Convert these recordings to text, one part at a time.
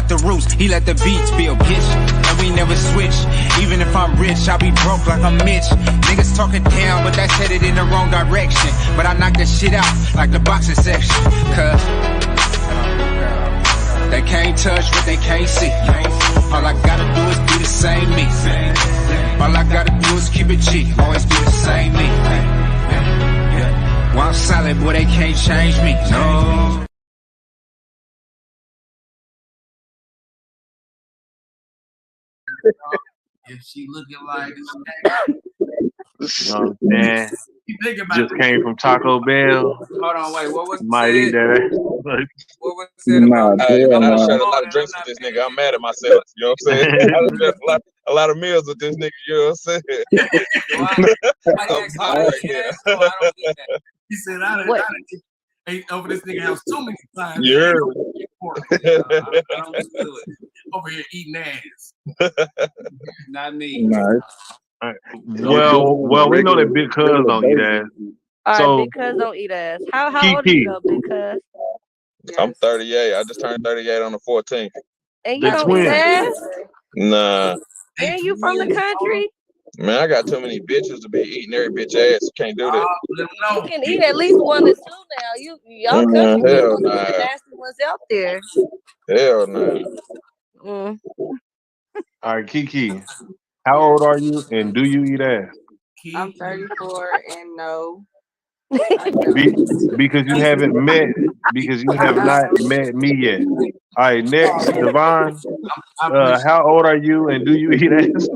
got the roots, he let the beats build, bitch. And we never switch. Even if I'm rich, I'll be broke like I'm Mitch. Niggas talking down, but that's headed in the wrong direction. But I knock that shit out like the boxing section. Cause they can't touch what they can't see. All I gotta do is be the same me. All I gotta do is keep it G. Always be the same me. While I'm solid, boy, they can't change me. No. If she looking like Oh man, just came from Taco Bell. Hold on, wait. What was Might said? eat that. What was said about? I done shared a lot of drinks with this nigga. I'm mad at myself. You know what I'm saying? I done shared a lot of meals with this nigga. You know what I'm saying? I'm tired right now. He said, I done ate over this nigga house too many times. Yeah. I don't do it. Over here eating ass. Not me. Nice. Well, we know that Big Cuz don't eat ass. All So- right, Big Cuz don't eat ass. How old are Kiki. you though, Big Cuz? I'm 38. I just turned 38 on the 14th. And you They don't twins. eat ass? Nah. And you from the country? Man, I got too many bitches to be eating every bitch ass. You can't do that. You can eat at least 1 or 2 now. Y'all country Hell people nah. the nasty ones out there. Hell no. Mm. All right, Kiki, how old are you, and do you eat ass? I'm 34 and no. Because you haven't met, because you have not met me yet. All right, next, Devon, how old are you, and do you eat ass?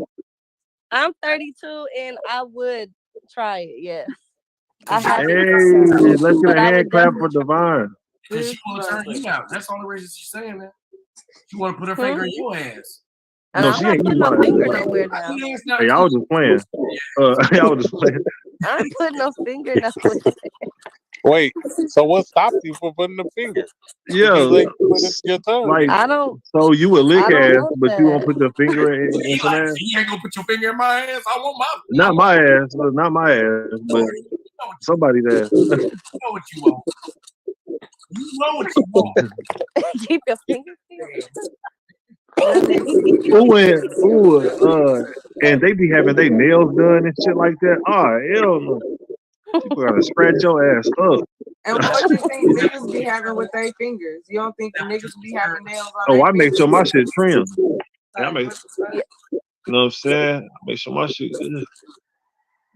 I'm 32 and I would try it, yes. I Hey, haven't. let's get But a I would hand clap for definitely- Devon. Because she want to turn you out. That's the only reason she's saying that. She want to put her finger in your ass. And No, I'm she not ain't putting eating no my finger ass. nowhere now. Hey, I was just playing. Y'all was just playing. I ain't putting no finger nowhere. Wait, so what stopped you from putting the finger? Yeah, Like, put it your tongue. like, I don't. so you would lick I don't ass, know but you won't that. put your finger in He some like, ass? you ain't gonna put your finger in my ass. I want my. Not my ass, not my ass, but somebody's ass. You know what you want. You know what you want. Keep your finger. And they be having their nails done and shit like that. Oh, hell no. People gotta scratch your ass up. And what you think niggas be having with their fingers? You don't think the niggas be having nails on Oh, their I make fingers? sure my shit trim. Yeah, I make, What the fuck? you know what I'm saying? I make sure my shit good.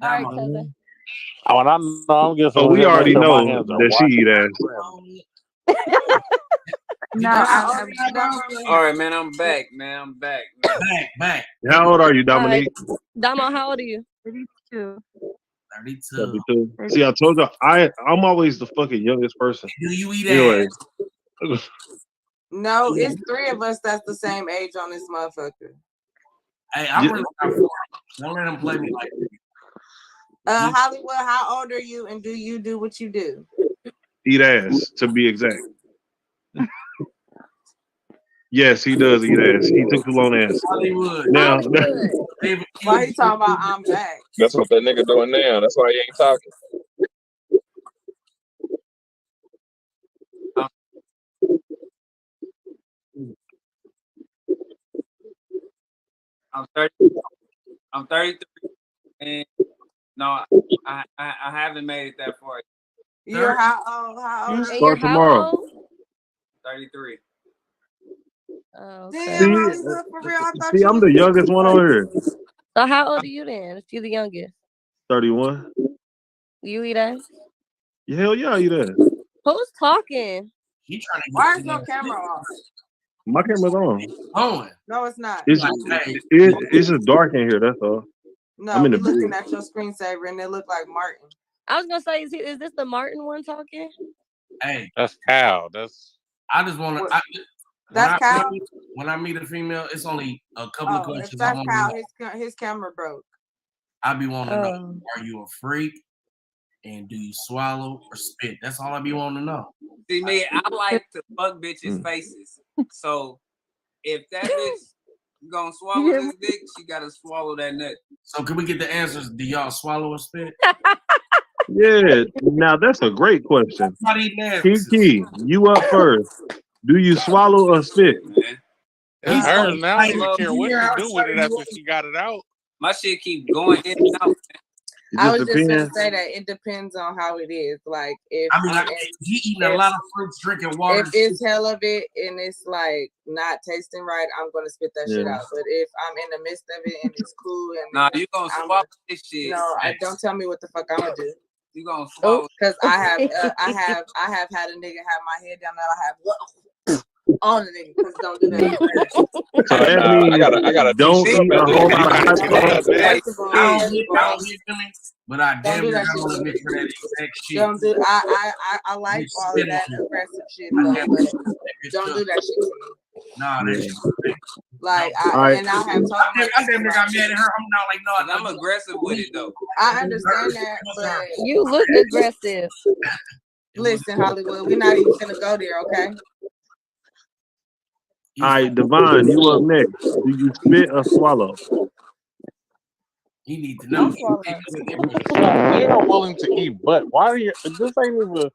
All right, cousin. When I know I'm just Oh, we already know that she eat ass. No, All right, man. I'm back, man. I'm back. Back. How old are you, Dominique? Damo, how old are you? 32. 32. 32. See, I told you, I'm always the fucking youngest person. Do you eat Anyway. ass? No, it's 3 of us that's the same age on this motherfucker. Hey, I'm really not for it. Don't let them play me like that. Hollywood, how old are you and do you do what you do? Eat ass, to be exact. Yes, he does eat ass. He took too long ass. Hollywood. Now, Why he talking about I'm back? That's what that nigga doing now. That's why he ain't talking. I'm 30. I'm 33, and no, I haven't made it that far. You're how old? How old? And you're how old? 33. Oh, Damn, okay. Hollywood, for real. I thought See, you I'm was the youngest one on here. So how old are you then? If you're the youngest, 31. you eat ass? Hell yeah, I eat ass. Who's talking? Why is no camera off? My camera's on. Oh, No, it's not. It's just dark in here. That's all. No, I'm in we the looking bed. at your screensaver and it look like Martin. I was gonna say, is this the Martin one talking? Hey, that's Cal. That's I just want to. That's Kyle? When I meet a female, it's only a couple of Oh, if questions I that's want Kyle, to know. his camera broke. I be wanting to know: Oh. are you a freak? And do you swallow or spit? That's all I be wanting to know. See me, I like to fuck bitches' faces. So if that bitch gonna swallow this dick, she gotta swallow that nut. So can we get the answers? Do y'all swallow or spit? Yeah. Now that's a great question. Not eating ass. Kiki, you up first. Do you swallow or spit? It's hers now. I Like, don't care you what hear she how do with it certain after she got it out. My shit keep going in and out. It I just was just gonna depends. say that it depends on how it is. Like if I mean, I'm like, he eating a lot of fruits, drinking water. if it's hell of it and it's like not tasting right, I'm gonna spit that shit Yeah. out. But if I'm in the midst of it and it's cool and Nah, you gonna I'm swallow this shit. no, don't tell me what the fuck I'm gonna do. You gonna swallow. Because I have had a nigga have my head down there. I have on the nigga. Because don't do that. So that Nah, means I gotta don't teach eat a whole lot of hot First sauce. of all, I don't get me, but I Don't damn do near that got shit on to the me. bitch for that exact shit. don't do. I like all of that aggressive shit though, but don't do that shit to me. Nah, that shit. Like Alright. and I have told I my damn near got mad at her. I'm not like, no, I'm aggressive with it though. I understand that, but You look aggressive. listen, Hollywood, we're not even gonna go there, okay? All right, Devon, you up next. Do you spit or swallow? You need to know. They're willing to eat butt. Why are you? This ain't even. You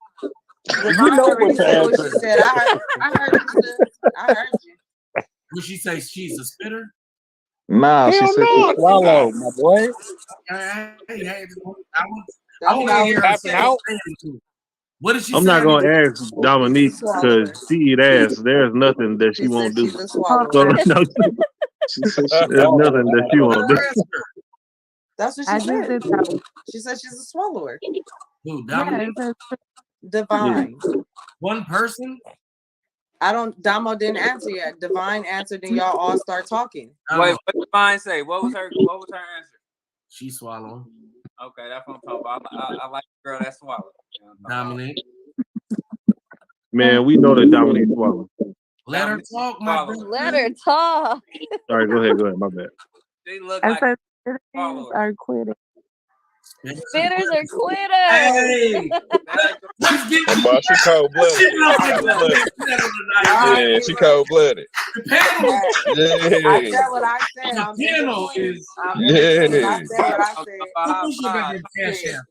Devon know already what to said what she answer. said. I heard you. Sis. I heard you. Would she say she's a spitter? Nah, she Hell said no. to swallow, my boy. Hey, I That's want to how hear her Tapping say out. it. What did she I'm say? not gonna ask Dominique She's a swallower. because she eat ass. There's nothing that she She won't said do. she's a So swallower. no, She said there's nothing that she won't do. That's what she said. She said she's a swallower. Who, Dominique? Divine. One person? I don't. Damo didn't answer yet. Divine answered, and y'all all start talking. Wait, what did Divine say? What was her answer? She swallowed. Okay, that's what I'm talking about. I like the girl that swallowed. Dominique. Man, we know that Dominique swallow. Let her talk, my brother. Let her talk. All right, go ahead. My bad. They look like swallowers. are quitting. Spitters are quitters. Hey, let's get Boy, she cold blooded. Yeah, she cold blooded. the panel. I Yeah. said what I said. The I'm in panel between. is. I'm in between. I Yeah. said what I said. Who's your baby cash app?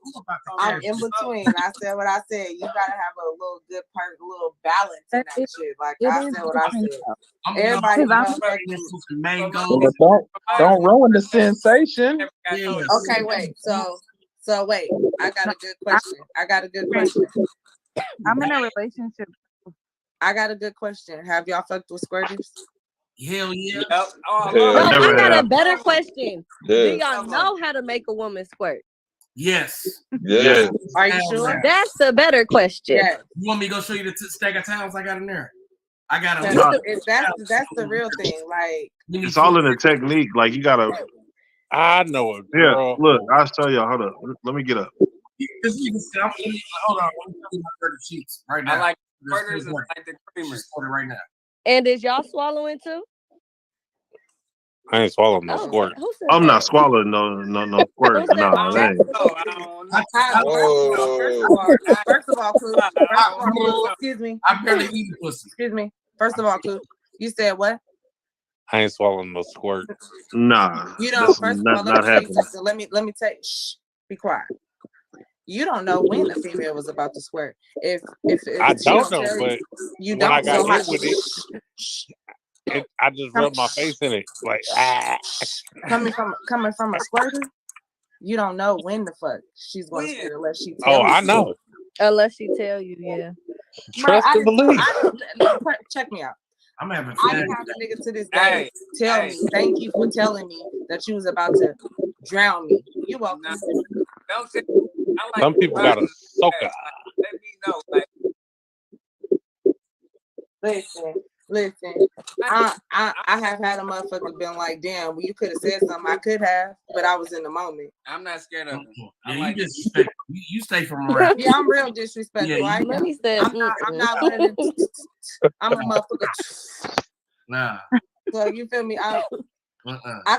I'm in between. I said what I said. You gotta have a little good part, a little balance in that shit. Like I said what I said. Everybody knows mango. Don't ruin the sensation. Okay, wait. So wait. I got a good question. I'm in a relationship. I got a good question. Have y'all fucked with squirters? Hell yeah. Oh, Yeah. No, Never we got a have. better question. Do Yeah. y'all know how to make a woman squirt? Yes. Yeah. Are you sure? That's the better question. Yeah. You want me to go show you the stack of towels I got in there? I got a That's the real thing. Like It's all in the technique. Like you gotta. I know it, Yeah, girl. look, I'll show y'all. Hold up. Let me get up. Hold on. Let me tell you my dirty sheets right now. I like There's burgers and one. like the creamers. Just order right now. And is y'all swallowing too? I ain't swallowing no Oh, squirt. who said I'm that? not swallowing no squirt. Who said Nah, that ain't. I don't know. First of all, Clue, excuse me. I barely eat pussy. Excuse me. First of all, Clue, you said what? I ain't swallowing no squirt. Nah, You don't. that's First of not all, let me tell you happening. something. Let me tell you. Shh. Be quiet. You don't know when a female was about to squirt. If I she don't know, tell but you when I don't. got So hit with it, I just rubbed my face in it. Like, coming from a squirter, you don't know when the fuck she's going to squirt unless she tells Oh, I you. know. Unless she tell you, yeah. Trust and believe. Check me out. I'm having I fun. didn't have a nigga to this day tell me, thank you for telling me that you was about to drown me. You welcome. Don't say, I like Some people got a soaker. Let me know. Like, Listen. I have had a motherfucker been like, damn, well, you could have said something. I could have, but I was in the moment. I'm not scared of them. Yeah, you disrespect. You stay from around. Yeah, I'm real disrespectful. Yeah, I Let am. me say, I'm not one of the. I'm a motherfucker. Nah. So you feel me? I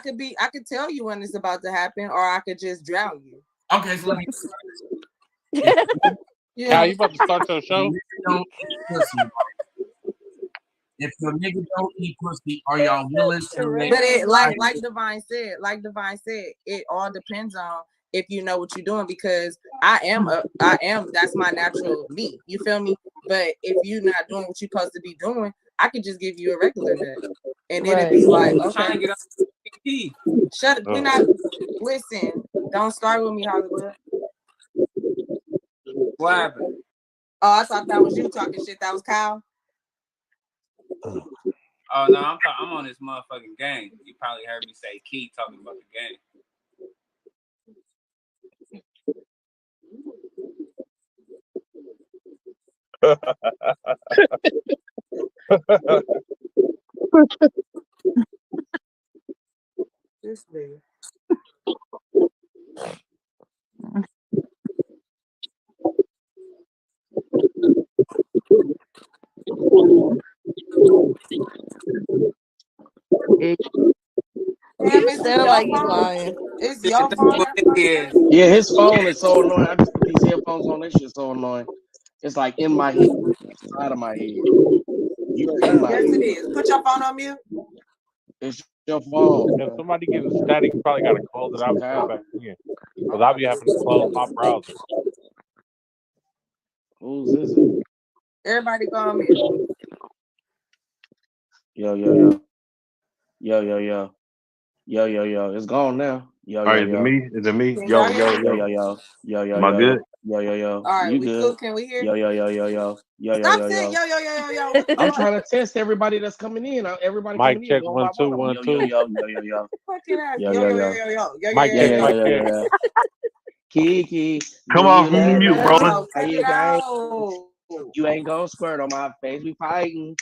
could tell you when it's about to happen, or I could just drown you. Okay, so let me. Yeah. How you about to start your show? Don't eat pussy. If your nigga don't eat pussy, are y'all willing to? But it like Divine said, it all depends on if you know what you're doing, because I am that's my natural me. You feel me? But if you're not doing what you're supposed to be doing, I could just give you a regular nut. and it'll be like, I'm trying to okay, get up key. shut it. We're not listen. Don't start with me, Hollywood. What happened? Oh, I thought that was you talking shit. That was Kyle. Oh no, I'm on this motherfucking game. You probably heard me say Key talking about the game. This nigga. Damn, You is it sound your like you phone? lying. It's This your is phone. what it is. Yeah, his phone is so annoying. I just put these headphones on. That shit's so annoying. It's like in my head, side of my head. You're in my Yes, head. it is. Put your phone on mute. It's your phone. If somebody getting static, you probably got to close it out and come back in. Because I'll be having to close my browser. Who's is it? Everybody go on mute. Yo. It's gone now. All right, is it me? Is it me? Can Yo, y'all hear yo, me? yo. Am I good? Yo. All right, You we good? cool. Can we hear? Yo. Stop saying yo. What the I'm fuck? trying to test everybody that's coming in. Everybody Mic coming check, in. 1 2 1 2. Yo. Fucking ass. Yo. Mic check, mic check. Yeah. Kiki. Come do off you let mute, me brother. know Cut you it gang? out. You ain't gonna squirt on my face. We fighting.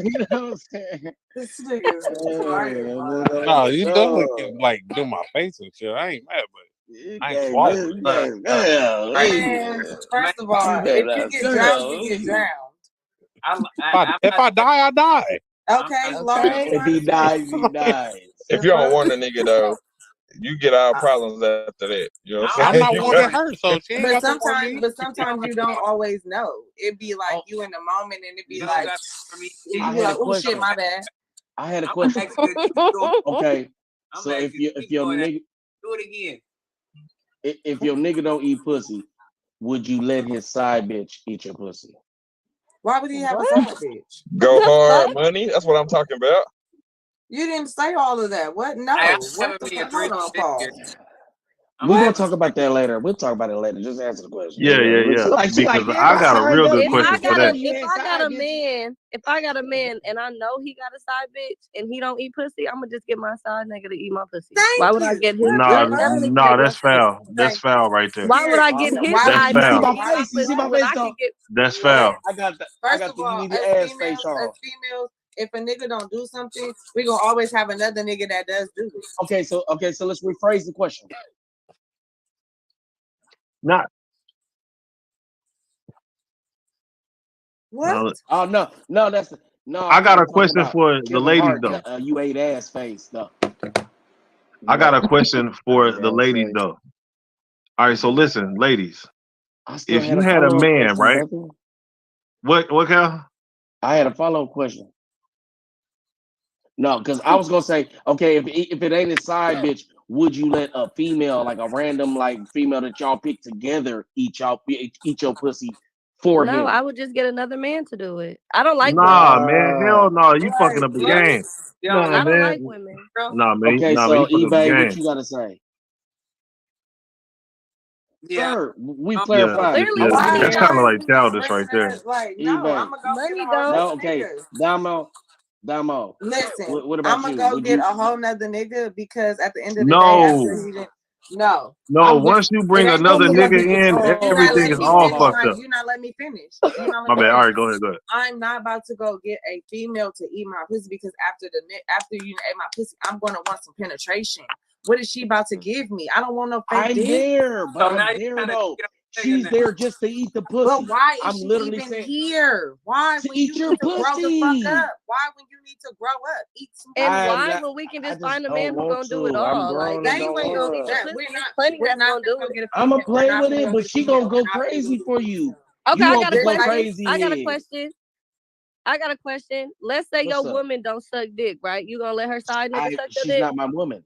You know what I'm saying? This nigga's retarded. No, you definitely can like do my face and shit. I ain't mad, but I ain't swallowing. Man, first of all, if you get drowned, you get drowned. If I die, I die. Okay, long as If he dies, he dies. If you don't want a nigga though, you get our problems after that. You know what I'm I'm saying? not wanting her, so she ain't But got to want me. sometimes you don't always know. It'd be like you in the moment, and it'd be like, I you had like, a oh shit, question. my bad. I had a question. Okay, so if your nigga do it again. if your nigga don't eat pussy, would you let his side bitch eat your pussy? Why would he have a side bitch? Go hard money. That's what I'm talking about. You didn't say all of that. What? No. Hey, What the fuck? Hold on, Paul. We're gonna talk about that later. We'll talk about it later. Just answer the question. Yeah. She like, Because I got a real good If question I for got that. a man and I know he got a side bitch and he don't eat pussy, I'm gonna just get my side nigga to eat my pussy. Why would I get his? Nah, that's foul. That's foul right there. Why would I get his That's side bitch foul. to eat my pussy when I could get? That's foul. I got the First of all, you need the as ass face on. females, if a nigga don't do something, we gonna always have another nigga that does do it. Okay, so let's rephrase the question. Not. What? Oh no, that's no. I got I'm a talking question about for the Kevin ladies Hart, though. you ate ass face though. I got a question for the ladies though. All right, so listen, ladies. If you had a man, right? What Cal? I had a follow-up question. No, because I was gonna say, okay, if it ain't his side bitch, would you let a female, like a random like female that y'all pick together, eat your pussy for him? No, I would just get another man to do it. I don't like Nah, women. man, hell no, you fucking up the game. Nah, I don't man. like women. Nah, man. Okay, Nah, so man, you fucking up the eBay, game. what you gotta say? Yeah. Sir, we clarified. Clearly, That's kind of like childish right there. Like, no, eBay. I'm gonna go Money get a whole don't. nother Okay, nigga. Damo. Listen, What about I'm gonna you? go Would get you? a whole nother nigga because at the end of the day, No. after he didn't, no. No, once you bring It ain't another gonna be nigga in, you're not everything letting is me all finish. fucked up. You're not letting me finish. You're not My letting me bad. All finish. right, go ahead. I'm not about to go get a female to eat my pussy because after you ate my pussy, I'm gonna want some penetration. What is she about to give me? I don't want no fake dick. There, but I'm there though. She's there just to eat the pussy. But why I'm is she literally even saying, here? Why to when eat you your need to grow the pussy. fuck up? Why when you need to grow up? Eat some And pussy. why when we can just find a man who's gonna do it I'm all? Like, grown if you ain't gonna eat the pussy, there's plenty that's gonna do it. I'm gonna play with it, but she gonna go crazy for you. Okay, You I want got a to go question. crazy I got a then. question. Let's say What's your up? woman don't suck dick, right? You gonna let her side nigga suck your She's dick? not my woman.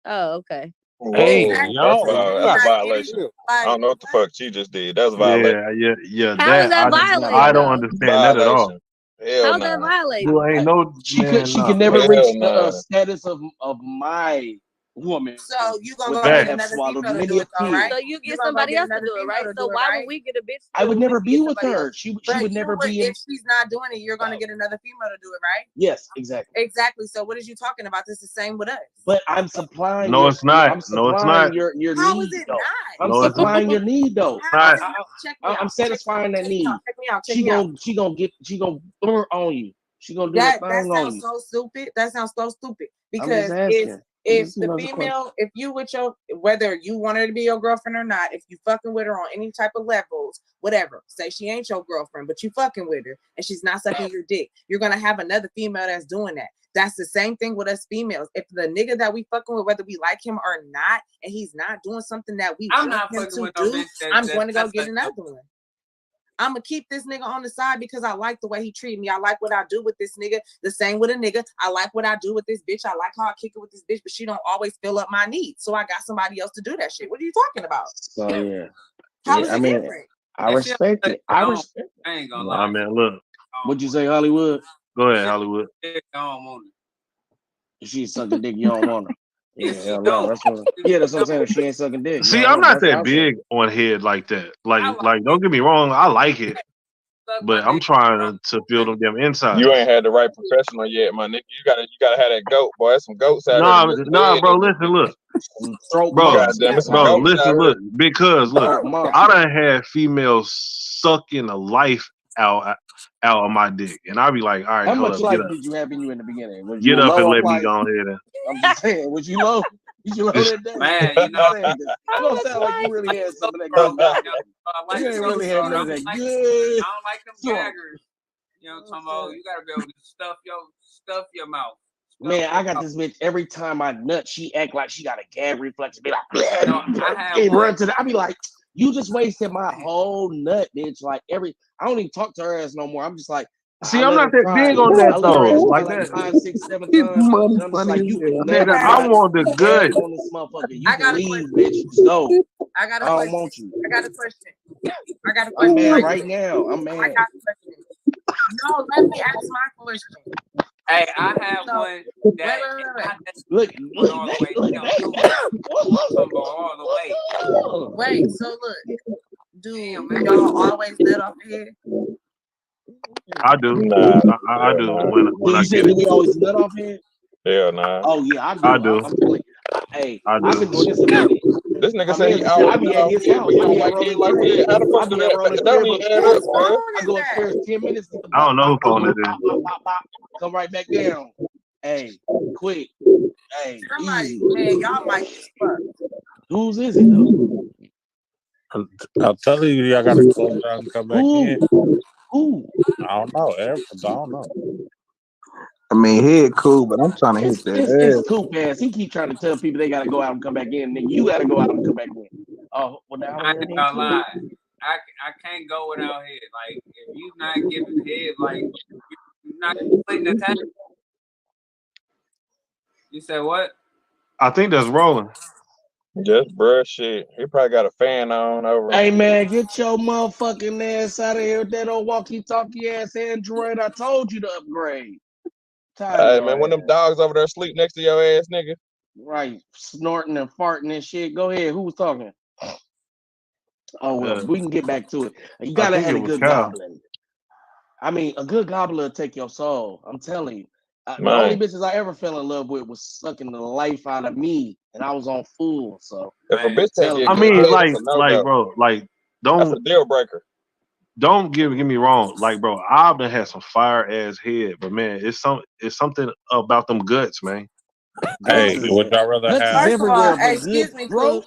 Oh, okay. Hey, That's yo. a violation. I don't know what the fuck she just did. That's a violation. Yeah. How is that violent? I don't understand that at all. Violation. Hell How's that nah. violating? You ain't no She man. could Nah. never Hell reach the nah. status of my woman So you gonna go without get Facts. have another swallowed female to many do a it though, tear. right? So you You get gonna go somebody get else to another do it, female right? to So do it, why right? would we get a bitch to I do it would when we never can be get with somebody her. else? She But would you never would, be in. if she's not doing it, you're gonna get another female to do it, right? Yes, exactly. Exactly. So what is you talking about? This is the same with us. But I'm supplying No, your. it's not. I'm No, it's supplying not. your How is need it though. not? I'm No, it's not. supplying your need though. How is Not. it not? Check me I'm out. satisfying that need. Check me out. Check She me out. gonna on you. She gonna do that That thing on sounds you. so stupid. That sounds so stupid. I'm just Because asking. if Just the another question. female, if you with your, whether you want her to be your girlfriend or not, if you fucking with her on any type of levels, whatever, say she ain't your girlfriend, but you fucking with her and she's not sucking your dick, you're gonna have another female that's doing that. That's the same thing with us females. If the nigga that we fucking with, whether we like him or not, and he's not doing something that we I'm want not him fucking to with no do, bitch that I'm going to go that's get another one. I'm gonna keep this nigga on the side because I like the way he treat me. I like what I do with this nigga. The same with a nigga. I like what I do with this bitch. I like how I kick it with this bitch, but she don't always fill up my needs. So I got somebody else to do that shit. What are you talking about? So yeah. How Yeah, is I it mean, different? I respect it. I respect. I ain't gonna Nah, lie. man. Look. What'd you say, Hollywood? Go ahead, Hollywood. I don't want it. She's sucking dick. You don't want her. Yeah, If she hell no. don't, That's what. Yeah, that's what I'm saying. If she ain't sucking dick, you See, don't I'm want her. not That's what that I'm saying. big on head like that. I Like, don't get me wrong. I like it, suck my but I'm dick. trying to feel them damn insides. You ain't had the right professional yet, my nigga. You gotta have that goat, boy. There's some goats out Nah, here. nah, bro. Listen, look, Throat bro, monster. Goddamn, it's some bro. goats out Listen, here. look. Because look, Throat monster. I done had females sucking the life out of my dick, and I be like, all right, How hold much up, life get up, did you have in you in the beginning? Was get you up, low and on let me life? go ahead and I'm just saying. Was you low? Did you low just. that day? Man, you know, I'm saying, 'cause you don't sound like you really had some of that good bro, life. I like You ain't those, really bro. had I none of don't that like good. them gaggers. You know what I'm talking about? You gotta be able to stuff your mouth. Man, I got this bitch every time I nut, she act like she got a gag reflex. Be like, No, I have and one. run to the. I be like, you just wasted my whole nut, bitch. Like I don't even talk to her ass no more. I'm just like, See, I I'm let not her that try. big on that I let her ass though. try Like like that, 5, 6, 7 times, and I'm just like, you can never nigga. I not want the gag good. on this motherfucker. You I can got a leave, question. bitch. Just go. I got a I don't question. want you. I got a question. I got a I'm question. mad right now. I'm I mad. got a question. No, let me ask my question. Hey, I have So, one wait, that Look, went all the way. All the way. Wait, so look, do Damn, man. y'all always nut off the head? I do. Nah, I do nah. when I You said, get do it. we always nut off here? Hell nah. Oh yeah, I do. I do. I'm telling you. Hey, I I've been do. doing this a minute. This nigga My said man he just said I always be nut at off his head, house. but he I be don't at like head Ronald's like crib. that. How the I fuck be do at that? Ronald's That don't crib even add upstairs. up, man. I go upstairs 10 minutes. Get the I don't know who bop, phone it bop, is. bop, bop, bop. Come right back down. Hey, quick. Hey, Somebody, easy. man, y'all might as fuck. Whose is it though? I'm telling you, I gotta close down and come back in. Who? I don't know. I don't know. I mean, head cool, but I'm trying to hit It's that ass. Coop ass. He keep trying to tell people they gotta go out and come back in. Then you gotta go out and come back in. Oh, well now I ain't gonna lie. I can't go without head. Like if you not giving head, like you're not completing the task. You said what? I think that's rolling. Just bruh shit. He probably got a fan on over. Hey man, get your motherfucking ass out of here with that old walkie-talkie ass Android. I told you to upgrade. Hey man, when them dogs over there sleep next to your ass, nigga. Right, snorting and farting and shit. Go ahead. Who was talking? Oh well, we can get back to it. You gotta have a good goblin. I mean, a good goblin will take your soul. I'm telling you. The only bitches I ever fell in love with was sucking the life out of me, and I was on full. So if a bitch can't get I mean, like, bro, like, don't. That's a deal breaker. Don't get me wrong, like, bro, I've been had some fire ass head, but man, it's something about them guts, man. Hey, would y'all rather have? First of all, excuse me, bro.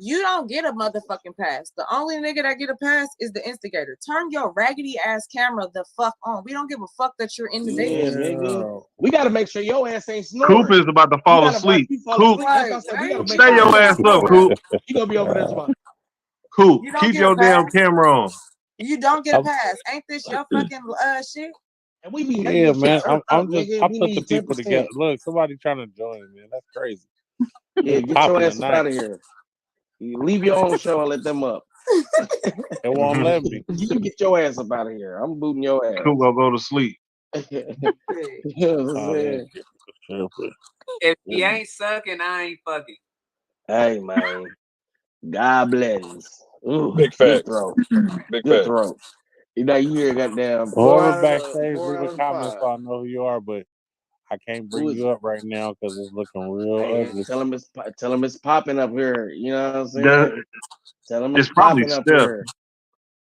You don't get a motherfucking pass. The only nigga that get a pass is the instigator. Turn your raggedy ass camera the fuck on. We don't give a fuck that you're in the video. Nigga. We gotta make sure your ass ain't snoring. Coop is about to fall asleep. Coop, stay your ass up, Coop. You gonna be over there tomorrow. Coop, You don't keep get your a damn pass. camera on. You don't get a pass. Ain't this your fucking shit? And we be Yeah, man. I'm just. I we put the need people 10%. together. Look, somebody trying to join, man. That's crazy. Yeah, get your ass out of here. You leave your own show and let them up. It won't let me. You get your ass up out of here. I'm booting your ass. Coop gonna go to sleep. You know what I'm saying? If he ain't sucking, I ain't fucking. Hey man, goblins. Ooh, Big good facts. throw. Big Good facts. throw. You know, you hear goddamn 4 Whoever out of backstage, 4 leave out a of comment 5. so I know who you are, but I can't Who bring is you it? up right now because it's looking real Hey, ugly. tell him it's popping up here. You know what I'm saying? The- Tell him It's it's probably popping up Steph. here.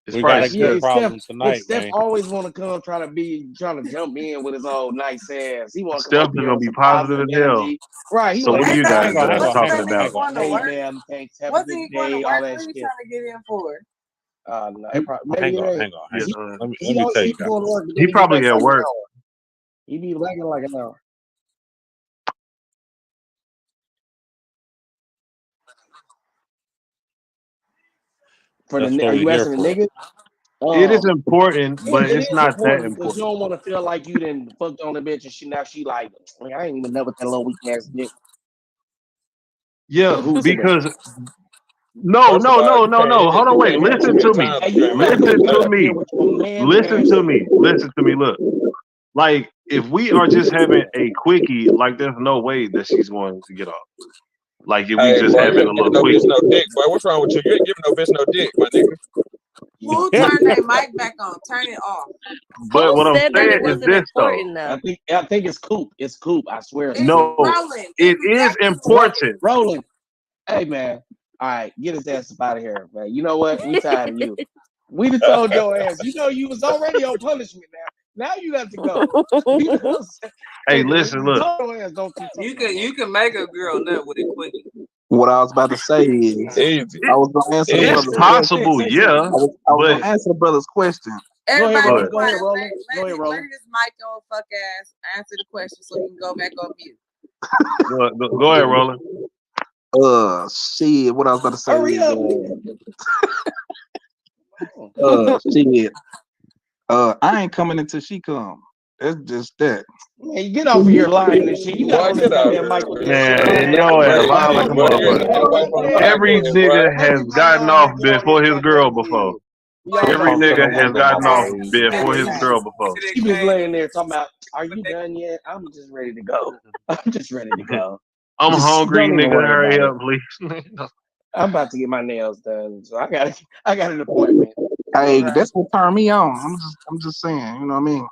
It's We probably got a Yeah, good Steph. problem Steph tonight, man. always want to come trying to jump in with his old nice ass. He want to come Steph up is here gonna on be some positive positive as hell. energy. Right. He So want what to are Ain't you that guys Hang on, hang wasn't on, hang talking that on, nigga about? hang on, going to hang hey on. work? ma'am, thanks, have a Wasn't good he going to day, all work? that What are you shit. trying to get in for? No, maybe Hang it on, ain't. hang on, Yeah, hang He, on. Let he me always tell he you be guys. going to work, but then he he be back probably like at an work. hour. He be back in like an hour. For That's the what are we you here asking the for. nigga? It is important, but It it's is not that important because you important. don't want to feel like you didn't fucked on the bitch and she like I ain't even know what that little weak ass dick. Yeah, Who said that? because no. First of all, you can't hit Hold you on, wait. can't hit too Listen many to me. times Hey, before you you make gotta a get Listen bitch back to nut. up here me. with your man Listen ass. to me. Listen to me. Look, like if we are just having a quickie, like there's no way that she's going to get off. Like if we Hey, just boy, you having a ain't giving little no bitch quickie. no dick, boy. What's wrong with you? You ain't giving no bitch no dick, my nigga. Who turned their mic back on? Turn it off. But Who what I'm said that saying it is wasn't this though. important though? I think it's Coop. It's Coop. I swear it's It's Coop. No, rolling. it It's is exactly important. Rolling. Hey man. All right, get his ass up out of here, man. You know what? We tired of you. We done told your ass. You know you was already on punishment now. Now you got to go. You know what I'm saying? Hey, Nigga, listen, we look. told your ass don't you You can make a girl nut with a quickie. What I was about to say is, Easy. I was gonna answer the It's brother's question. possible, yeah, I was but gonna answer the brother's question. Everybody Go be ahead. Go ahead, quiet. Roland. Go ahead, Let Roland. his mic on fuck ass answer the question so he can go back on mute. go ahead, Roland. Shit. What I was about to say Hurry is, up, nigga. shit. I ain't coming until she come. That's just that. Man, get off of here lying and shit. You got Boy, on this get out goddamn here, mic with that shit Man, lying ass. yo ass Crazy, lying like a boy. You ain't motherfucker. get no wife on the Every podcast, boy. nigga has Everybody gotten on here off get on before this his girl goddamn before. thing. Y'all Every don't nigga know has what the gotten off fuck. before his girl before. She was laying there talking about, are you done yet? I'm just ready to go. I'm just ready to go. I'm Just hungry, don't even nigga. worry Hurry about it. up, please. I'm about to get my nails done, so I got an appointment. Hey, Right. that's what turned me on. I'm just saying. You know what I mean?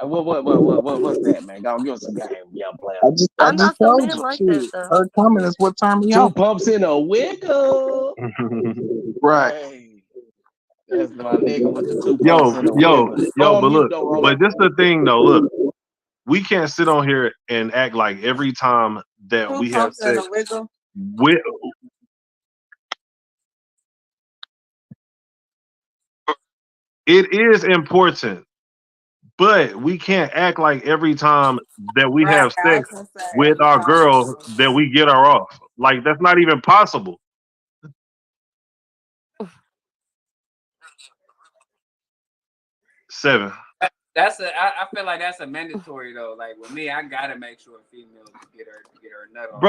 What's that, man? Go give us some game, young player. I I know just some told men you. like that Shit. though. Her comment is what turned me 2 on. pumps in a wiggle. Right. Hey, that's my nigga with the 2 pumps in a wiggle. Go on But mute look, though, Roland. but this the thing though. Look, we can't sit on here and act like every time that Who we have pumps in sex a wiggle? with. It is important, but we can't act like every time that we Right. have I sex was gonna say with every our time. girl that we get her off. Like that's not even possible. 7. I feel like that's a mandatory though. Like with me, I gotta make sure a female get her nut off.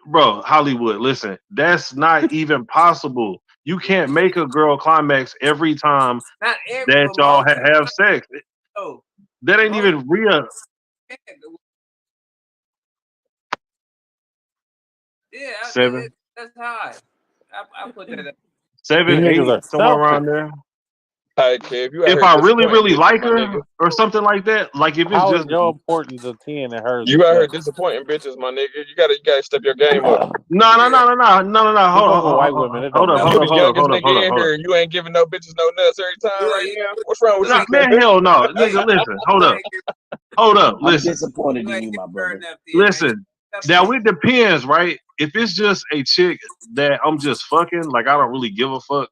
Bro, Hollywood, listen, that's not even possible. You can't make a girl climax every time Not every, that but y'all most have sex. oh, That ain't most even real. yeah, 7, that's high. I put that. 7, These 8, niggas are somewhere selfish. around there. Hey, Kev, you out If here I really, disappointing really bitches, like my nigga. her or something like that, like if it's How is just your importance a 10 and hers You a out here 7? disappointing bitches, my nigga. You gotta step your game up. no. We Hold fuck with white women. It don't up. matter. You the youngest nigga in here. You ain't giving no bitches no nuts every time right now. What's wrong with Nah, you, man, nigga? hell no, nigga. Listen, hold up. I'm Listen, disappointed in you, my brother. listen. Now it depends, right? If it's just a chick that I'm just fucking, like I don't really give a fuck.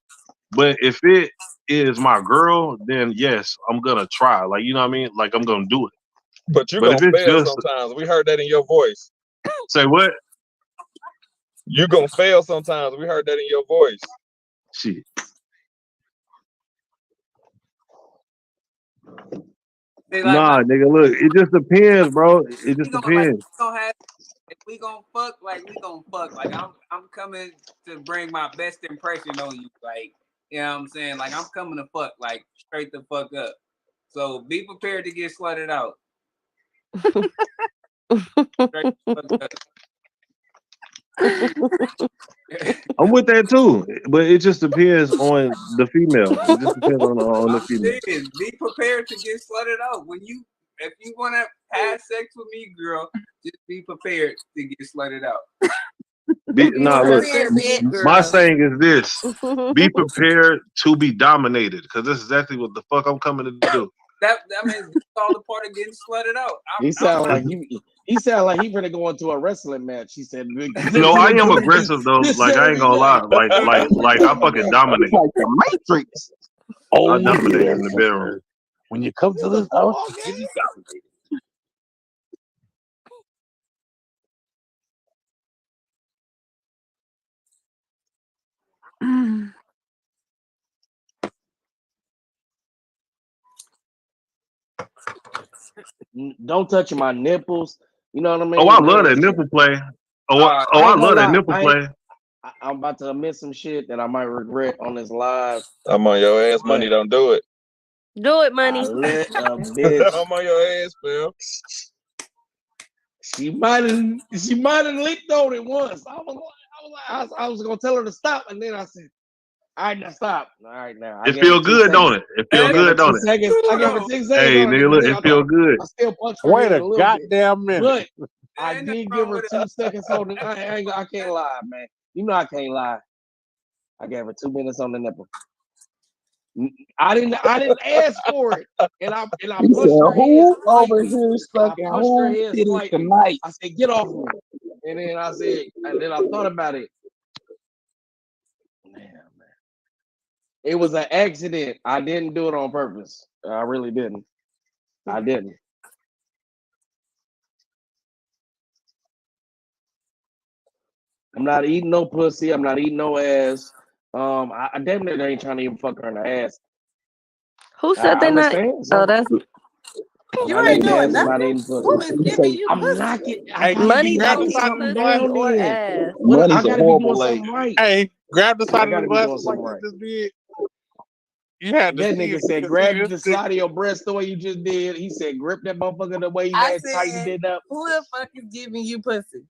But if it is my girl, then yes, I'm gonna try. Like you know what I mean? Like I'm gonna do it. But you But gonna if it's fail just sometimes. We heard that in your voice. say what? You gonna fail sometimes. We heard that in your voice. Shit. Nah, nigga, look, it just depends, bro. It just depends. If we gonna fuck, like we gonna fuck. Like I'm coming to bring my best impression on you. Like, you know what I'm saying? Like I'm coming to fuck, like straight the fuck up. So be prepared to get slutted out. I'm with that too, but it just depends on the female. It just depends on the female. Be prepared to get slutted out. If you want to have sex with me, girl, just be prepared to get slutted out. Look, my saying is this: be prepared to be dominated, because this is exactly what the fuck I'm coming to do. That means it's all a part of getting slutted out. He sound like he gonna go into a wrestling match. He said, "No, I am aggressive though. Like I ain't gonna lie. Like I fucking dominate. Like the Matrix. I dominate in the bedroom. When you come to this house, you get dominated." Don't touch my nipples. You know what I mean? Oh, I love that nipple play. I love that nipple play. I'm about to miss some shit that I might regret on this live. I'm on your ass, money. Don't do it. Do it, money. I let a bitch. I'm on your ass, Phil. She might have licked on it once. I was gonna tell her to stop, and then I said, "All right, now stop. All right, now." It feel good, don't it? It feel good, don't it? I gave her 10 seconds. Hey, nigga, look, it feel good. I still punched her. Wait a goddamn minute. But I did give her 2 seconds on the. I can't lie, man. You know I can't lie. I gave her 2 minutes on the nipple. I didn't ask for it, and I pushed her head over here stuck in home tonight. I said, "Get off me," and then I thought about it. Man. It was an accident. I didn't do it on purpose. I really didn't. I didn't. I'm not eating no pussy. I'm not eating no ass. I damn near ain't trying to even fuck her in the ass. Who said they not? Oh, that's. You ain't doing nothing. Who is giving you I'm pussy? not getting. Money not don't something eat down or there. ass. I gotta be doing something right. Hey, grab the side of the glass doing like something you right. just did. You had to That see nigga it said, because grab he the side of your breast the way you just did. He said, grip that motherfucker the way you I had tightened said, it up. who the fuck is giving you pussy?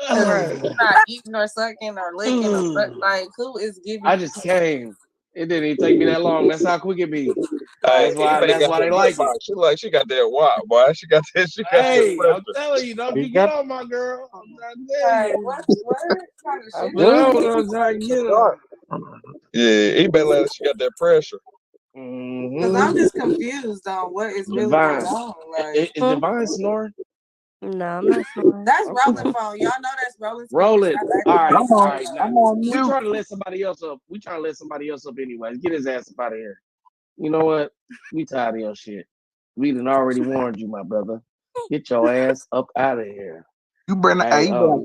You're not eating or sucking or licking or like who is giving? I just came. It didn't even take me that long. That's how quick it be. Hey, That's why they like it. She got that wop, boy. She got that. She got Hey, that I'm telling you, don't you get on my girl. I'm trying to tell you. What kind of shit? I'm trying to get her. Yeah, he better let she got that pressure. Because I'm just confused on what is really going on. Like, is Divine snoring? No, I'm not snoring. That's rolling phone. Y'all know that's rolling. Roll it. All right. I'm on We mute. trying to let somebody else up. Anyways. Get his ass up out of here. You know what? We tired of your shit. We done already warned you, my brother. Get your ass up out of here. You better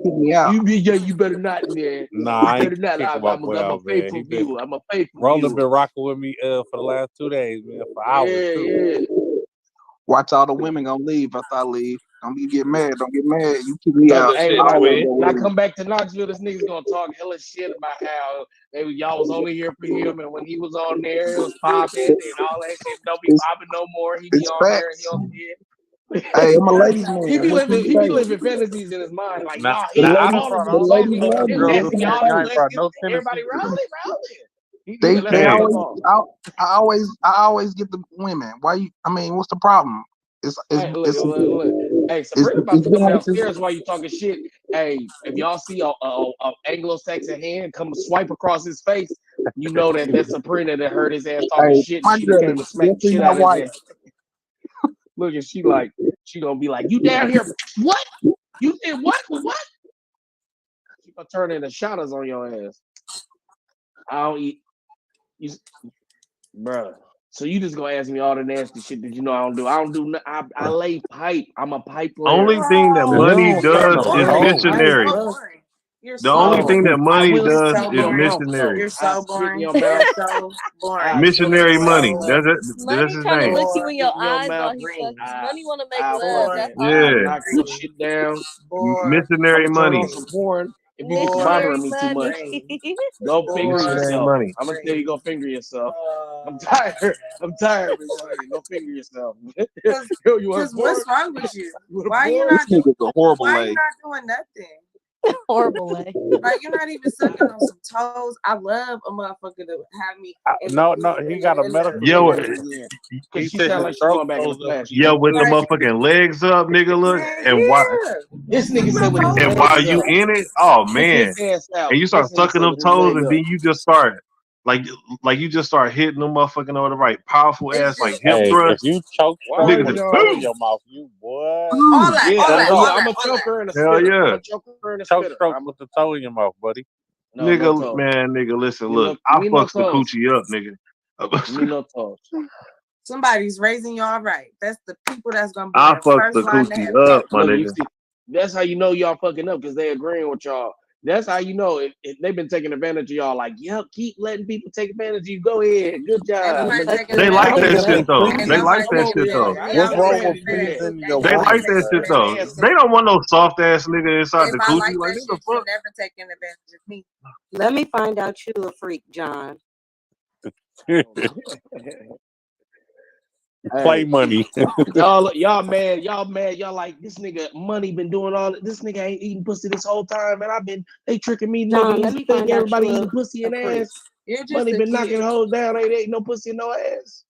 kick me out. You better not, man. Nah, I ain't not. I'm a faithful viewer. I'm a faithful Roland viewer. been rocking with me for the last 2 days, man, for hours. Yeah. Watch all the women gonna leave after I leave. Don't get mad. Don't get mad. You kick me out. Hey, when I come back to Knoxville, this nigga's gonna talk hella shit about how y'all was only here for him, and when he was on there, it was popping and all that shit. Don't be popping no more. He be on there and he don't get. Hey, I'm a ladies man. He be living fantasies in his mind, like Nah, y'all. the ladies love me. Everybody rolling. I always get the women. Why you? I mean, what's the problem? Look. Hey, Sabrina about to come downstairs while you talking shit. Hey, if y'all see a Anglo-Saxon hand come swipe across his face, you know that's Sabrina that heard his ass talking shit. And she came to smack the shit out of his ass. Look, and she gonna be like, you down here? What? You did what? What? She gonna turn into shotters on your ass. I don't eat. Bruh. So you just gonna ask me all the nasty shit that you know I don't do. I don't do. I lay pipe. I'm a pipe layer. Only thing that money does is missionary. The only thing that money does is missionary. You're so boring. You're so boring. Missionary money. That's it. Money That's his trying to name. look you in your eyes while he fucks. Money want to make love. That's all. Yeah. Knock your shit down. Missionary money. On some porn. if you get to bothering me too much, go finger Shit ain't yourself. money. I'm gonna tell you, go finger yourself. I'm tired. I'm tired. Go finger yourself. Yo, you want Because what's wrong with you? Why you This not doing? nigga's a horrible Why you lady. not doing nothing? Horrible way. Like you're not even sucking on some toes. I love a motherfucker to have me. No, he got a medical Yo, degree. He Cause she said sound his like she's throat going back in the goes up. flash. yo, with the motherfucking legs up, nigga, look, and why? This nigga said with his And legs while you up. in it, oh Kick man, his ass out. and you start This nigga sucking said them with his toes, leg and up. then you just start like you just start hitting them motherfucking all the right powerful ass like hip Hey, if thrust. you choke Why stroke Niggas with is the y'all- toe in boom. your mouth, you boy. All that, Yeah, all that, all I'm that, a all that. choker and a Hell spitter. yeah. I'm a choker and a Choke spitter. stroke I'm with the toe in your mouth, buddy. no Nigga, toes. man, nigga, listen, Me look, no- I me no fucks the toes. coochie up, nigga. Me no toes. Somebody's raising y'all right. That's the people that's gonna be I in the fuck first the line to coochie heaven. up, my Look, you nigga. see, that's how you know y'all fucking up because they agreeing with y'all. That's how you know if they've been taking advantage of y'all. Like, yep, keep letting people take advantage of you. Go ahead, good job. Nobody taking They like advantage that of shit you. though. Ain't They like nobody that taking shit though. advantage. What's Y'all wrong taking with pleasing advantage. your They wife? like that shit though. They don't want no soft ass nigga inside If the I coochie. like Like, that what the shit, you're fuck? never taking advantage of me. Let me find out you a freak, John. Play money. y'all mad, y'all like this nigga money been doing all this nigga ain't eating pussy this whole time, and they tricking me John, let niggas me think find out everybody you eating pussy and a freak. ass. You're just Money a been knocking kid. hoes down, ain't no pussy and no ass.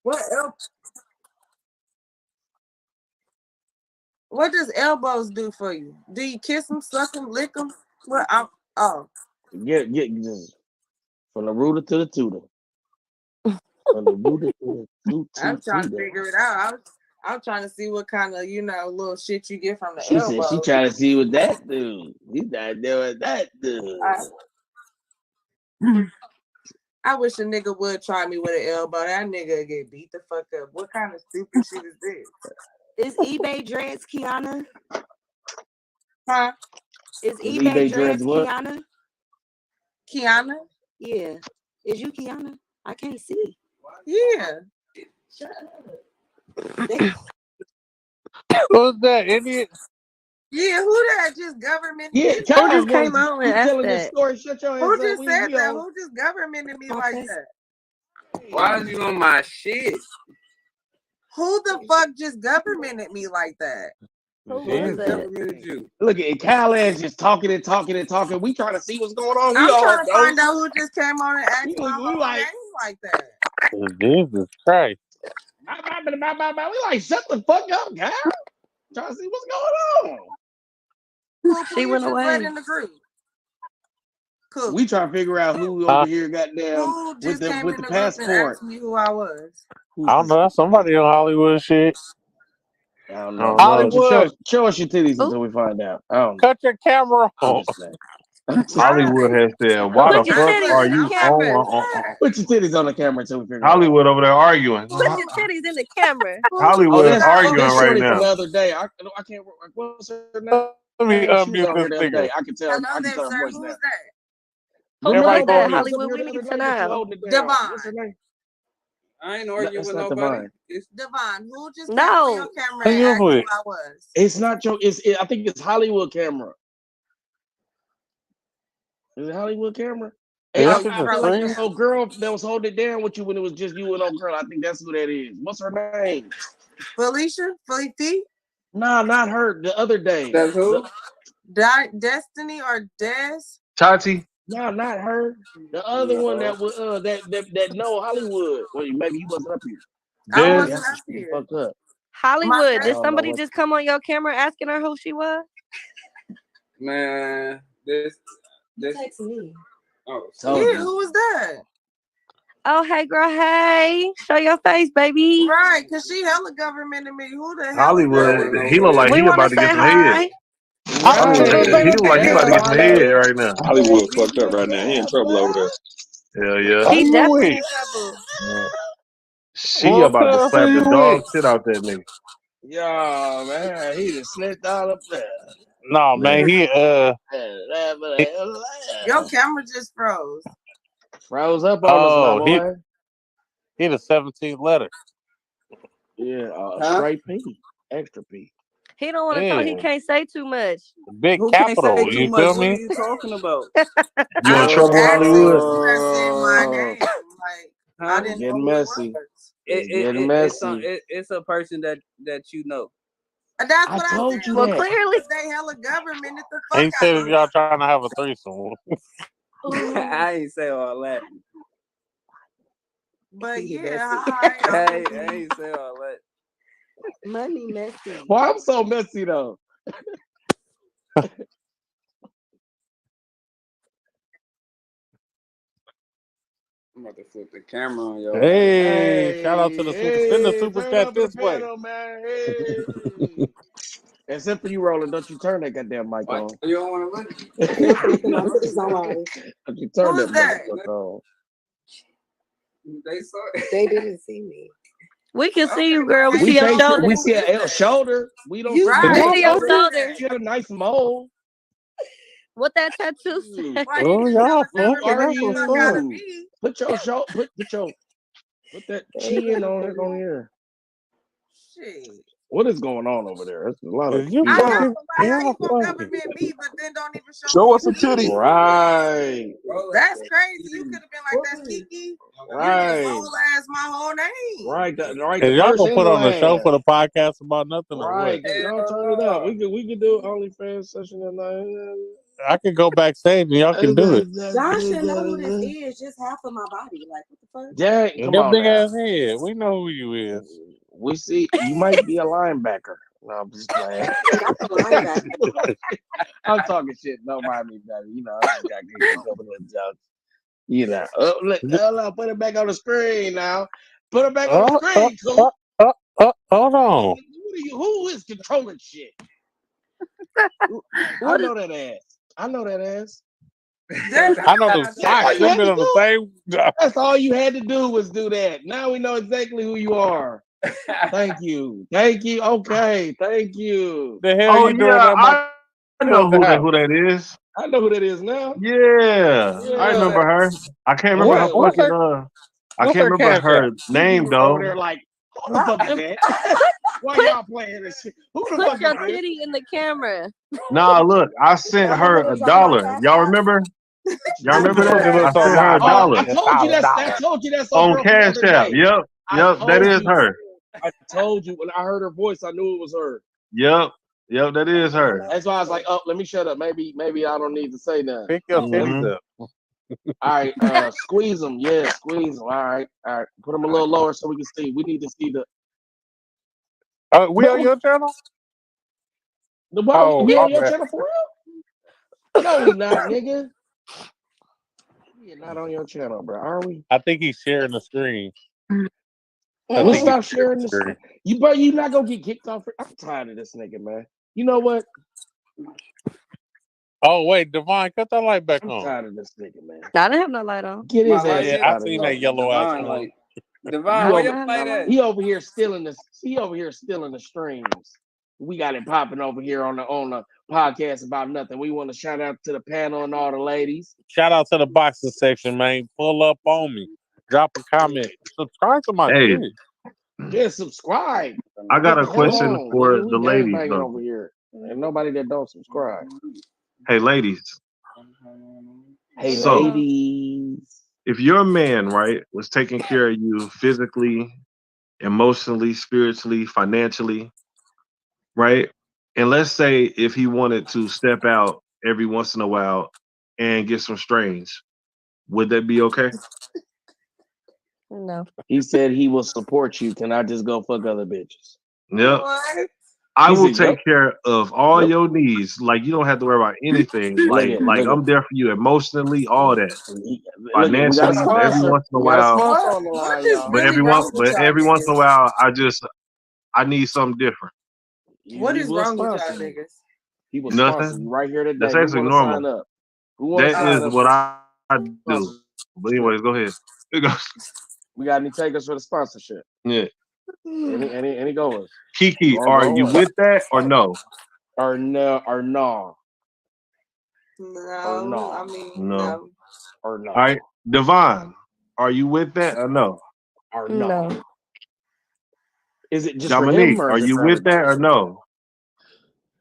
What else? What does elbows do for you? Do you kiss them, suck them, lick them? What? Oh, Get just from the rooter to the tutor. From the rooter to the I'm trying to tutor. figure it out. I'm trying to see what kind of little shit you get from the She elbow. said she trying to see what that do. He not doing that dude. I wish a nigga would try me with an elbow. That nigga would get beat the fuck up. What kind of stupid shit is this? Is eBay dreads Kiana? Huh? Is Is eBay dreads what? Kiana? Kiana? Yeah. Is you Kiana? I can't see. Yeah. Shut up. Who's that idiot? Yeah, who that just government? Yeah, Who just came on and asked telling this that? story. Shut your ass Who up. just said We that? on. Who just governmented me like that? Why is you on my shit? Who the fuck just governmented me like that? Who was that? Governmented you. Look at Kyle ass just talking and talking and talking. We trying to see what's going on. We I'm all trying to know. find out who just came on and asked We my whole like, name like that. Jesus Christ. we like shut the fuck up, Kyle. Trying to see what's going on. Cool, She went just away. let in the group. Cool. We trying to figure out who over here got down Who with just the came with in the the group and passport. asked me who I was? I don't know. That's somebody on Hollywood shit. I don't know. Hollywood. Show us your titties until we find out. I don't know. Cut your camera I'm off. just saying. Hollywood has said, "Why Put the your fuck titties are in the you camera. on?" Put your titties on the camera until we figure out. Hollywood over there arguing. Put your titties in the camera. Hollywood that's arguing right shorty from now. the other day. I can't. What's her name? Let me She was unmute on here this the other day. nigga. I can tell. Hello I can there, tell her sir. voice Who now. is that? Who Everybody was go that, mute. Hollywood? We need to know. Devon. What's her name? I ain't arguing That's with not nobody. Divine. It's Devon, who just came No. on your camera Who and you asked who with? I was? It's not your. I think it's Hollywood camera. Is it Hollywood camera? Hey, Yeah, I it's a feel like friend. this old girl that was holding it down with you when it was just you and old girl. I think that's who that is. What's her name? Felicia? Felicity? Nah, not her. The other day. that's who? Destiny or Des? Tati, No, not her. The other one that was that know Hollywood. Well, maybe you wasn't up here. I Des, wasn't up here. Fuck up. Hollywood, I did don't somebody know what- just come on your camera asking her who she was? Man, this. Text me. Oh, Told Yeah, you. who was that? Oh, hey, girl, hey. Show your face, baby. Right, because she hella governmented me. Who the hell Hollywood. is He look like We he want about to to say get some head. hi. He look like he about to get some head right now. Hollywood fucked up right now. He in trouble over there. Hell yeah. He Who definitely you in trouble. She about to slap the dog shit out that nigga. Yo, man, he just slipped all up there. No, man, Your camera just froze. Froze up on us, my boy. He the 17th letter. Yeah, straight P, extra P. He don't want to talk. He can't say too much. Big Who capital. Can't say too You much? feel What me? are you talking about? You in trouble, Hollywood? in my game. Like I didn't Getting know messy. Getting messy. It's a person that you know. And that's what I told you Well, that. clearly. They hella government. The He fuck said if y'all trying to have a threesome. I ain't say all that. But He yeah, I ain't say all that. Money messy. Well, I'm so messy though. I'm about to flip the camera on y'all. Hey, shout out to the send the super turn chat up the this way. panel, man. Hey. Except for you, Roland. Don't you turn that goddamn mic on. You don't want to look? Don't you turn that motherfucker on. They saw it. They didn't see me. We can see you, girl. We see your shoulder. We see a shoulder. We don't see your shoulder. You got a nice mole. What that tattoo say? Oh, y'all Put your put that chin on it on here. Shit. What is going on over there? There's a lot of you government me, but then don't even show us a titty. Right. That's crazy. You could have been like, that's Kiki. Right. You whole ass my whole name. Right. Right. And y'all gonna put on a show for the podcast about nothing? Right. Y'all turn it up. We could do OnlyFans session tonight. I could go backstage and y'all can do it. Y'all should know who this is. Just half of my body. Like, what the fuck? Yeah, Come on big ass head. We know who you is. We see you might be a linebacker. No, I'm just playing. I'm talking shit. Don't mind me, baby. You know, I just got to get a couple of jokes. You know, put it back on the screen now. Put it back on the screen, cool. Hold on. Who is controlling shit? I know that ass. I know that ass. I know the socks. They've been on the same. That's all you had to do was do that. Now we know exactly who you are. Thank you. Okay. Thank you. The hell you doing? I know who that is. I know who that is now. Yeah. I remember her. I can't remember her fucking I can't remember her name though. Over there like, who the fuck is that? Why y'all playing this shit? Who the fuck Put your is titty in the camera. Nah, look, I sent her $1. Y'all remember? Y'all remember that? I sent her $1. I told you that's on Cash App. Yep, that is her. I told you when I heard her voice, I knew it was her. Yep, that is her. That's why I was like, oh, let me shut up. Maybe I don't need to say nothing. Pick your titties up. All right, squeeze them. Yeah, squeeze them. All right. Put them a little lower so we can see. We need to see the. We on your channel? We on your channel for real? No, we not, nigga. We are not on your channel, bro. Are we? I think he's sharing the screen. We'll stop sharing the screen. You not gonna get kicked off. I'm tired of this nigga, man. You know what? Oh wait, Devon, cut that light back on. I'm tired of this nigga, man. I didn't have no light on. Get his ass. Yeah, I seen that yellow ass light. Devon, where your light at? He over here stealing the streams. We got it popping over here on the podcast about nothing. We want to shout out to the panel and all the ladies. Shout out to the boxing section, man. Pull up on me. Drop a comment. Subscribe to my shit. Yeah, subscribe. I got a question for the ladies though. Over here. And nobody that don't subscribe. Hey ladies. Hey ladies. If your man, right, was taking care of you physically, emotionally, spiritually, financially, right? And let's say if he wanted to step out every once in a while and get some strange, would that be okay? No. He said he will support you. Can I just go fuck other bitches? Yep. What? I will take care of all your needs. Like you don't have to worry about anything. Like I'm there for you emotionally, all that. Financially, every once in a while. But every once in a while, I need something different. What is wrong with y'all niggas? He was nothing right here today. That's actually normal. That is what I do. But anyways, go ahead. We got any takers for the sponsorship? Yeah. Any goers? Kiki, are you with that or no? Or no? No, I mean no. All right. Devon, are you with that or no? Or no? No. Is it just for Dominique, him or are is it you for with that everybody? or no?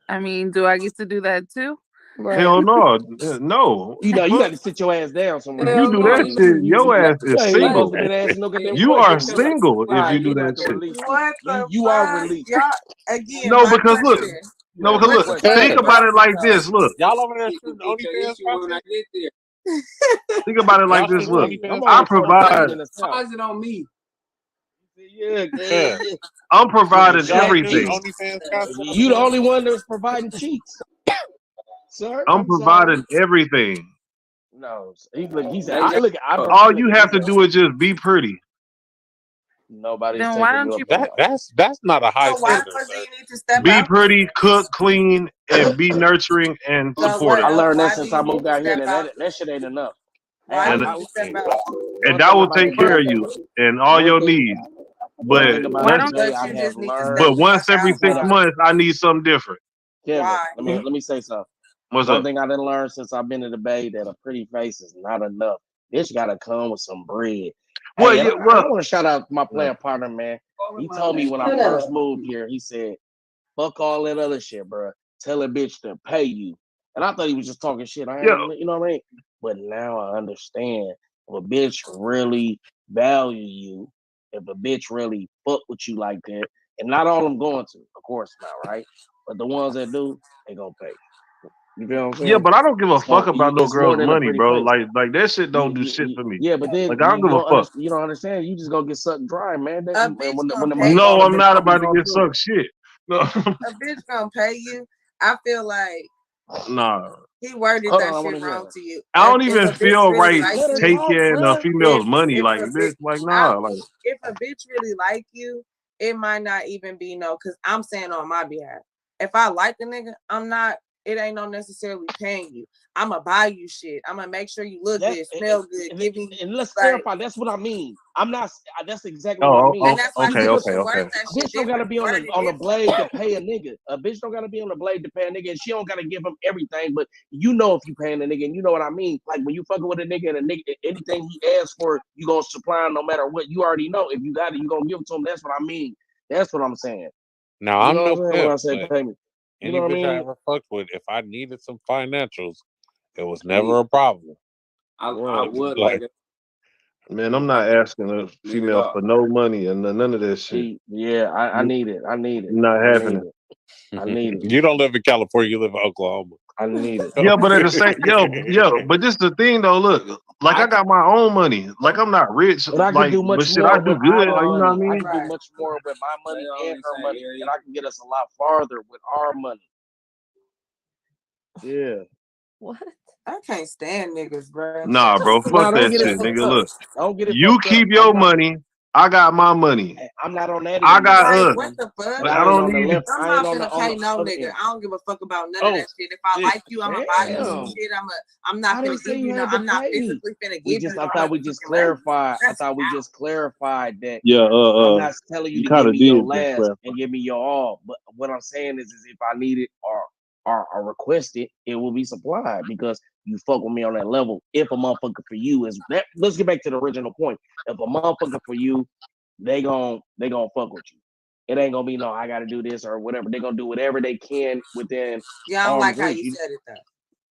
I mean, do I get to do that too? Right. Hell no, no. You know, you got to sit your ass down somewhere. If you Hell do no, that you shit, You your ass is ain't supposed single. to be asking no goddamn You are questions. single if Nah, you do you that got to shit. release. What the You are fuck? released. Y'all again, No, my because look, question. no, Yeah, because good look, question. think What about it like question? this. Look, Y'all over there get shooting your OnlyFans issue when I content? get there. think about it like Y'all this. shooting Look, OnlyFans I'm I only content? 47 provide. in the south. Why is it on me? Yeah, Yeah. I'm providing Y'all shooting everything. OnlyFans content over you the there? only one that's providing cheeks, sir. I'm I'm sorry. providing everything. No, he said. Hey, I look. I yo, All look. you He have to said do is just be pretty. nobody's Then why taking you don't you? up on that. That's not a high So why the standard, fuck do sir. you need to step Be out? pretty, cook, clean, and be nurturing and So what supportive. I else? learned that Why do since you I need moved to out here. step That out? that shit ain't enough. Why And do you need to step out? and One that thing will about take it, care of Jay. you and all One your thing. needs. One But thing about Why it, let's. don't Jay. But I you have just need to learned. step But the once fuck every out. 6 Hold on, months, I need something different. Kevin. Why? Let me say something. What's One up? thing I didn't learn since I've been in the Bay that a pretty face is not enough. Bitch gotta come with some bread. Well, Hey, yeah, and I well, want to shout out my yeah. player partner, man. call He my told me name. when I first moved here, he said, fuck all that other shit, bro. Tell a bitch to pay you. And I thought he was just talking shit. I Yeah. ain't, you know what I mean? But now I understand if a bitch really value you, if a bitch really fuck with you like that, and not all of them going to, of course not, right? But the ones that do, they gonna pay. You feel what I'm Yeah, saying? but I don't give a fuck So about no it's more girl's than a money, pretty bro. face. Like that shit don't do shit for me. Yeah, but then Like I don't give a fuck. you don't understand. You just gonna get sucked dry, man. That, A when bitch when gonna the pay money No, all I'm the bitch not gonna be about to going get through. sucked shit. No, A bitch gonna pay you. I feel like nah. he worded Hold that on, I shit want to hear wrong it. to you. I don't If even a bitch feel really right like Let her you, taking a talk, female's money. if Like, a bitch, bitch, like, nah. Like, if a bitch really like you, it might not even be no. Cause I'm saying on my behalf, if I like a nigga, I'm not. It ain't no necessarily paying you. I'ma buy you shit. I'ma make sure you look good, smell good, give me and let's like. clarify. That's what I mean. I'm not. That's exactly what I oh, mean. And that's why I okay, said okay, you word okay. that A shit bitch don't gotta different. be on Word the it on the different. blade to pay a nigga. A bitch don't gotta be on the blade to pay a nigga, and she don't gotta give him everything. But you know if you paying a nigga, and you know what I mean. Like when you fucking with a nigga and a nigga, anything he asks for, you gonna supply him no matter what. You already know if you got it, you gonna give it to him. That's what I mean. That's what I'm saying. Now You I'm know no what I'm saying when I pimp, say but pay me. You any know what I bitch I mean? ever fucked with, if I needed some financials, it was See, never a problem. I Right. would Like, like Man, I'm not asking a leave it female up. for no money and none of that shit. See, yeah, I need it. I need it. Not I need happening. it. I need it. you don't live in California, you live in Oklahoma. I need it. Yeah, but at the same, but this is the thing though. Look, like I got my own money. Like I'm not rich. But I can Like, do but much shit, I more do with good. our Like, you know what I money. I mean? can do much more with my money They and always her say money, area. and I can get us a lot farther with our money. Yeah. What? I can't stand niggas, bro. Nah, bro, Nah, fuck don't that get it shit, fucked nigga. up. Look, Don't get it you fucked up. keep your money. I got my money. I'm not on that I end of got the Like, us. what the fuck? but Like, I I ain't don't on the need. left. I'm I ain't not on the finna pay no other nigga. end. I don't give a fuck about none of Oh, that shit. If I shit. like you, I'ma buy you some Damn. shit. I'm not I finna didn't say give you you no. had to I'm not pay. physically finna give you no I thought we just motherfucking money. clarified. I That's thought we out. just clarified that Yeah, I'm not telling you you to kind give of me your did just last clarify. and give me your all. But what I'm saying is if I need it or request it, it will be supplied because you fuck with me on that level. If a motherfucker for you is that, let's get back to the original point. If a motherfucker for you, they gon' fuck with you. It ain't gonna be no, I gotta do this or whatever. They're gonna do whatever they can within Yeah, I don't arm's like how reach. you said it though.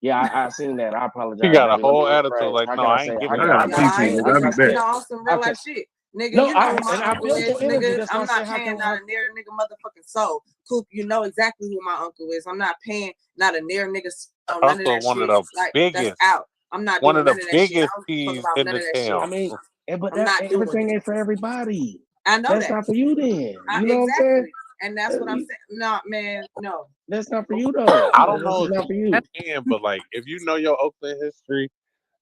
Yeah, I seen that. I apologize, He got a baby. Let me whole attitude rephrase. like, How no, can I I say ain't it? giving I you got a my Yeah, money. PT, I ain't. nigga. I'll be You back. know, on some real life shit, nigga. No, You know who and my I uncle felt is, your energy. nigga. That's why I I'm said, not how paying can not a near nigga motherfucking soul. Coop, you know exactly who my uncle is. I'm not paying not a near nigga soul. None of Uncle, that one of shit. the Like that's biggest, out. I'm not one doing of the none of that shit. biggest I don't give a peas fuck about in none the of that shit. I town. mean, but I'm not doing everything it. ain't for everybody. I know That's that. not for you then. You know what I'm saying? Exactly. And that's what I'm saying. No, man, no. That's not for you though. I don't That's know if not for you. you can, but like, if you know your Oakland history,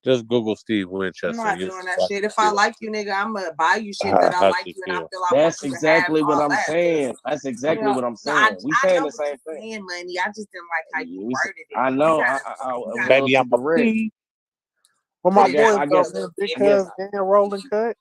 just Google Steve I'm Winchester. not You'll doing see that how shit. she If I feels. like you, nigga, I'm gonna buy you shit that I How like she you and I feels. feel I want That's you to have exactly and what all I'm that. saying. That's You exactly know, what I'm no, I saying. We know saying the what same you're thing. saying, money. I just didn't like how you worded it. I You know. gotta I'm Baby, too I'm a direct. P. Where put my it down boys I a go, guess man? little Big bit. I guess Cuz, Dan, Rolling Cut.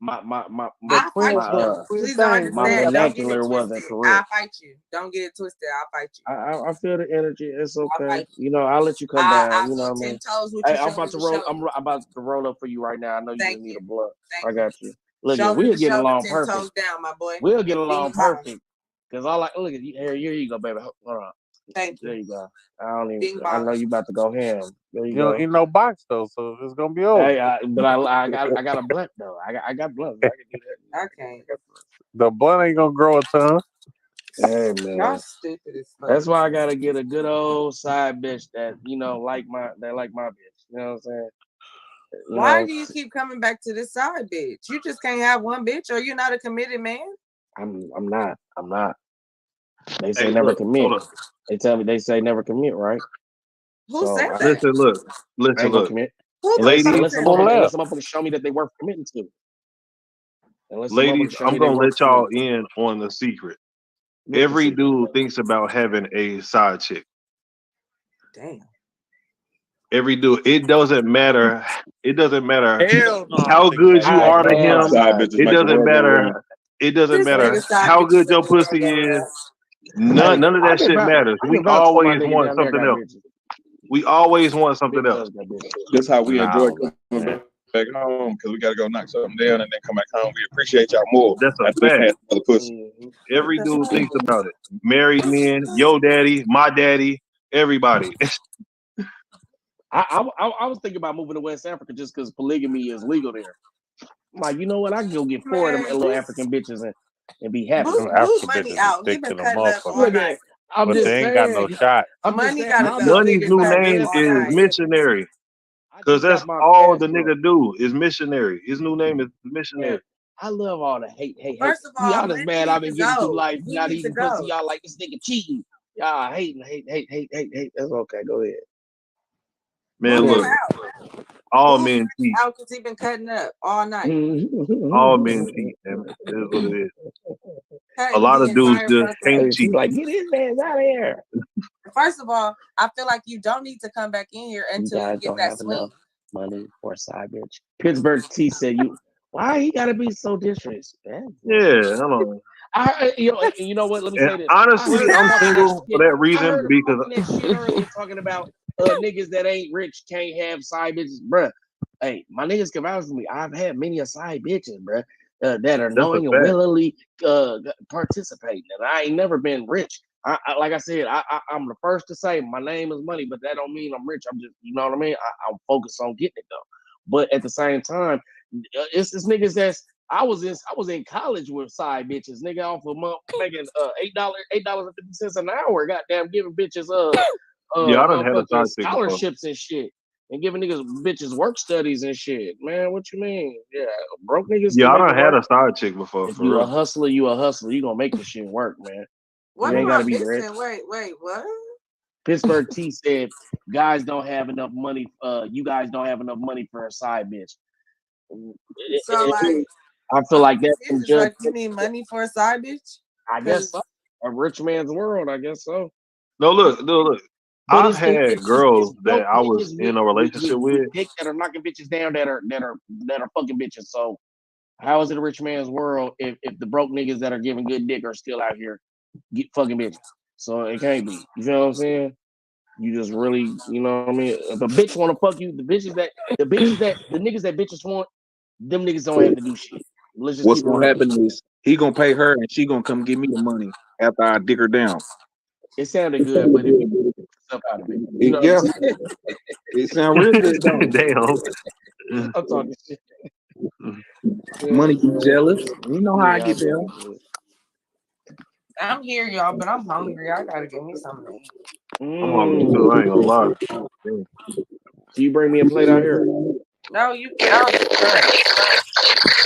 I'll fight you. Please don't understand. My vernacular wasn't I'll correct. fight you. Don't get it twisted. I'll fight you. I feel the energy. It's I'll okay. fight You know, I'll let you come I'll down. You know go what I 10 mean? toes with Hey, you. I'm about to roll. I'm about to roll up for you right now. I know you Thank just need you. a blunt. Thank I got you. Look, Shoulder we'll to get shoulder, along 10 perfect. toes down, my boy. We'll get along Bing bong. perfect. Cause all I look at you. Here you go, baby. Hold on. Thank There you. you go. I don't even. Bing I know bong. you about to go ham. There you You don't go. eat no box though, so it's gonna be over. Hey, but I got a blunt though. I got blunts. I can do that. Okay. The blunt ain't gonna grow a ton. Hey man, Y'all stupid as fuck. that's why I gotta get a good old side bitch that like my bitch. You know what I'm saying? Why do you keep coming back to this side, bitch? You just can't have one bitch, or you're not a committed man. I'm not. They say Hey, never look, commit. hold up. They say never commit, right? Who So said I that? Listen, ain't gonna look. commit. Who the Ladies, fuck Unless said some that? motherfuckers show me that they worth committing to. Unless some ladies, motherfuckers show I'm me they gonna worth let y'all committing to. in on the secret. What's the Every secret? dude thinks about having a side chick. Damn. Every dude. It doesn't matter. It doesn't matter Hell no, I how don't think good about you that. are to have him. side bitches It make the doesn't world go matter. round. It doesn't This matter nigga side how bitches good your make the world pussy go is. round. None of I that can shit matters. We vouch for my always nigga want down there something got else. bitches. We always want something Big else. cuz got bitches. That's how we enjoy Nah, coming man. back home because we got to go knock something down and then come back home. We appreciate y'all more That's a after we fact. had other pussy. Mhm. What Every the dude thinks fuck? about it. Married men, your daddy, my daddy, everybody. I was thinking about moving to West Africa just because polygamy is legal there. I'm like, you know what? I can go get 4 of them Man, little this African bitches and be happy. Them Boo African money bitches is out. He thick been than a cutting up all Look motherfucker, night. at, I'm but just they ain't got no saying. shot. I'm just Money saying. gotta I go. just, He Money's been new cutting name up all is night. missionary. I Cause just that's got my all the passport. nigga do is missionary. His new name is missionary. Man, I love all the hate. First of all, Y'all just Money mad need I've to been getting through go. life, He not needs to eating pussy. go. Y'all like this nigga cheating. Y'all hate. That's okay. Go ahead. Man, Move him look, out. all Move men Money cheat. out because he been cutting up all night. All men cheat, man. It is what it is. A Cutting lot the of dudes entire just fuck up. can't cheat. Like, get his ass out of here. First of all, I feel like you don't need to come back in here You until you guys get don't that have swing. enough money for a side bitch. Pittsburgh T said, why he gotta be so disrespectful? Yeah, hold on. You know what? Let me And say this. honestly, I'm single for that I reason heard him because talking that shit earlier, talking about niggas that ain't rich can't have side bitches, bruh. Hey, my niggas can vouch for me. I've had many a side bitches, bruh, that are that's a knowing and fact. willingly participating. And I ain't never been rich. Like I said, I'm the first to say my name is money, but that don't mean I'm rich. I'm just, you know what I mean? I'm focused on getting it though. But at the same time, it's niggas that's I was in college with side bitches, nigga, off a month making $8.50 an hour. Goddamn, giving bitches Yeah, I done had a fucking side chick before. scholarships and shit, and giving bitches work studies and shit. Man, what you mean? Yeah, broke niggas Yeah, can I make done it had work. a side chick before, If for you a real. hustler, you a hustler. You gonna make the shit work, man. What You ain't am I gotta be rich. missing? Wait, what? Pittsburgh T said, "Guys don't have enough money. You guys don't have enough money for a side bitch." So like, I feel like that's some it's like you judgment. need money for a side bitch. I guess so. A rich man's world, I guess so. No, look. But I've had girls that I was in a relationship with. dick that are knocking bitches down that are fucking bitches. So how is it a rich man's world if the broke niggas that are giving good dick are still out here fucking bitches? So it can't be. You know what I'm saying? You just really, you know what I mean? If a bitch wanna fuck you, the niggas that bitches want, them niggas don't have to do shit. Let's just What's keep it gonna real. happen is he gonna pay her and she gonna come give me the money after I dig her down. It sounded good, but it be stuff out of it. You know what Yeah, I'm saying? it sound real good, don't it? Damn. I'm talking shit. Money be jealous. You know how I get down. I'm here, y'all, but I'm hungry. I gotta give me something to eat. I'm hungry too. I ain't gonna lie. Damn. So you bring me a plate out here. No, you can't.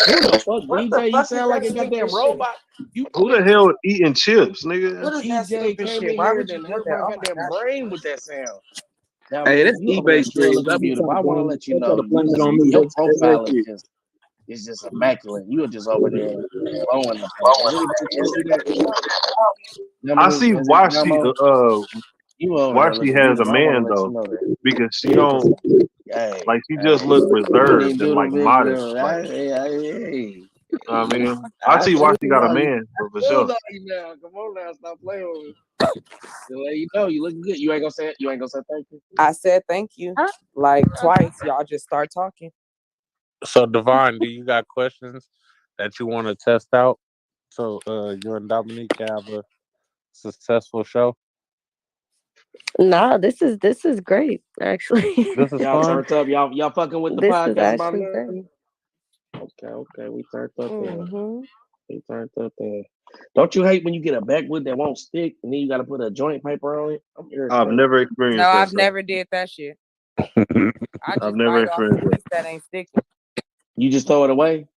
Who the fuck, What DJ? the You fuck is sound like that a goddamn stupid shit? robot. You Who the hell eating chips, nigga? What is that DJ stupid came shit? in Why here would you and do hurt that? my Oh my goddamn gosh. brain with that sound. Now, Hey, that's you over there eBay still dreams. looking I be beautiful. trying I to want to blame, let you they try know to blame it on me. your That's profile shit. is just immaculate. You are just over there blowing the place. Is anybody else see that? I see Is it why she Damo? You over why there she looking has a beautiful. I want man to let you though, know that. because she Yeah, cause don't hey, like she just hey, look when these reserved and beautiful like bitches, modest. girl, Like hey, I mean, I I see feel why she got a love you. man for I feel sure. love you now. Come on now, stop playing with me. To let you know, you looking good. You ain't gonna say it. You ain't gonna say thank you. I said thank you like twice. Y'all just start talking. So, Devon, do you got questions that you want to test out so you and Dominique can have a successful show? Nah, this is great, actually. This is Y'all fun. turned up. Y'all fucking with the This is podcast about actually great. nothing. Okay, we turned up there. Mm-hmm. We turned up there. Don't you hate when you get a backwood that won't stick and then you gotta put a joint paper on it? I'm I've irritated. never No, experienced that, I've so never did that shit. I I've just never bite off the experienced piece that ain't sticking. You just throw it away.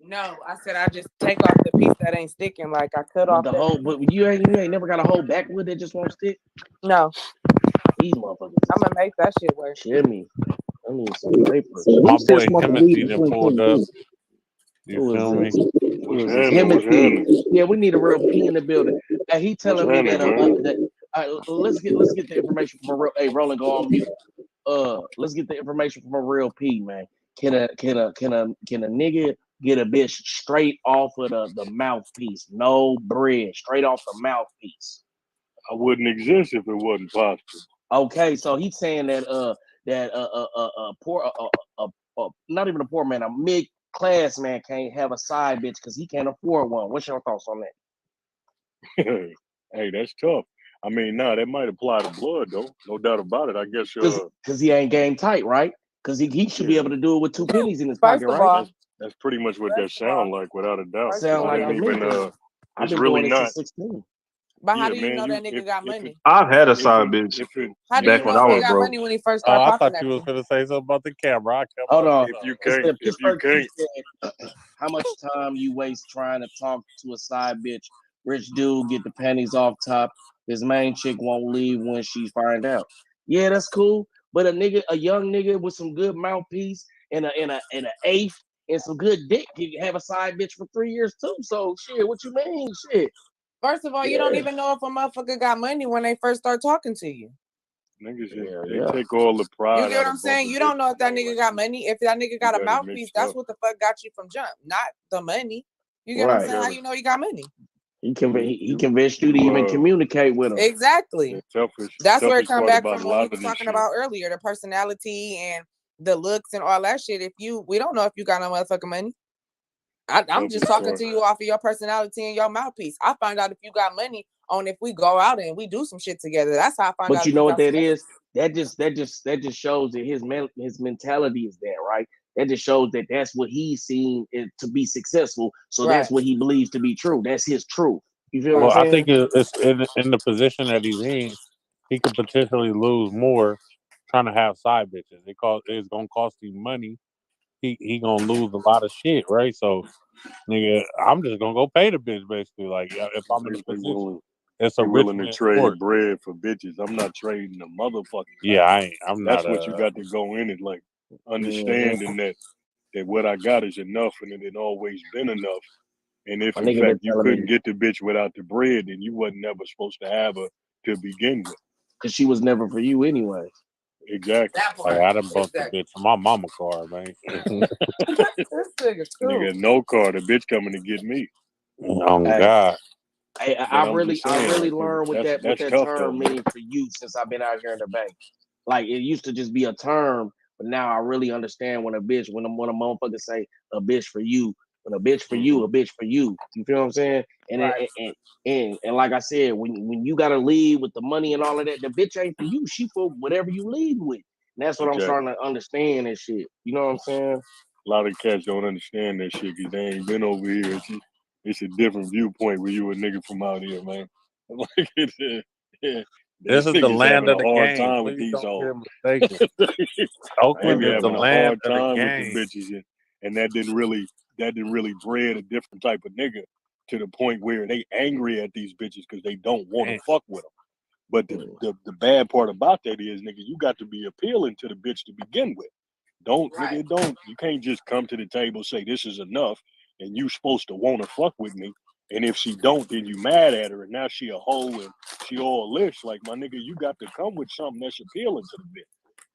No, I said I just take off the piece that ain't sticking. Like I cut But off the that. whole, but you ain't never got a whole backwood that just won't stick. No, These motherfuckers I'm gonna make that shit work. shimmy. I need some papers. My boy Timothy then pulled up. You Who is feel me? this? What's Who is this? happening? What's Timothy. happening? Yeah, we need a real P in the building. He What's telling me that happening, man? that let's get the information from a real. Hey, Roland, go on mute. Let's get the information from a real P, man. Can a nigga get a bitch straight off of the mouthpiece? No bread, straight off the mouthpiece. I wouldn't exist if it wasn't possible. Okay, so he's saying that poor not even a poor man, a mid class man can't have a side bitch because he can't afford one. What's your thoughts on that? Hey, that's tough. I mean, that might apply to blood though, no doubt about it. I guess Because he ain't game tight, right? Because he should be able to do it with 2 pennies in his First pocket, of right? all, that's pretty much what that first of all, sound like, without a doubt. first of Sound all, like It to ain't me even because I've it's been really doing this not. since 16. but how Yeah, do you man. know that If nigga got money? I've had a side bitch How do you back when know I if he was got broke. money when he first Oh, started I talking thought at you was you? gonna say something about the camera. I come Hold up. on. If you It's can't, the if you Pittsburgh can't, said, how much time you waste trying to talk to a side bitch? Rich dude get the panties off top. His main chick won't leave when she find out. Yeah, that's cool. But a young nigga with some good mouthpiece and an eighth and some good dick can have a side bitch for 3 years too. So shit, what you mean? Shit. First of all, you don't even know if a motherfucker got money when they first start talking to you. niggas Yeah. take all the You pride get out what of I'm saying? bumping You don't know if that bitches, nigga like, got money. If that nigga got a got it mouthpiece, mixed that's up. what the fuck got you from jump, not the money. You get what I'm Right. saying? How you know he got money? He convinced you to even You communicate with him. Exactly. the That's where it toughest come part back about from a what we lot was of this talking shit. about earlier, the personality and the looks and all that shit. We don't know if you got no motherfucking money. I'm just talking to you off of your personality and your mouthpiece. I find out if you got money on if we go out and we do some shit together. That's how I find out. But you if know you what got some that money. is? That just shows that his mentality is there, right? That just shows that that's what he's seen to be successful. So that's Right. what he believes to be true. That's his truth. You feel what Well, I'm I saying? think it's in the position that he's in. He could potentially lose more trying to have side bitches. It's gonna cost him money. He gonna lose a lot of shit, right? So, nigga, I'm just gonna go pay the bitch basically. Like if I'm in a position, it's a You're rich willing to man trade sport. bread for bitches. I'm not trading the motherfucking. Yeah, I'm That's not. what you got to go in it, like understanding that what I got is enough, and it always been enough. And if My in nigga been fact you telling couldn't me get the bitch without the bread, then you wasn't never supposed to have her to begin with. because she was never for you anyway. Exactly. Like I done bumped the bitch in my mama car, man. Nigga, no car. The bitch coming to get me. Oh Hey, God. I I'm really just saying, like, learned what that's that tough term though, man. means for you since I've been out here in the bank. Like it used to just be a term, but now I really understand when a motherfucker say a bitch for you, when a bitch for you, a bitch for you. You feel what I'm saying? And Right. and like I said, when you gotta leave with the money and all of that, the bitch ain't for you. She for whatever you leave with. And that's what I'm Exactly. starting to understand and shit. You know what I'm saying? A lot of cats don't understand that shit because they ain't been over here. It's a different viewpoint when you a nigga from out here, man. Like This these is the niggas land having of a the hard game. time with Please these don't hoes. get mistaken. They Oakland be is the having a land hard of the time with the game. bitches, and that didn't really bred a different type of nigga to the point where they angry at these bitches because they don't want to fuck with them. But the bad part about that is, nigga, you got to be appealing to the bitch to begin with. You can't just come to the table say this is enough and you supposed to want to fuck with me And if she don't, then you mad at her, and now she a hoe and she all lish. Like, my nigga, you got to come with something that's appealing to the bitch.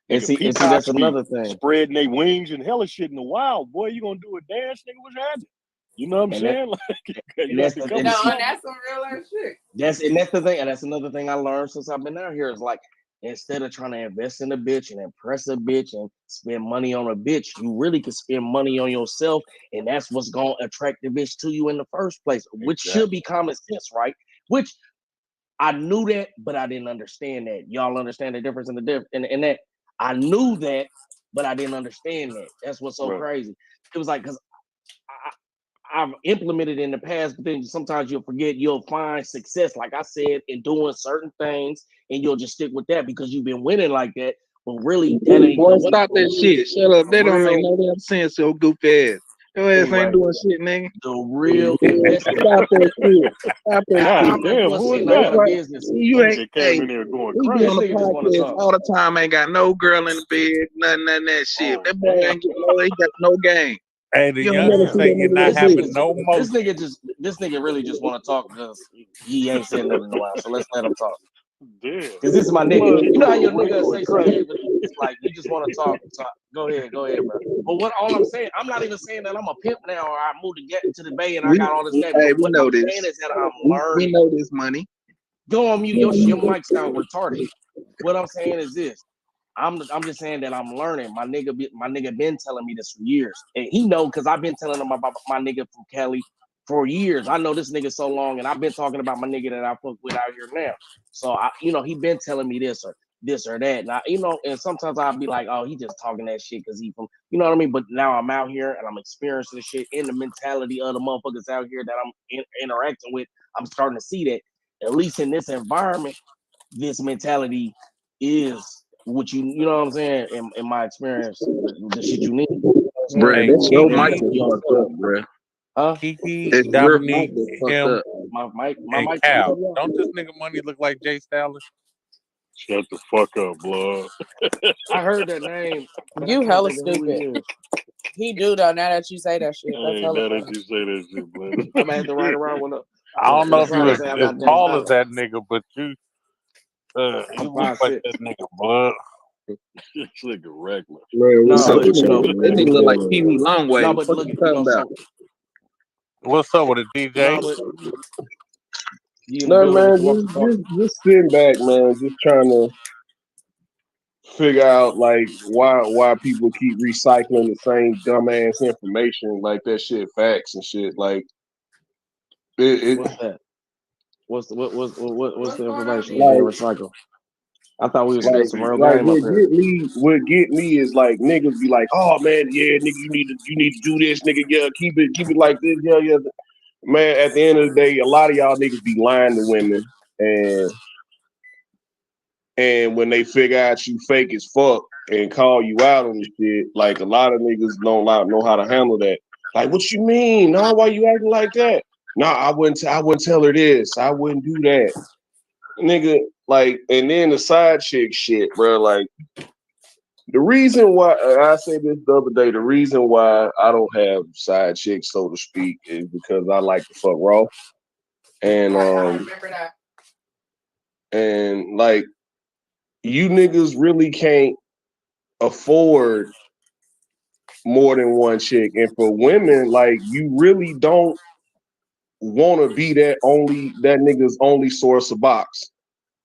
And Nigga, see, peacocks that's be another thing. spreading their wings and hella shit in the wild. Boy, you gonna do a dance, nigga? What's happening? You know what I'm And saying? that, Like, and you that's got to the, come and with see, something. That's some real ass shit. that's the thing, and that's another thing I learned since I've been out here is like instead of trying to invest in a bitch and impress a bitch and spend money on a bitch, you really can spend money on yourself, and that's what's gonna attract the bitch to you in the first place, which should be common sense, right? Which I knew that, but I didn't understand that. Y'all understand the difference in that I knew that, but I didn't understand that. That's what's so crazy. It was like because I've implemented in the past, but then sometimes you'll forget. You'll find success, like I said, in doing certain things, and you'll just stick with that because you've been winning like that. But really, that ain't Boy, stop that shit. Shut up. They don't make no damn sense, your goofy ass. Your ass ain't doing shit, nigga. The real investing. Stop that shit. Stop that God shit. damn, who is That's that? right. Business. You ain't They hey, came in there going we be crazy. on the This nigga just wanna podcast talk. all the time, ain't got no girl in the bed, none of that shit. Oh, That boy damn. ain't get no, he got no game. Hey, the You don't never youngin see say that you're nigga not that big. having no motion. This nigga really just want to talk because he ain't said nothing in a while. So let's let him talk. Damn. Because this is my nigga. Look, You know how your we're nigga going say some crazy. shit, but it's like you just want to talk. Go ahead, bro. But all I'm saying, I'm not even saying that I'm a pimp now or I moved to the Bay and I got all this game. Hey, But we what know I'm this. saying is that I'm We learning. know this money. Go on mute. Your mic sound retarded. What I'm saying is this. I'm just saying that I'm learning. My nigga been telling me this for years, and he know because I've been telling him about my nigga from Cali for years. I know this nigga so long, and I've been talking about my nigga that I fuck with out here now. So he been telling me this or that. And and sometimes I'll be like, oh, he just talking that shit because he from, you know what I mean? But now I'm out here and I'm experiencing the shit in the mentality of the motherfuckers out here that I'm interacting with. I'm starting to see that at least in this environment, this mentality is what you know what I'm saying, in my experience, the shit you need. Bruh, Hey, that's your mic Kiki, that's fucked up, bruh. Huh? Kiki, It's your mic Dominique, that's fucked him, up. My and mic. Cal. Don't this nigga Money look like Jay Stylish? Shut the fuck up, blood. I heard that name. But You I can't hella think of who he stupid. is. He do though. Now that you say that shit, that's Hey, hella now that funny. you say that shit, blood. I'm gonna have to write around when I don't know the if you sign as say I'm not Jay tall as Stylish. that nigga, but you I'm look like 5'6". that nigga, blood. This nigga regular. Man, what's No, up? but That nigga look like Pee Wee Longway. no, What but the look, fuck you talking about? What's up with it, DJ? no, but you in the No building, man, Mr. Walker. just sitting back, man, just trying to figure out like why people keep recycling the same dumbass information like that shit facts and shit like it What's that? What's the information being like recycled? I thought we was spitting some real game up what here. get me is like niggas be like, oh man, yeah, nigga, you need to do this, nigga, yeah, keep it like this, yeah. Man, at the end of the day, a lot of y'all niggas be lying to women, and when they figure out you fake as fuck and call you out on the shit, like a lot of niggas don't know how to handle that. Like, what you mean? Nah, why you acting like that? Nah, I wouldn't tell her this. I wouldn't do that. Nigga, like, and then the side chick shit, bro. Like, the reason why I say this the other day, the reason why I don't have side chicks, so to speak, is because I like to fuck raw. And and like you niggas really can't afford more than one chick. And for women, like you really don't want to be that nigga's only source of box.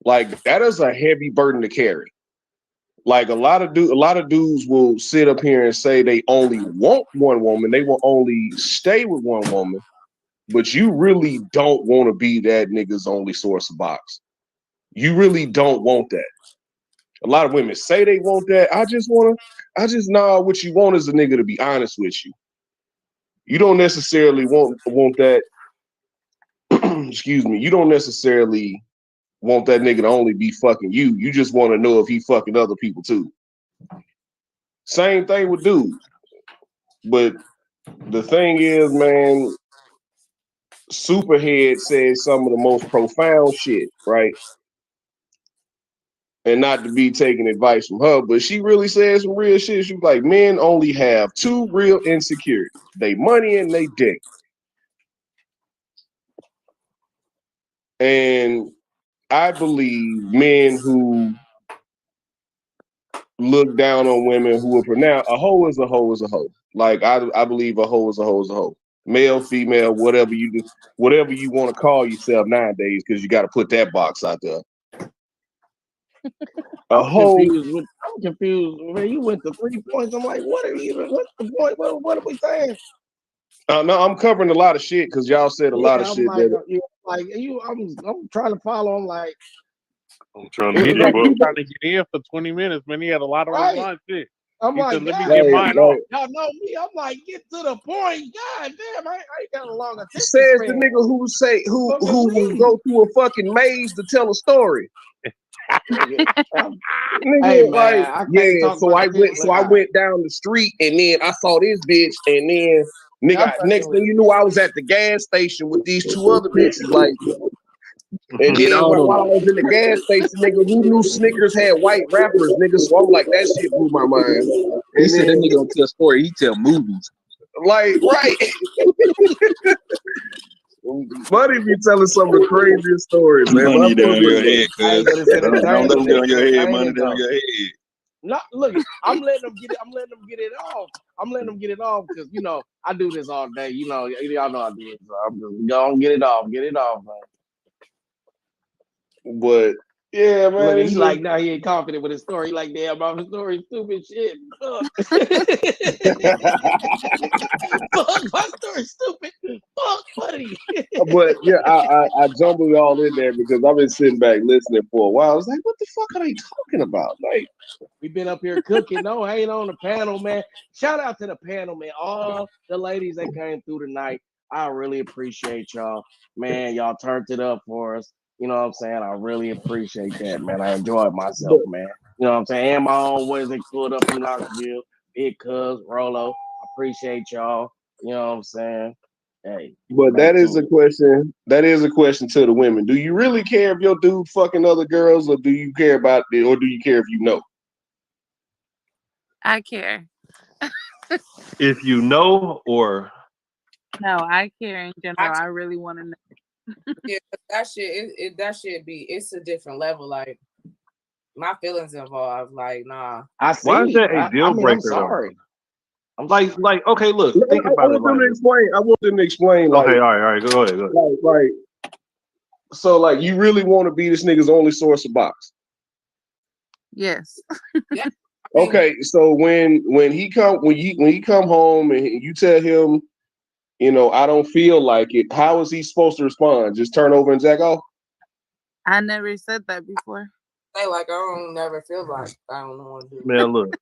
Like that is a heavy burden to carry. Like a lot of dudes will sit up here and say they only want one woman, they will only stay with one woman, but you really don't want to be that nigga's only source of box. You really don't want that. A lot of women say they want that. What you want is a nigga to be honest with you. You don't necessarily want that. Excuse me. You don't necessarily want that nigga to only be fucking you. You just want to know if he fucking other people too. Same thing with dudes. But the thing is, man, Superhead says some of the most profound shit, right? And not to be taking advice from her, but she really said some real shit. She was like, men only have two real insecurities. They money and they dick. And I believe men who look down on women who are now a hoe is a hoe is a hoe. Like I believe a hoe is a hoe is a hoe. Male, female, whatever you do, whatever you want to call yourself nowadays, because you got to put that box out there. A hoe. I'm confused. Man, you went to 3 points. I'm like, what's the point? What are we saying? No, I'm covering a lot of shit because y'all said a lot of shit. I'm trying to follow. I'm like, I'm trying He to was keep up. trying to get in for 20 minutes, man. He had a lot of response shit. I'm He like, said, let me God, get mine off. y'all know me. I'm like, get to the point. God damn, I ain't got a long attention Says span. the nigga who will go to a fucking maze to tell a story. Nigga, Hey, man, like, I can't yeah, talk so about I shit. went down the street and then I saw this bitch and then nigga, next thing you knew, I was at the gas station with these 2 other bitches, like, and then while I was in the gas station, nigga, who knew Snickers had white wrappers, nigga? So I'm like, that shit blew my mind. He said that nigga don't tell story, he tell movies. Like, right. Money be telling some of the craziest stories, man. Money down your head, cuz. Don't let them down your head, money down your head. No, look, I'm letting them get it. I'm letting them get it off. I'm letting them get it off because I do this all day. Y'all know I do it. So I'm just gonna get it off, man. But yeah, man. Look, he like now he ain't confident with his story. He like, damn, my story stupid shit. Fuck. Fuck, my story stupid. Fuck, buddy. But yeah, I jumbled it all in there because I've been sitting back listening for a while. I was like, what the fuck are they talking about? Like, we've been up here cooking. No, I ain't on the panel, man. Shout out to the panel, man. All the ladies that came through tonight. I really appreciate y'all. Man, y'all turned it up for us. You know what I'm saying? I really appreciate that, man. I enjoyed myself, man. You know what I'm saying? And my own boys that pulled up from Knoxville, Big Cuz, Rolo. I appreciate y'all. You know what I'm saying? Hey. But that is a question. That is a question to the women. Do you really care if your dude fucking other girls, or do you care about it, or do you care if you know? I care. If you know, or No, I care in general. I really want to know. Yeah, that shit. That shit be. It's a different level. Like my feelings involved. Like nah. Why is that a deal breaker? I'm sorry. I'm like, okay, look, think about it. I want them to explain. Like, okay, all right, go ahead. Like, so, like, you really want to be this nigga's only source of box? Yes. Yeah. Okay, so when he come home and you tell him, I don't feel like it, how is he supposed to respond? Just turn over and jack off? I never said that before. They like I don't never feel like I don't know what to do. Man, look,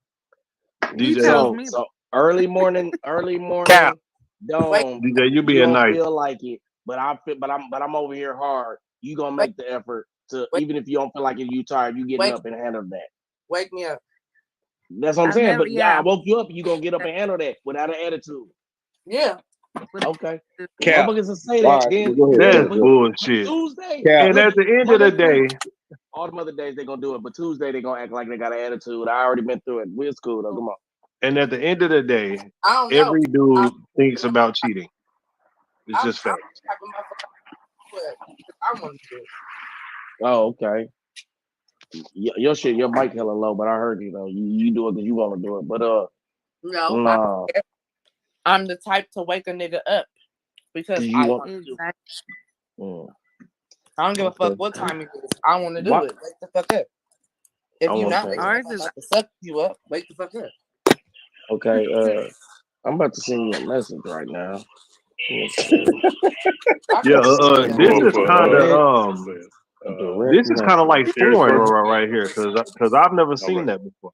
DJ. So early morning. Don't DJ, you being don't nice. feel like it, but I'm over here hard. You gonna make the effort to, even if you don't feel like it, you tired, you getting up and handle that. Wake me up. That's what I'm saying. But I woke you up, you gonna get up and handle that without an attitude. Yeah. Okay. Cap. Motherfuckers will say that. Then That's bullshit. Tuesday. And at the end of the day, all the other days they're gonna do it, but Tuesday they're gonna act like they got an attitude. I already been through it. We're cool though. Come on. and at the end of the day, I don't know. every dude thinks about cheating. It's just fact. I want to do it. Oh, okay. Your shit, your mic hella low, but I heard you though. You do it because you want to do it, but no. I'm the type to wake a nigga up because I want to do it. I don't give a fuck what time it is. I want to do it. Wake the fuck up. If you're not waking up, I'm about to suck you up. Wake the fuck up. Okay, I'm about to send you a message right now. This is kind of like foreign right here because I've never seen that before.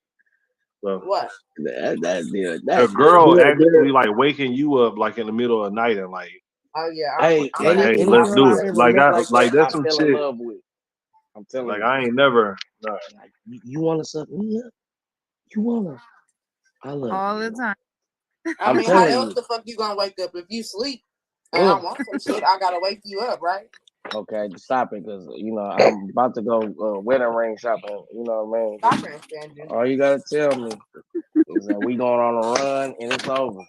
So what? A girl actually like waking you up like in the middle of the night and like, oh yeah, hey, let's do it. Like that's some shit. I'm telling you. Like I ain't never. No. You want to suck me up? You wanna? I love all the time. I mean, how else the fuck you gonna wake up if you sleep? And I want some shit. I gotta wake you up, right? Okay, stop it, because I'm about to go wedding ring shopping. You know what I mean? All you gotta tell me is that we going on a run and it's over.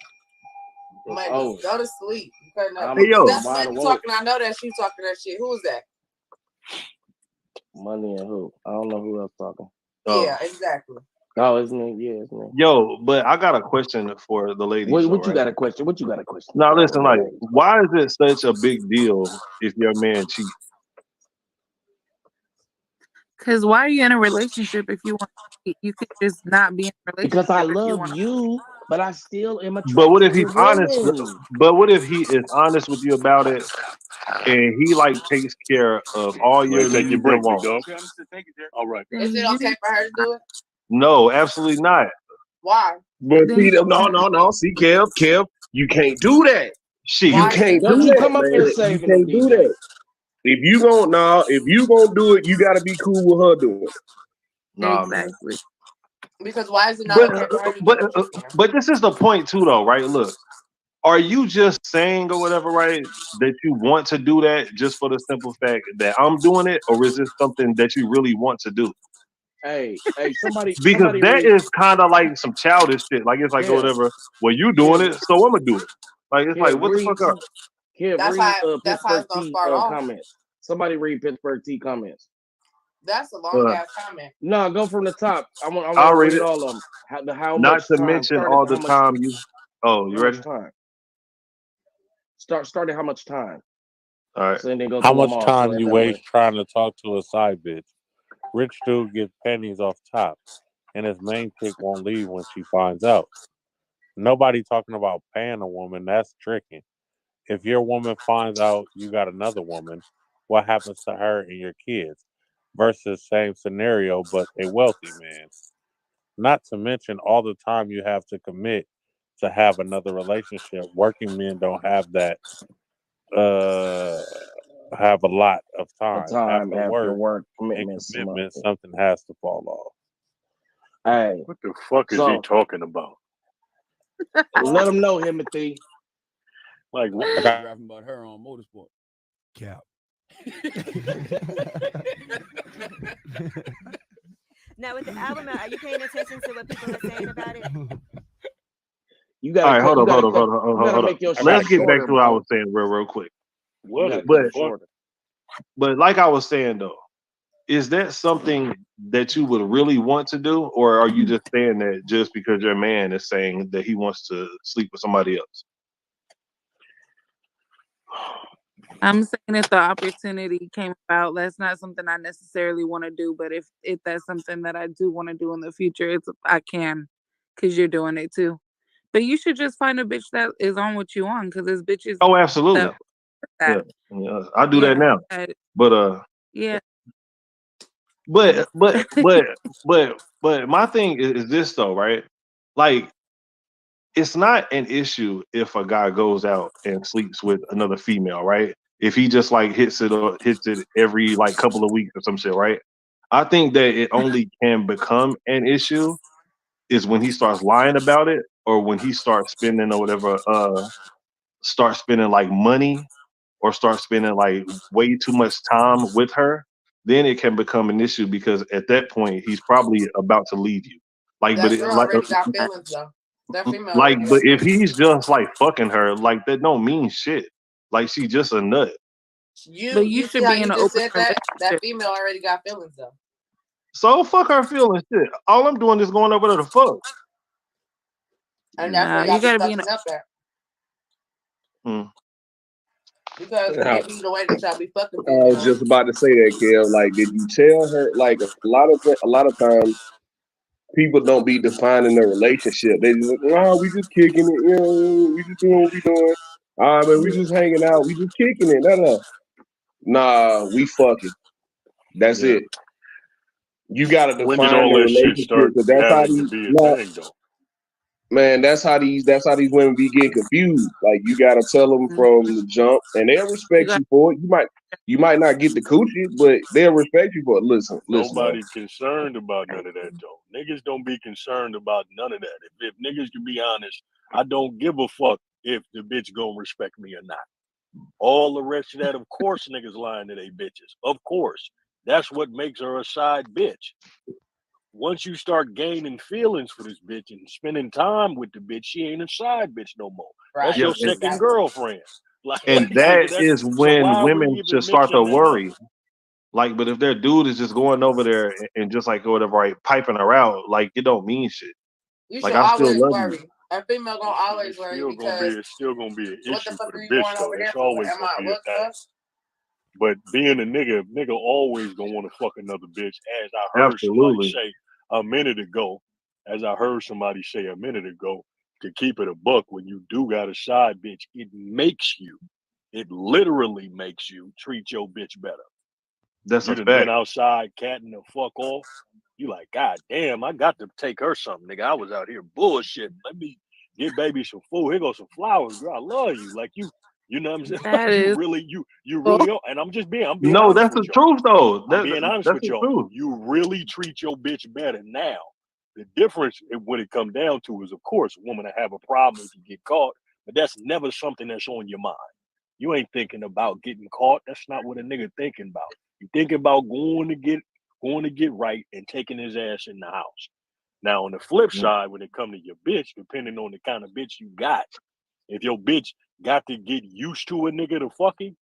Go to sleep. Hey, yo. That's you talking. I know that you talking that shit. Who is that? Money and who? I don't know who else talking. Yeah, exactly. Oh, isn't it? Yeah, isn't it? Yo, but I got a question for the ladies. What you got a question? What you got a question? Now listen, like, why is it such a big deal if your man cheats? Because why are you in a relationship if you want to cheat? You could just not be in a relationship. Because I if you love wanna- you, but I still am attracted But what if to he's honest? women. But what if he is honest with you about it, and he like takes care of all your Take your needs break, and big wants? dog. All right. Is it okay for her to do it? No, absolutely not. Why? But see, no. See, Kev, you can't do that. Shit, You can't Don't do you that, come up man. here You saving can't them, do DJ. that. If you gonna do it, you gotta be cool with her doing it. Nah, man. Exactly. Because why is it not okay for her to do it? But this is the point too, though, right? Look, are you just saying or whatever, right, that you want to do that just for the simple fact that I'm doing it, or is this something that you really want to do? Hey, somebody Because that read. is kind of like some childish shit. Like it's like Yeah. whatever. Well, you doing it, so I'm gonna do it. Like it's like what the fuck up? That's how it's Pittsburgh gonna T start off. comments. Somebody read Pittsburgh T comments. That's a long ass comment. No, go from the top. I want I'll to read read it. all of them. How Not much to time? mention Started all the how much- time you. Oh, you how ready? much time? Started how much time? All right. So then they go How through much them all, time so you that waste way- trying to talk to a side bitch? Rich dude gets pennies off top, and his main chick won't leave when she finds out. Nobody talking about paying a woman. That's tricking. If your woman finds out you got another woman, what happens to her and your kids? Versus same scenario, but a wealthy man. Not to mention all the time you have to commit to have another relationship. Working men don't have that. Have a lot of time. after work and commitments. commitment, something has to fall off. Hey, What the fuck is he talking about? let them know, Timothy. Like, Rapping about her on Motorsport. Cap. Now with the album out, are you paying attention to what people are saying about it? You All gotta right, hold you on, gotta hold cut- on, you hold gotta on. make your Let's shit get back shorter, to what I bro. was saying real quick. What? You gotta But cut it shorter. but like I was saying though, is that something that you would really want to do, or are you just saying that just because your man is saying that he wants to sleep with somebody else? I'm saying if the opportunity came about, that's not something I necessarily want to do. But if that's something that I do want to do in the future, I can, because you're doing it too. But you should just find a bitch that is on what you want, because there's bitches. Oh, absolutely. that- Yeah, I do that now. But yeah. but my thing is this though, right? Like, it's not an issue if a guy goes out and sleeps with another female, right? If he just like hits it every like couple of weeks or some shit, right? I think that it only can become an issue is when he starts lying about it, or when he starts spending or whatever, start spending like money, or start spending like way too much time with her. Then it can become an issue, because at that point he's probably about to leave you. Like, That but girl already got feelings though. That female like, already got but if feelings. he's just like fucking her, like that don't mean shit. Like, she just a nut. You should see how be in you an just open said that female already got feelings though. So fuck her feelings, shit. All I'm doing is going over there to fuck. And that's where Nah, y'all you gotta be be in fucking up at. Hmm. Because Yeah. maybe the way that y'all be fucking I was just about to say that, Kev. Like, did you tell her? Like, a lot of times, people don't be defining their relationship. They just like, "Oh, we just kicking it. You know, we just doing what we doing. Man, we just hanging out. We just kicking it. No. Nah, we fucking. That's it. You gotta when did define all the that shit relationship, start because that's how having to these. be a Nah, thing, though? man, that's how these women be getting confused. Like, you gotta tell them from the jump, and they'll respect you for it. You might not get the coochie, but they'll respect you for it. Listen, man. Nobody's concerned about none of that, though. Niggas don't be concerned about none of that. If niggas can be honest, I don't give a fuck if the bitch gonna respect me or not. All the rest of that, of course, niggas lying to they bitches. Of course. That's what makes her a side bitch. Once you start gaining feelings for this bitch and spending time with the bitch, she ain't a side bitch no more. Right. That's your second girlfriend. Like, And nigga, that that's, is so when why are we women even should start to mixing that up? worry. Like, but if their dude is just going over there and just like whatever, right, piping her out, like it don't mean shit. You Like should I still always love worry. you. A female gonna always worry because It's still gonna be an what the issue fuck for are the you bitch going though. over there It's for? always Am gonna I be a what the thing. fuck? But being a nigga always gonna want to fuck another bitch, as I heard somebody Absolutely. say a minute ago. To keep it a buck, when you do got a side bitch, it literally makes you treat your bitch better. That's You a done been fact. outside catting the fuck off. You like, God damn, I got to take her something, nigga. I was out here bullshit. Let me get baby some food. Here goes some flowers, girl. I love you. Like you know what I'm saying? That Like you is really are. And I'm being No, honest that's the with y'all. truth though. I'm being honest That's with the y'all. truth. You really treat your bitch better now. The difference when it comes down to is, of course, a woman to have a problem if you get caught, but that's never something that's on your mind. You ain't thinking about getting caught. That's not what a nigga thinking about. You thinking about going to get right and taking his ass in the house. Now, on the flip side, when it come to your bitch, depending on the kind of bitch you got, if your bitch got to get used to a nigga to fucking,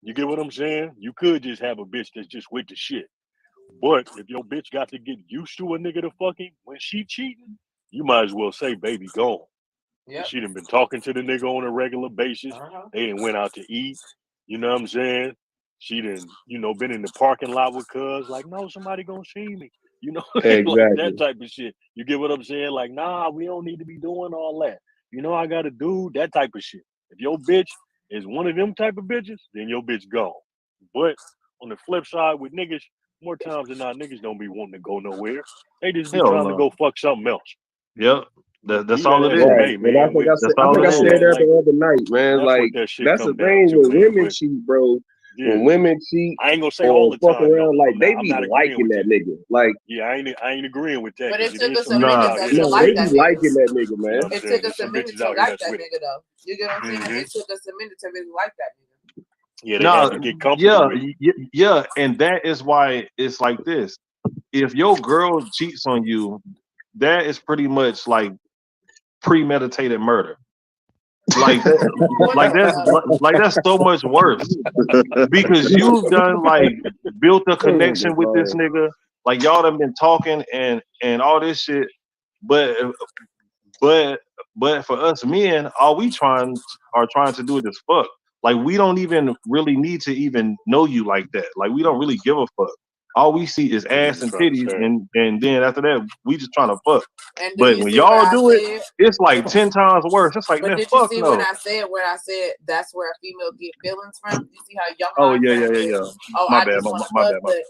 you get what I'm saying? You could just have a bitch that's just with the shit. But if your bitch got to get used to a nigga to fucking, when she cheating, you might as well say, baby, gone. Yep. She done been talking to the nigga on a regular basis. They done went out to eat. You know what I'm saying? She done, been in the parking lot with cuz, like, no, somebody gonna see me. Like that Exactly. type of shit. You get what I'm saying? Like, nah, we don't need to be doing all that. I got to do that type of shit. If your bitch is one of them type of bitches, then your bitch gone. But on the flip side with niggas, more times than not, niggas don't be wanting to go nowhere. They just be Hell trying to no. go fuck something else. Yep. But That's do all that it as it is. Right. may, And I man. think That's I all think it I is. said that the other night, man. That's Like what that shit that's the come down thing to, when man. women But cheat, bro. yeah, When women cheat I ain't gonna say or all the fuck time. around, like they I'm be not agreeing liking with that that. nigga. Like Yeah, I ain't agreeing with that But it because it took is us some a bitches minute out here to that's no, like they with it. be that nigga. liking that nigga, You know man. what I'm It saying? took There's us a some minute bitches to out here like that's that with it. nigga though. You get what I'm saying? Mm-hmm. It took us a minute to really like that nigga. Yeah, they No, had to get comfortable with it. yeah, and that is why it's like this. If your girl cheats on you, that is pretty much like premeditated murder. Like that's so much worse because you've done like built a connection with this nigga. Like y'all done been talking and all this shit, but but for us men, all we are trying to do is fuck. Like we don't even really need to even know you like that. Like we don't really give a fuck. All we see is We ass just and trying to titties, say. and then after that, we just trying to fuck. And do But you when see what y'all I do it, said? it's like 10 times worse. It's like, But man, did you fuck see when no. I said that's where a female get feelings from? You see how your Oh mind yeah, frame yeah, is? yeah, yeah. Oh, My I bad, just want to my fuck, bad, but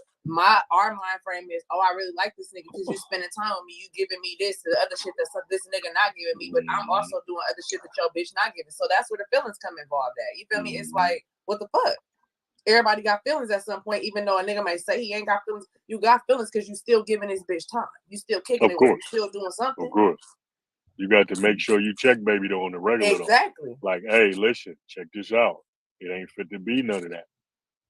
our mind frame is, oh, I really like this nigga because you spending time with me, you giving me this, the other shit that this nigga not giving me, but I'm also doing other shit that your bitch not giving. So that's where the feelings come involved at. You feel me? It's like, what the fuck? Everybody got feelings at some point, even though a nigga may say he ain't got feelings. You got feelings because you still giving this bitch time. You still kicking Of it with her. You course, still doing something. of course. You got to make sure you check baby though on the regular Exactly. though. Like, hey, listen, check this out. It ain't fit to be none of that.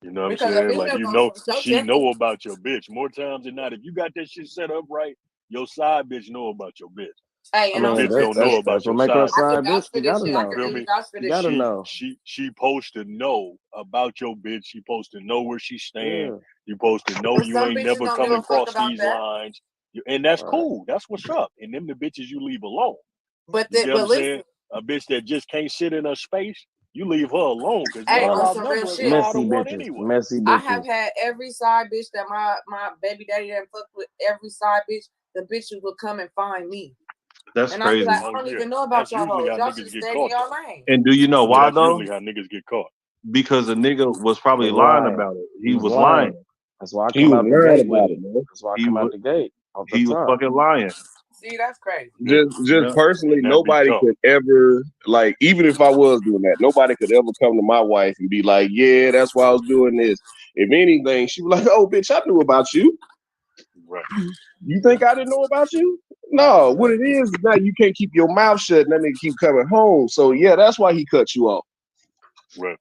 You know what Because I'm a saying? Like, female gonna show she check. know about your bitch more times than not. If you got that shit set up right, your side bitch know about your bitch. Hey, and Your bitch don't know about That's what your make her a side side bitch. bitch. You gotta I know. can Feel really me? vouch for You this gotta shit. know. She supposed to know about your bitch. She supposed to know where she stand. Yeah. You supposed to know But you some ain't bitches never don't come give a fuck across about these that. lines. And that's Right. cool. That's what's up. And them the bitches you leave alone. But You get what I'm listen, saying? A bitch that just can't sit in her space, you leave her alone because hey, 9 on out some of real 10 shit, tired Messy of one bitches. anyway. Messy I bitches. have had every side bitch that my baby daddy done fucked with. Every side bitch, the bitches will come and find me. That's And I be crazy. like, I Oh don't yeah, even know about that's y'all usually hoes. how Y'all niggas should get stay in caught your though. lane. And do you know Yeah, why that's though? usually how niggas get caught. Because the nigga was probably Was lying lying. about it. He He was was lying. lying. That's why I He come was out the lying gate with about it. it, man. That's why I He come out was the gate off the he was top. fucking lying. See, that's crazy. Yeah, Just Yeah. personally, and that be nobody tough. could ever like, even if I was doing that, nobody could ever come to my wife and be like, "Yeah, that's why I was doing this." If anything, she was like, "Oh, bitch, I knew about you. Right. You think I didn't know about you?" No, what it is now you can't keep your mouth shut and that nigga keep coming home. So yeah, that's why he cut you off. Right.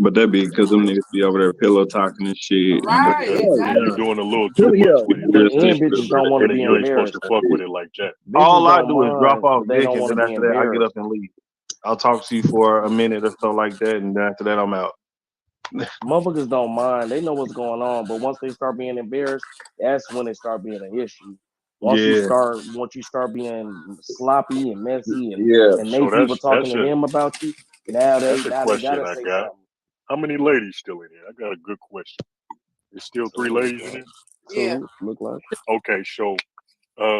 But that be because them niggas be over there pillow talking and shit. Right, Yeah. exactly. You doing a little Yeah, too much with it. Like, And bitches don't want to and be you ain't supposed embarrassed. to fuck with it like that. All Bitches I don't do is drop mind, off but they dick, don't and want to then be after that, I get up embarrassed. and leave. I'll talk to you for a minute or so like that, and then after that, I'm out. Motherfuckers don't mind. They know what's going on, but once they start being embarrassed, that's when it start being an issue. Once you start being sloppy and messy, and So people talking to them about you, now they that's a question gotta I say got. something. How many ladies still in here? I got a good question. There's still 3 ladies in here? Yeah. Look like. Okay, so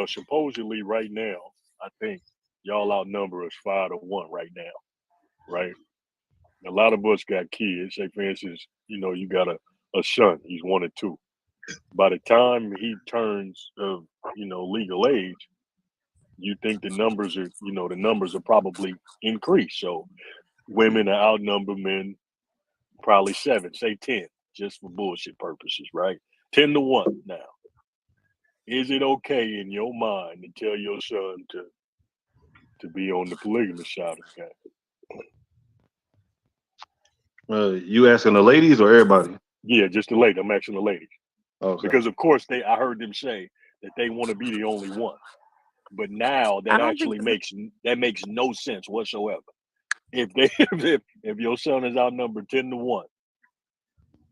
supposedly right now, I think y'all outnumber us 5-1 right now, right? A lot of us got kids. Say, for instance, you got a son. He's 1 or 2. By the time he turns of legal age, you think the numbers are probably increased. So women are outnumber men probably 7, say 10, just for bullshit purposes, right? 10-1 now. Is it okay in your mind to tell your son to be on the polygamous side of the game? You asking the ladies or everybody? Yeah, just the lady. I'm asking the ladies. Okay. Because of course I heard them say that they want to be the only one. But now that actually makes no sense whatsoever. If your son is outnumbered 10-1,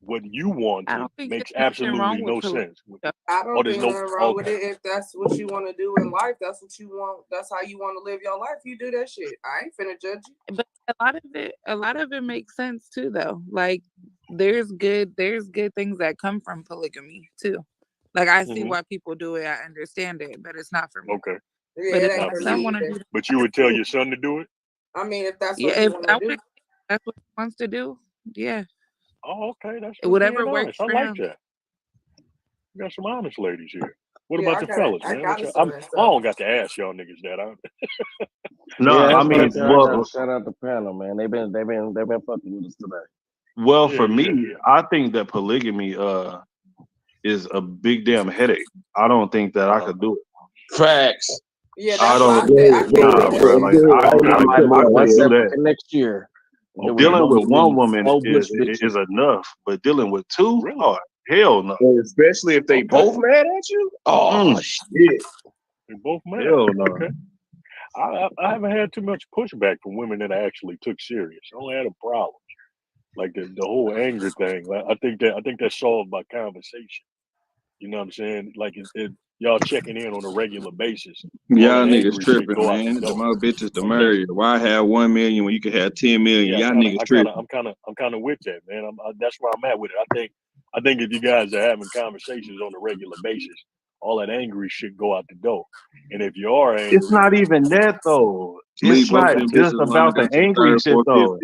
what you want makes absolutely no sense. I don't think nothing wrong with it. If that's what you want to do in life, that's what you want. That's how you want to live your life. You do that shit. I ain't finna judge you. But a lot of it makes sense too, though. Like there's good things that come from polygamy too. Like I see why people do it. I understand it, but it's not for me. Okay. Yeah, But it if ain't my for son me want to either. do that, But you would tell your son to do it? I mean, if that's what yeah, you if want that to do. that's what he wants to do, yeah. Oh, okay. That's Whatever being works honest. I for like him. that. We got some honest ladies here. What Yeah, about the fellas, I man? got I some and stuff. don't got to ask y'all niggas that. No, Yeah, I that's what I mean, said. I gotta shout out the panel, man. They've been fucking with us today. well, for me, I think that polygamy is a big damn headache. I don't think that I could do it. Facts. Yeah, I that's what don't. I think. Nah, bro. Like I couldn't do that. Next year. Dealing with one woman is enough, but dealing with 2, oh hell no. Especially if they both mad at you. Oh shit. They both mad. Hell no. Okay. I haven't had too much pushback from women that I actually took serious. I only had a problem. Like the whole anger thing. I think that's solved by conversation. You know what I'm saying? Like y'all checking in on a regular basis. Y'all niggas tripping, man. The more bitches, the merrier. Why have 1 million when you could have 10 million? Y'all niggas tripping. I'm kind of with that, man. That's where I'm at with it. I think if you guys are having conversations on a regular basis, all that angry shit go out the door. And if you are angry, it's not even that though. Leave It's not just about the angry shit though.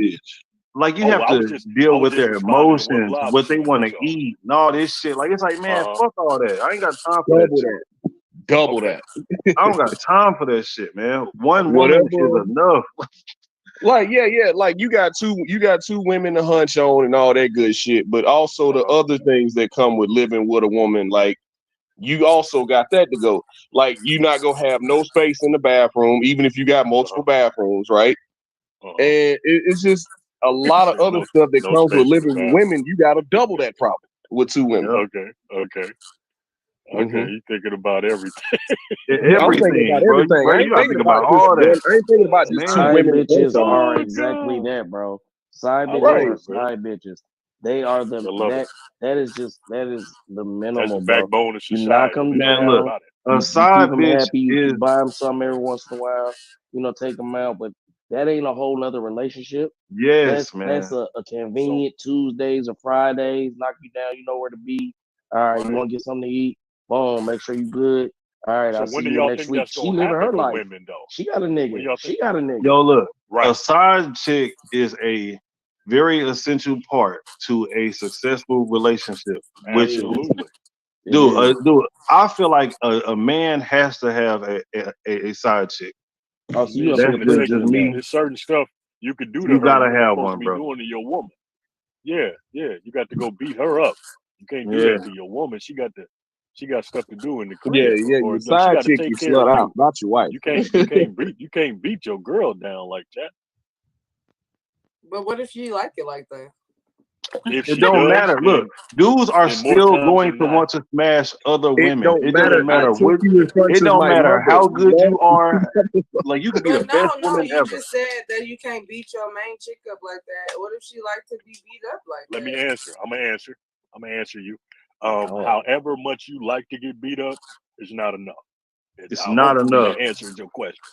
Like you have to deal with their emotions, what they want to eat, and all this shit. Like it's like, man, fuck all that. I ain't got time for that shit. Double that. I don't got time for that shit, man. One woman is enough. Like yeah, like you got two women to hunch on and all that good shit, but also the other things that come with living with a woman, like you also got that to go. Like you not gonna have no space in the bathroom, even if you got multiple bathrooms, right? And it's just a lot of other stuff that comes with living with women. You got to double that problem with 2 women. Okay. You thinking about everything. I'm thinking about everything. I ain't thinking about all that. I ain't thinking about just 2 Side women. bitches are exactly that, bro. Side bitches are side bitches. They are that is the minimal, That's the bro. backbone of You knock society. them down. Look, a side keep them bitch happy. You is buy them something every once in a while. Take them out, but that ain't a whole nother relationship. Yes, man. That's a convenient Tuesdays or Fridays. Knock you down. You know where to be. All right, you want to get something to eat? Boom. Make sure you good. All right, I'll see you next week. She living her life. Women, though? She got a nigga. She got a nigga. Yo, look, a side chick is a very essential part to a successful relationship. Which is, dude, I feel like a man has to have a side chick. Oh, so you that's just me. There's certain stuff you could do to her. You gotta you're have supposed one, to be bro. doing to your woman. Yeah. You got to go beat her up. You can't do that to your woman. She got stuff to do in the crib. Yeah. Or Your side chick you slut out, not your wife. You can't beat your girl down like that. But what if she like it like that? If It she don't does, matter. Look, dudes are then more still times going than to not. want to smash other It women. don't It matter. doesn't matter I took what. you in front It of don't my matter mother. how good you are. Like you could be the But best no, woman you ever. just said that you can't beat your main chick up like that. What if she like to be beat up like Let that? me answer. I'm gonna answer you. Oh. However much you like to get beat up is not enough. It's not Hopefully enough. that answers your question.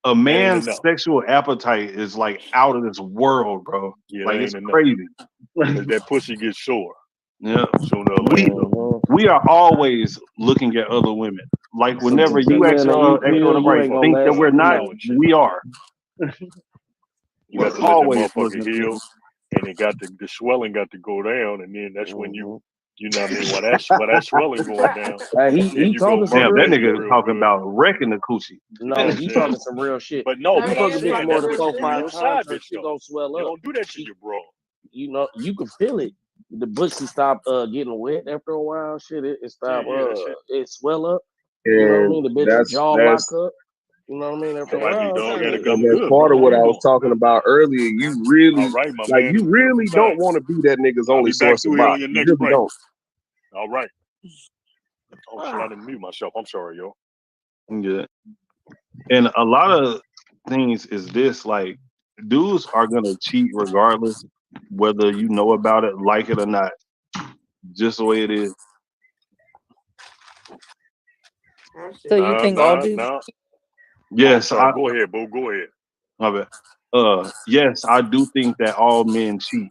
A That ain't man's enough. sexual appetite is like out of this world, bro. Yeah, Like that it's ain't enough. crazy. Because that pussy gets sore Yeah. sooner or later. We are always looking at other women. Like Some whenever you female ask that your eat pill, you right, ain't gonna think that last we're a not, minute. we are. You got We're to let the always motherfucker looking. heal, and it got the swelling got to go down, and then that's when you know what I mean. While that swelling going down, He then you talking gonna some Damn, that real masturbate nigga shit. is talking about wrecking the coochie. No, You know what I'm he saying? talking some real shit. But no, You but fuck I'm a bitch saying more that's than what you 4, do to 5 your side times, her bitch shit though. gonna swell You up. don't do that to your bro. You know, you can feel it. The pussy stop getting wet after a while. Shit, it stop. Yeah, that shit. It swell up. You know what I And mean? The bitch jaw lock up. You know what I mean? After All a right, big while, dog, shit. I'm that's good, part bro. of How what you I was doing? talking about earlier. You All really right, my like man. you It's really beautiful don't time. want to be that nigga's I'll only be back source to of you on body. your You next really break. don't. All right. Oh shit, I didn't mute myself. I'm sorry, yo. Yeah. And a lot of things is this, like, dudes are gonna cheat regardless, whether you know about it, like it or not. Just the way it is. So you think all dudes? Nah. Yes, sorry. Go ahead, boo. Go ahead. My bad. Yes, I do think that all men cheat.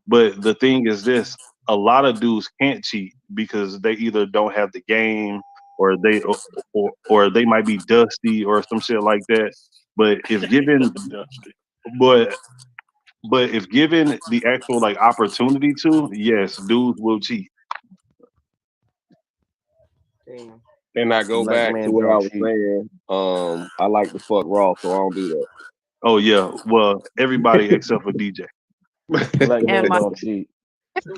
But the thing is this, a lot of dudes can't cheat because they either don't have the game or they might be dusty or some shit like that. But if given Dusty. but if given the actual like opportunity to, yes, dudes will cheat. Damn. And I go Black back to man what I don't was cheat. saying. I like to fuck raw, so I don't do that. Oh yeah, well everybody except for DJ. Black And men my don't cheat.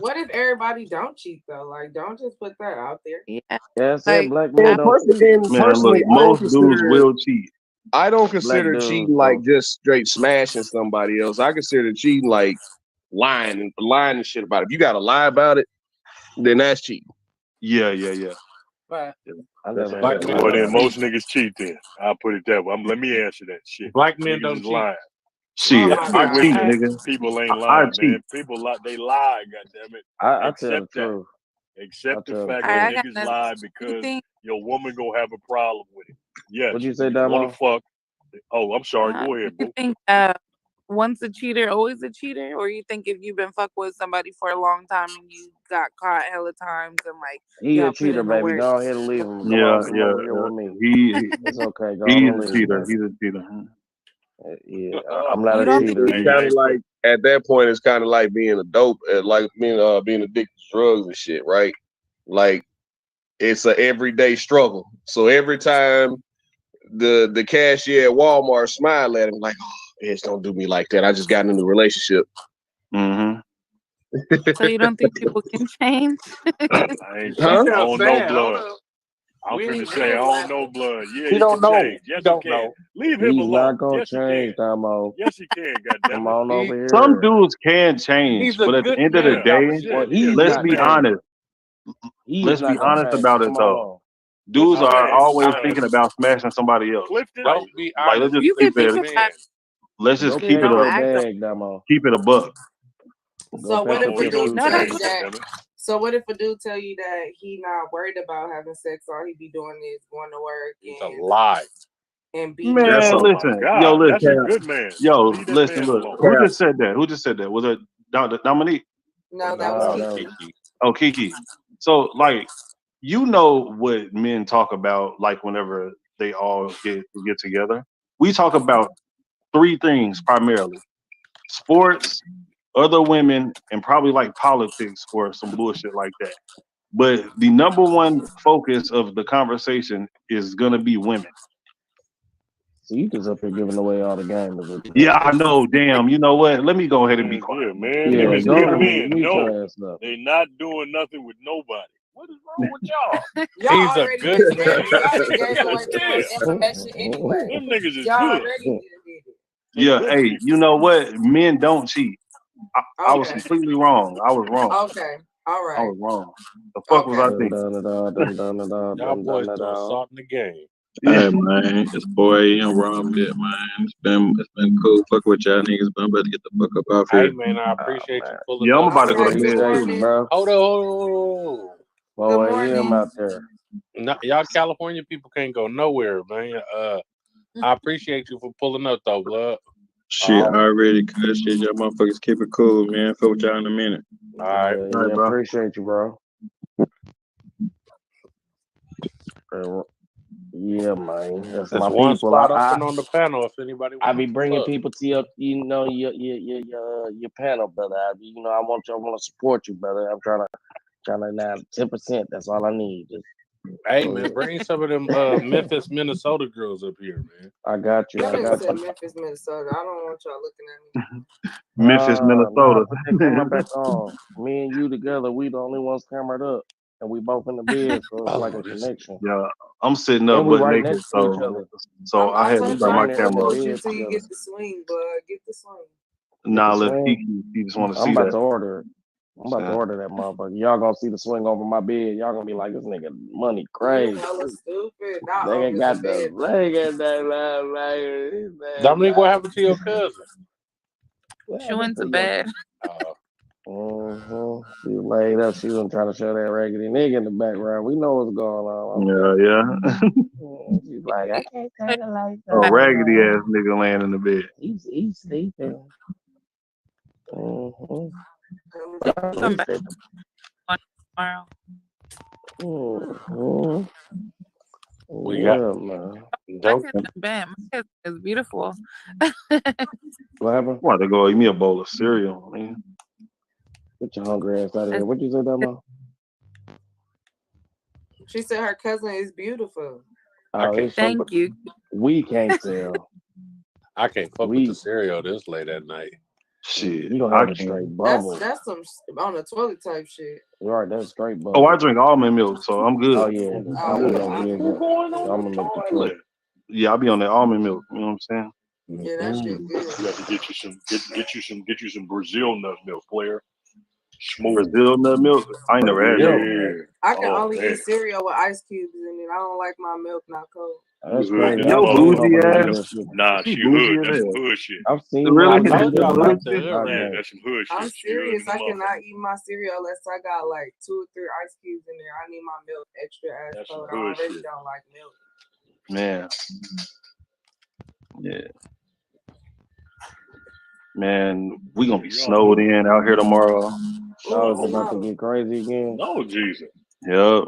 What if everybody don't cheat though? Like, don't just put that out there. yeah, Yeah, I said like black men And, don't cheat. Man, personally, look, most dudes will cheat. I don't Black consider dudes cheating like don't. just straight smashing somebody else. I consider cheating like lying and shit about it. If you got to lie about it, then that's cheating. Yeah. Right. I That's never Black heard men Well, about then don't that. most cheat. niggas cheat. Then I'll put it that way. Let me answer that shit. Black men Niggas don't is cheat. lying. Shit, Oh I my cheat, God. nigga. People ain't I lying, cheat. man. People lie. They lie. Goddamn it. I tell the Accept that. truth. Accept the tell the fact all right, that I got niggas another. lie You because think? your woman gonna have a problem with it. Yes, What'd you say, niggas want to Damo? fuck. Oh, I'm sorry. Go ahead, You boo. think once a cheater, always a cheater, or you think if you've been fucked with somebody for a long time and you got caught hella times and like He a y'all put cheater, in the baby. work? Go ahead and leave him. Come Yeah. over here with me. He It's okay. Go he's on a and leave, cheater. baby. He's a cheater. Yeah, I'm not You a don't think cheater. It's kind of like at that point, it's kind of like being a dope, like being addicted to drugs and shit, right? Like it's an everyday struggle. So every time the cashier at Walmart smile at him, like, oh, bitch, don't do me like that. I just got into a relationship. Mm-hmm. So you don't think people can change? I ain't Huh? I don't know blood. I'm finna say I don't know blood. Yeah, He don't can know. change. He Yes, don't he can. know. Leave him He's alone. not gonna Yes, he can. change, Damo. Yes, he can. Come Goddamn it. on over here. Some dudes can change, He's a but at the good end of the man, day, Dr. J. Well, He a he's let's good not be man. changing. honest. He's Let's be not gonna honest change. about it Come though. on. Dudes What's his are name? always thinking about smashing somebody else. Clifton. Like, Don't be let's honest. just You keep can He's a think it. about man. Let's just Go keep pack it don't your a act up. bag, Damo. keep it a buck. Go So what pack if up a your dude No, tell that's you suitcase. that? So what if a dude tell you that he not worried about having sex, all he be doing is going to work It's a lie. and beating Man, his Oh woman. my listen, God, that's a listen, good man. yo, Leave that listen, man look. alone. Who just said that? Who just said that? Was it Dominique? No, that No, was that was Kiki. Oh, Kiki. So, like, you know what men talk about, like, whenever they all get together. We talk about three things primarily: sports, other women, and probably like politics or some bullshit like that. But the number one focus of the conversation is gonna be women. so you just up here giving away all the game. Yeah, I know. Damn. You know what? Let me go ahead and be quiet. Yeah, man. Yeah, Niggas go good ahead and men. mute No, your ass up. they not doing nothing with nobody. What is wrong with y'all? Y'all He's a already good did man. that. Y'all done gave God away too damn. much information anyway. Them niggas is Y'all good. already did it. Some Yeah. good Hey, people. you know what? Men don't cheat. I was completely wrong. I was wrong. Okay. All I right. was wrong. The fuck was I thinking? Y'all boys throwing salt in the game. Hey man, it's 4 a.m. where I'm at, man. It's been cool. Fuck with y'all niggas, but I'm about to get the fuck up off Hey here. man, I appreciate you pulling Yeah, I'm up. about to go to Good bed too. morning. bro. Hold on. Good 4 a.m. morning. out there. No, y'all California people can't go nowhere, man. I appreciate you for pulling up though, blood. Shit, already good shit. Y'all motherfuckers keep it cool, man. Fuck with y'all in a minute. All right. Yeah, All right, bro. appreciate you, bro. Yeah, man. That's There's my one people. spot open on the panel if anybody I wants be to bringing pull up. people to your, your panel, brother. I want to support you, brother. I'm trying to now 10%. That's all I need. Hey man, bring some of them Memphis, Minnesota girls up here, man. I got you. I didn't say Memphis, Minnesota. I don't want y'all looking at me. Memphis, Minnesota. Put that camera back on. Me and you together, we the only ones cameraed up, and we both in the bed, so it's like a connection. Yeah, I'm sitting up And we butt right naked, next to each other. so I had to turn my camera Support on. you till you get the swing, bud. Get the swing. Nah, let Kiki. He just want to see I'm about that. to order it. I'm about to order that motherfucker. Y'all gonna see the swing over my bed. Y'all gonna be like, this nigga money crazy. Hella stupid. Not They over ain't got the bed. Dominique, what happened to your cousin? She went to bed. She was laid up. She was trying to show that raggedy nigga in the background. We know what's going on. Yeah. She's like, I can't turn the lights A on. raggedy ass nigga laying in the bed. He's sleeping. Come back tomorrow. We got man. My cousin bad. My cousin is beautiful. What happened? I'm about to go eat me a bowl of cereal, man. Get your hungry ass out of here. What you say, Damo? She said her cousin is beautiful. Thank you. We can't tell. I can't fuck with the cereal this late at night. Shit, You don't have a straight bubble. That's some on the toilet type shit. You're right, that's straight bubble. Oh, I drink almond milk, so I'm good. Oh yeah, almond milk. Yeah, I'll be on that almond milk. You know what I'm saying? Yeah, that shit good. You got to get you some Brazil nut milk, player. Smooth. Brazil nut milk. I ain't never had that. Yeah. I can only eat cereal with ice cubes in it. I don't like my milk not cold. That's crazy. Yo, bougie ass. Nah, she hood. That's some hood shit. I've seen Really? That's some hood shit. I'm serious. I cannot eat my cereal unless I got like 2 or 3 ice cubes in there. I need my milk extra ass That's cold. I some hood already shit. don't like milk. Man. Yeah. Man, we gonna be snowed in out here tomorrow. Oh, it's about to get crazy again. No, Jesus. Yep.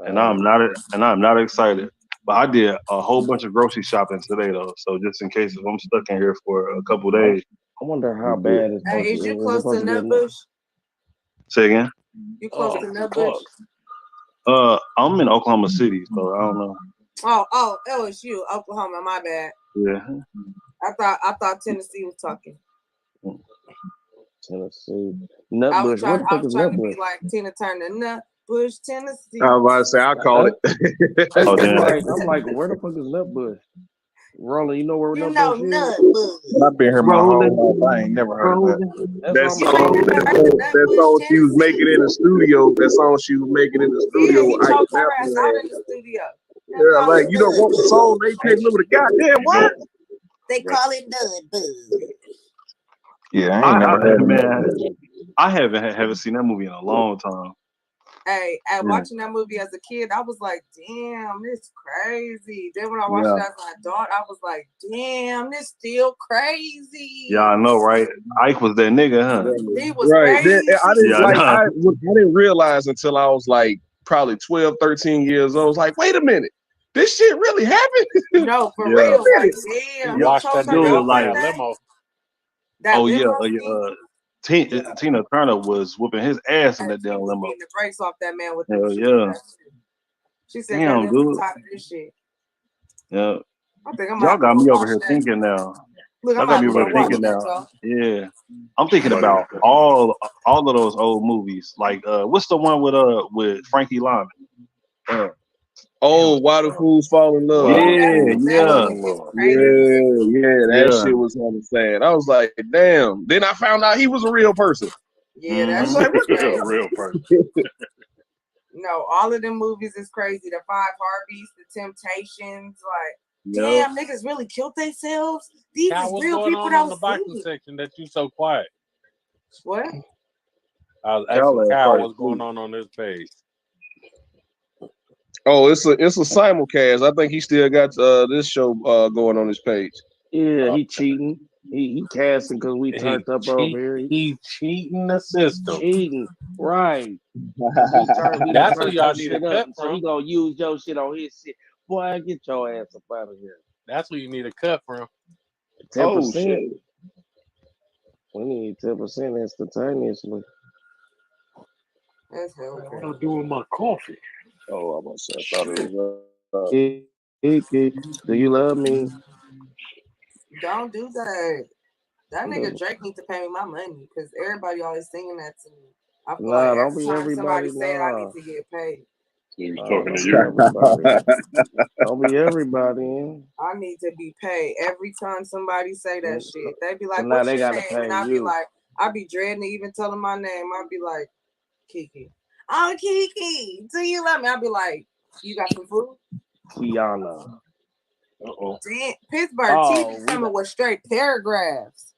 And I'm not excited. But I did a whole bunch of grocery shopping today though. So just in case if I'm stuck in here for a couple days. I wonder how bad it's Hey, is you close to Nutbush? Say again? You close to Nutbush? I'm in Oklahoma City, so I don't know. Oh, LSU, Oklahoma. My bad. Yeah. I thought Tennessee was talking. Tennessee. I Nutbush. was trying What the fuck to is be Nutbush? like Tina Turner. Nutbush, Tennessee. I was about to say I called it. I'm like, where the fuck is Nutbush? Roland, you know where Nutbush is? I've been here my whole life. I ain't never heard of that. That song she was making in the studio. That song she was making in the studio. He with Ike choked her ass out Napoli. in the studio. Yeah, like you don't want the song. They can't remember the goddamn word. They call it Nutbush. Yeah, I ain't never heard of man, that. I haven't seen that movie in a long time. Hey, Yeah. watching that movie as a kid, I was like, damn, this crazy. Then when I watched it as an adult, I was like, damn, this still crazy. Yeah, I know, right? Ike was that nigga, huh? He was Right. Then, crazy. I didn't Yeah, like. I I didn't realize until I was like probably 12, 13 years old. I was like, wait a minute, this shit really happened. No, for Yeah. real. Like, damn. Watch that Choked her dude out like like that. limo. That Oh yeah, limo Tina Turner was whooping his ass in that damn limo. beating the brakes off that man with Hell them shoes. yeah. She said, Damn, "God, dude. I'm tired of this shit." Yeah. I think I'm Y'all got me over watch here that. thinking now. Look, Y'all I'm got me about over to here watch thinking that, now. y'all. Yeah. I'm thinking about all of those old movies. Like what's the one with Frankie Lyman? Oh, why do fools fall in love? Yeah, That that shit was kind of sad. I was like, damn. Then I found out he was a real person. Yeah, I that was shit like, was what crazy. A real person. No, all of them movies is crazy. The 5 Heartbeats, The Temptations, like, Yep. damn, niggas really killed themselves. These Cal, is what's real going people on that the was biking sleep. section that you so quiet? What? I was Cal asking ain't Cal probably what's going on this page. Oh, it's a simulcast. I think he still got this show going on his page. Yeah, he cheating. He casting because we turned up over here. He cheating the system. Cheating, right? That's who y'all need to cut So he from. gonna use your shit on his shit. Boy, get your ass up out of here. That's who you need to cut from. 10%. We need 10% instantaneously. That's hell What I'm doing with my coffee? Oh, I'm gonna say I thought it was. Do you love me? Don't do that. That nigga Drake need to pay me my money because everybody always singing that to me. I feel Nah, like don't every be time everybody. somebody say it, I Nah. need to get paid. He was Nah, talking don't to be you. everybody. Don't be everybody. I need to be paid every time somebody say that shit. They be like, So now "What's they your gotta name?" pay And I be you. like, I be dreading to even tell them my name. I be like, Kiki. Oh, Kiki, do you love me? I be like, you got some food? Tiana. Damn, Pittsburgh Oh, TV coming with straight paragraphs.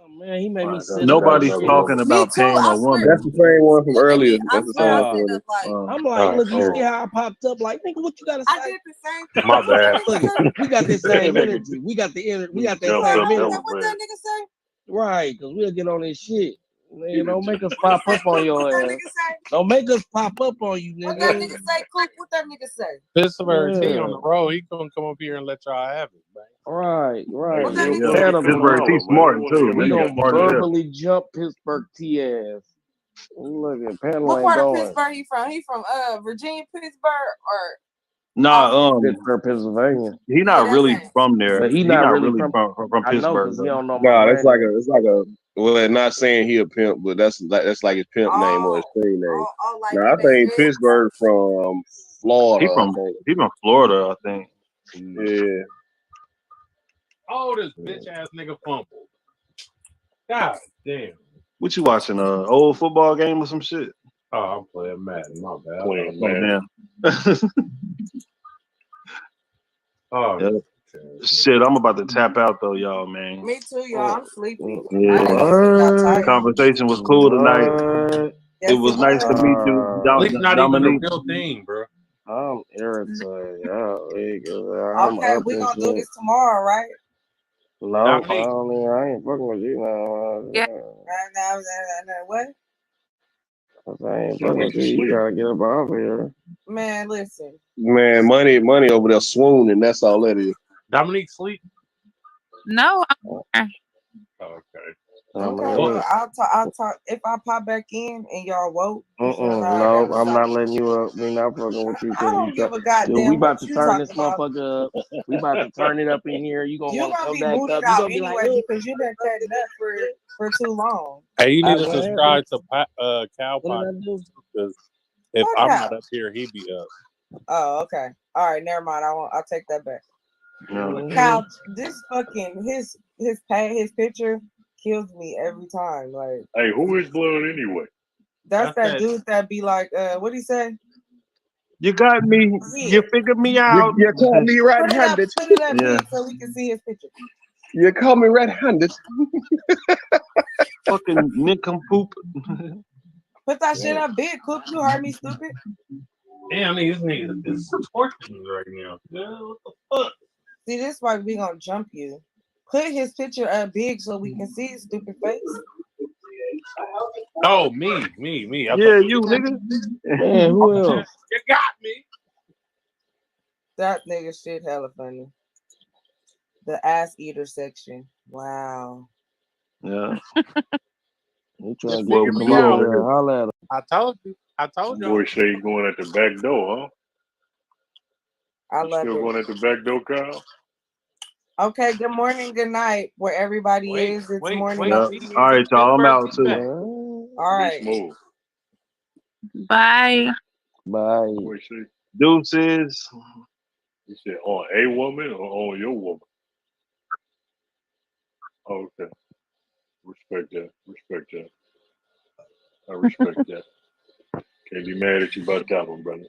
Oh, man, he made me sit Nobody's up. talking about too, paying I a swear. woman. That's the same one from earlier. I That's the swear same I sit one. up like. I'm like, look, you see how I popped up? Like, nigga, what you gotta say? I did the same thing. My bad. Look, we got the same energy. We got the energy. We got that Jumped same up energy. What that nigga say? Right, because we'll get on this shit. Nigga, don't make us pop up on your What that ass. nigga say? Don't make us pop up on you, What that nigga. nigga say? Coop, what that nigga say? Pittsburgh T on Yeah. the road. He gonna come up here and let y'all have it, man. Right. What that Yeah, nigga Pat say? him Pittsburgh, gonna- he's smart too. We Nigga gonna smart as hell. verbally jump Pittsburgh T ass. Look at Panel What ain't part of going. Pittsburgh he from? He from Virginia, Pittsburgh, or Nah, Pittsburgh, Pennsylvania. he not that's really it. from there. But he He not not really really from- from I know Pittsburgh. because he though. don't know my Nah, it's like granddad. a. Well, not saying he a pimp, but that's like his pimp name or his screen name. like Now I think Pittsburgh from Florida. He from Florida, I think. Yeah. Oh, this bitch ass nigga fumbled. God damn. What you watching? Old football game or some shit? Oh, I'm playing Madden. My bad. Playing Oh, man. damn. Oh, Yep. Shit, I'm about to tap out though, y'all, man. Me too, y'all. I'm sleepy. Yeah. The conversation was cool tonight. It was nice to meet you, Sleep's not even Dominique. a real thing, bro. I'm irritated. Okay, we gonna do this tomorrow, right? No, I Dominique. ain't fucking with you now. Yeah. What? I ain't fucking with you. You gotta get up off here. Man, listen. Man, money over there swooning. That's all that is. Dominique sleep? No. Okay. Okay, well, I'll talk. If I pop back in and y'all woke, No, I'm not letting you up. We not fucking with you. I don't give a goddamn We about what to you turn this talking about. motherfucker up. We about to turn it up in here. You You're want to gonna come be back booted up. You out gonna be like, anyway because you've been cutting up for too long. Hey, you need to what subscribe to Cal What did I Podcast do? because if Fuck I'm Cal. not up here, he be up. Oh, okay. All right, never mind. I'll take that back. Yeah. Cal, this fucking his picture kills me every time. Like, Hey, who is blood anyway? that's that dude that be like, what'd he say? You got me. You figured me out. You call me red-handed. Put it up, Yeah. please, so we can see his picture. You call me red-handed. Fucking nincompoop. Put that shit up big, Coop. You heard me, stupid. Damn, these niggas is torturing me right now. Yeah, what the fuck? See, this is why we gonna jump you. Put his picture up big so we can see his stupid face. Oh, me. I Yeah, thought you nigga. Man, who else? You got me. That nigga shit hella funny. The ass eater section. Wow. Yeah. You trying to Well, get we come out. over here, holla at him. I told you. Boy say he going at the back door, I huh? love Still it. going at the back door, Kyle? Okay, good morning, good night, where everybody is. It's morning. Yeah. All right, y'all. I'm out too. All right. Be smooth. Bye. Bye. Boy say. Deuces. You said on a woman or on your woman? Okay. Respect that. Respect that. I respect that. Can't be mad at you about that one, brother.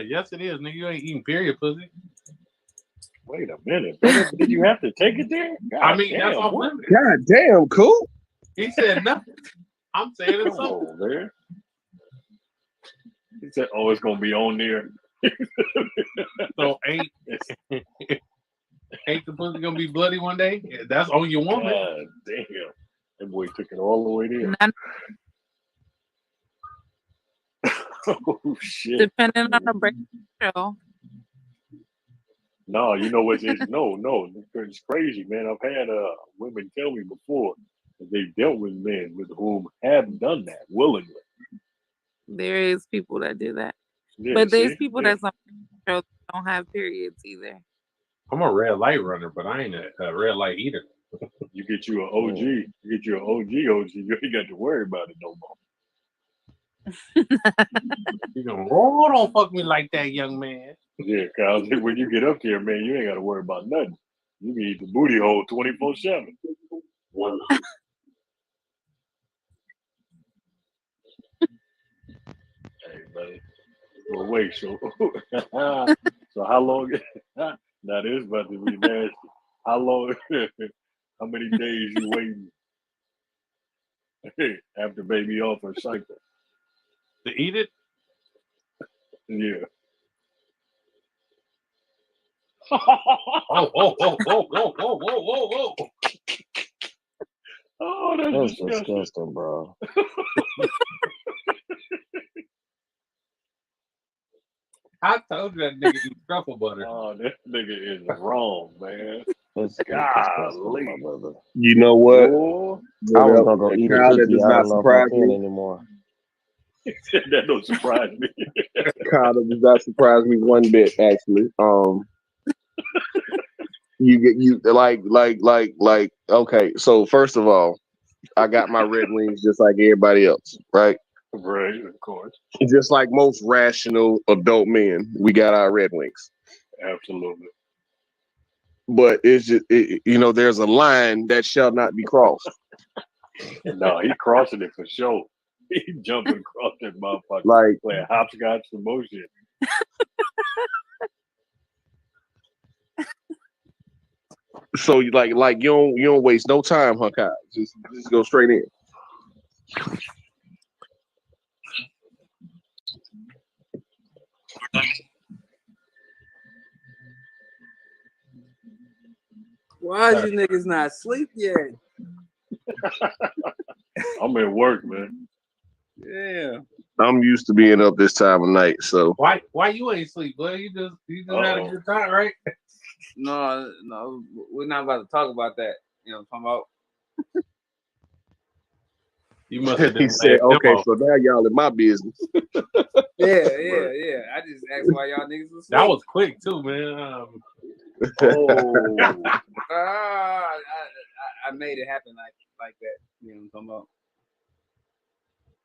Yes, it is, nigga. You ain't eating period, pussy. Wait a minute, brother. Did you have to take it there? I mean, that's off what? limits. God damn, cool. He said nothing. I'm saying it's Come something. on, man. He said, "Oh, it's gonna be on there." So ain't the pussy gonna be bloody one day? That's on your woman. God damn. That boy took it all the way there. Oh shit. Depending on the break show. No, you know what? No, it's crazy, man. I've had women tell me before that they've dealt with men with whom have done that willingly. There is people that do that. Yeah, But there's see? people Yeah. that don't have periods either. I'm a red light runner, but I ain't a red light eater. You get you an OG. You get you an OG. You ain't got to worry about it no more. You know, oh, don't fuck me like that, young man. Yeah, Kyle. When you get up there, man, you ain't got to worry about nothing. You can eat the booty hole 24/7. Hey, buddy. Well, wait. So how long? Now this is about to be nasty. How long? How many days you waiting after baby off her cycle? To eat it? Yeah. Oh, Oh, That's disgusting, bro. I told you that nigga eat truffle butter. Oh, that nigga is wrong, man. That's Golly. my brother. You know what? Oh, I was gonna go eat a Kyle, that cookie. does I not don't know if I surprise can me. anymore. that don't surprise me. Kyle, that does not surprise me one bit, actually. You get you like. Okay, so first of all, I got my Red Wings just like everybody else, right? Right, of course. Just like most rational adult men, we got our Red Wings. Absolutely. But it's just, there's a line that shall not be crossed. No, he crossing it for sure. He jumping across that motherfucker. Like playing hopscotch for motion. So you don't waste no time, huh, Kyle? Just go straight in. Why is you niggas not asleep yet? I'm at work, man. Yeah. I'm used to being up this time of night, so why you ain't sleep, boy? You just had a good time, right? No, we're not about to talk about that. You know what I'm talking about? You must have he said, okay, so now y'all in my business. Yeah. I just asked why y'all niggas was asleep. That was quick too, man. I made it happen like that. You know what I'm talking about?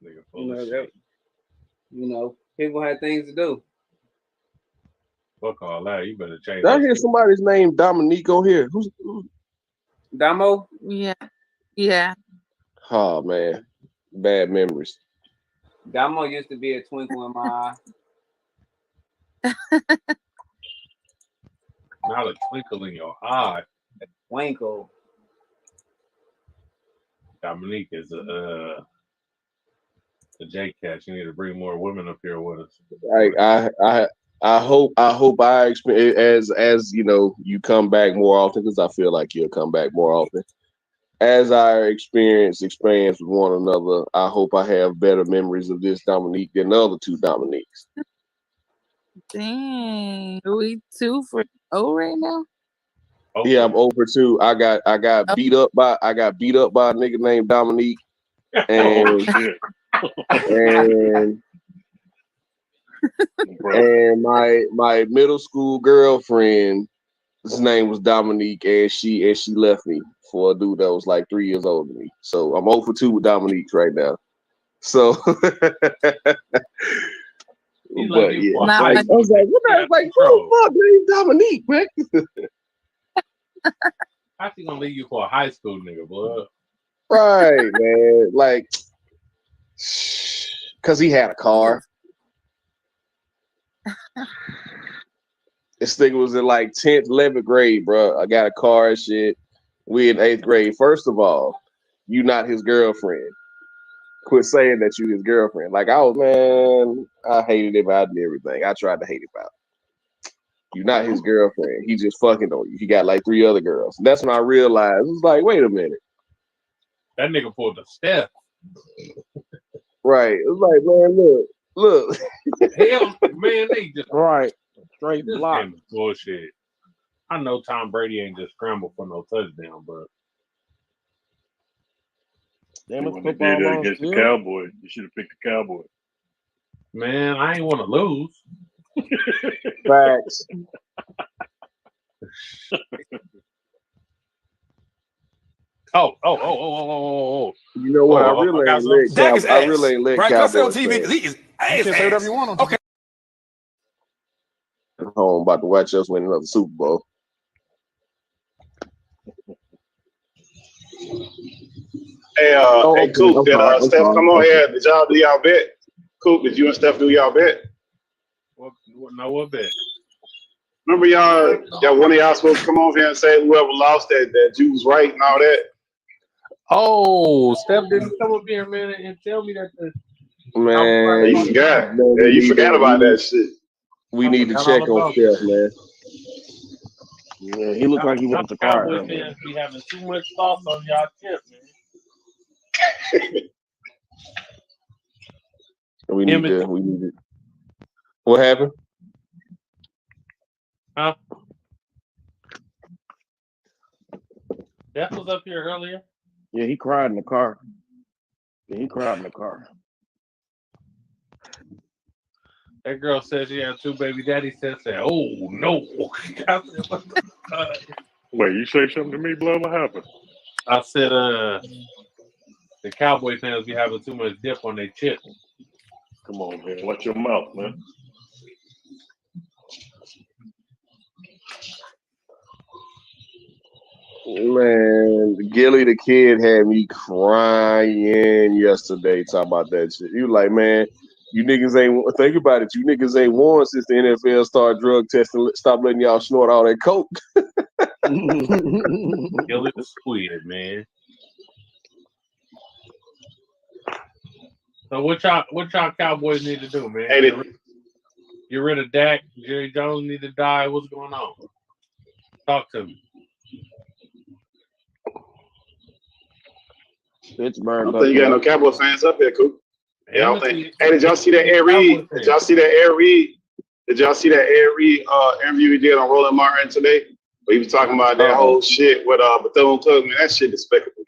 Nigga full of shit. People had things to do. Fuck all that. You better change. Did I hear somebody's name Dominique on here? Who's Damo? Yeah. Oh man, bad memories. Damo used to be a twinkle in my eye. Not a twinkle in your eye. A twinkle. Dominique is a J Cat. You need to bring more women up here with us. I hope I experience as you come back more often, because I feel like you'll come back more often. As our experience expands with one another, I hope I have better memories of this Dominique than the other two Dominiques. Dang. Are we 2 for 0 right now? Okay. Yeah, I'm over 2. I got beat up by a nigga named Dominique, and and my middle school girlfriend, his name was Dominique, and she left me for a dude that was like 3 years older than me. So I'm 0 for 2 with Dominique right now. So But yeah, Not like, I like- was like, what the like, who the fuck named Dominique, man? How's he gonna leave you for a high school nigga, boy? Right, man. Like, cause he had a car. This nigga was in like 10th, 11th grade, bro. I got a car and shit. We in 8th grade. First of all, you not his girlfriend. Quit saying that you his girlfriend. Like I was, man, I hated him out and everything. I tried to hate him out. You not his girlfriend. He just fucking on you. He got like 3 other girls. That's when I realized it was like, wait a minute. That nigga pulled a step. Right. It was like, man, look. Hell, man, they just right. Straight this block. game is bullshit. I know Tom Brady ain't just scrambled for no touchdown, but Damn, When it's they did football that on against the still. Cowboys, you should have picked the Cowboys. man, I ain't want to lose. Facts. Oh. You know what? I really got ain't something. let Dak is I ass. really ain't let Right? Cuss Cowboys LTV because fans. he is You ass. can say whatever you want on Okay. At home about to watch us win another Super Bowl. Hey, okay. Coop, did I'm Steph sorry. come on here? Did y'all do y'all bet? Coop, did you and Steph do y'all bet? What bet? Remember y'all one of y'all supposed to come on here and say whoever lost that you was right and all that? Oh, Steph didn't come up here, man, and tell me that. Man, You forgot. man, Yeah, you forgot about that shit. We need to forgot check all on about Steph, man. Yeah, he looked like he went to cry. Cowboys fans be having too much sauce on y'all chip, man. We need to. What happened? Huh? Steph was up here earlier. Yeah, he cried in the car. Yeah, he cried in the car. That girl said she had 2 baby daddies. Said, "Oh no!" I said, "What the fuck?" Wait, you say something to me, Blood? What happened? I said, the Cowboy fans be having too much dip on their chip. Come on, man. Watch your mouth, man. Man, Gilly the kid had me crying yesterday talking about that shit. He was like, man, you niggas ain't think about it. You niggas ain't won since the NFL started drug testing. Stop letting y'all snort all that coke. Gilly was squid, man. So what y'all Cowboys need to do, man? Get rid of Dak. Jerry Jones need to die. What's going on? Talk to me. Pittsburgh. I don't think you got no Cowboy fans up here, Coop. Yeah, I don't think. Hey, did y'all see that Ed Reed? Did y'all see that Ed Reed interview he did on Roland Martin today? Where he was talking about that whole shit with Bethune-Cookman. That shit despicable,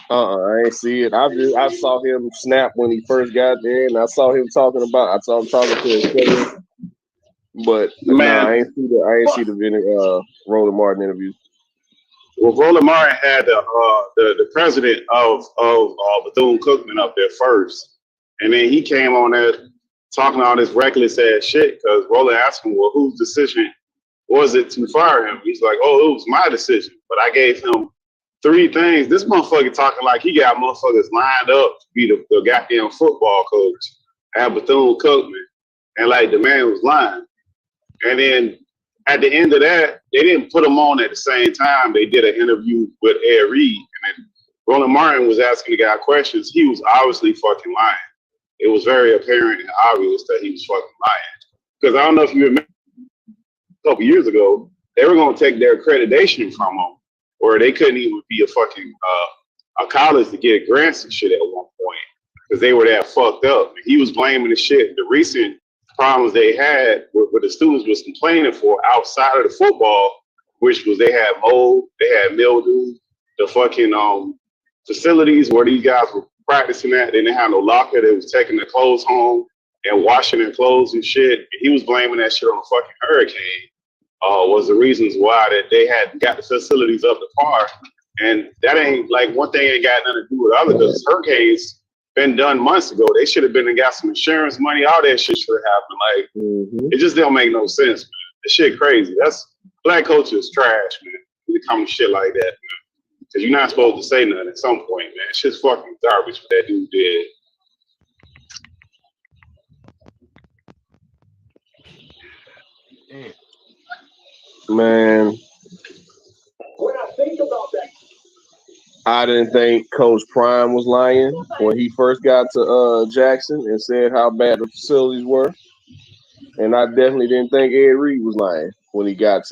man. I ain't see it. I saw him snap when he first got there, and I saw him talking to his cousin. But Man, I ain't see the Roland Martin interview. Well, Roland Martin had the president of Bethune-Cookman up there first, and then he came on there talking all this reckless ass shit because Roland asked him, "Well, whose decision was it to fire him?" He's like, "Oh, it was my decision, but I gave him 3 things." This motherfucker talking like he got motherfuckers lined up to be the goddamn football coach at Bethune-Cookman, and like the man was lying. And then at the end of that, they didn't put him on at the same time. They did an interview with Ed Reed, and then Roland Martin was asking the guy questions. He was obviously fucking lying. It was very apparent and obvious that he was fucking lying. Because I don't know if you remember a couple years ago, they were going to take their accreditation from him, or they couldn't even be a fucking a college to get grants and shit at one point because they were that fucked up. And he was blaming the shit, the recent problems they had with the students was complaining for outside of the football, which was they had mold, they had mildew, the fucking facilities where these guys were practicing at, they didn't have no locker. They was taking their clothes home and washing their clothes and shit. And he was blaming that shit on the fucking hurricane. Was the reasons why that they had got the facilities up to par. And that ain't like one thing ain't got nothing to do with the other because hurricanes been done months ago. They should have been and got some insurance money. All that shit should have happened. Like it just don't make no sense, man. This shit crazy. That's black culture is trash, man. When it comes to shit like that, man. Because you're not supposed to say nothing at some point, man. It's just fucking garbage what that dude did. Man, I didn't think Coach Prime was lying when he first got to Jackson and said how bad the facilities were, and I definitely didn't think Ed Reed was lying when he got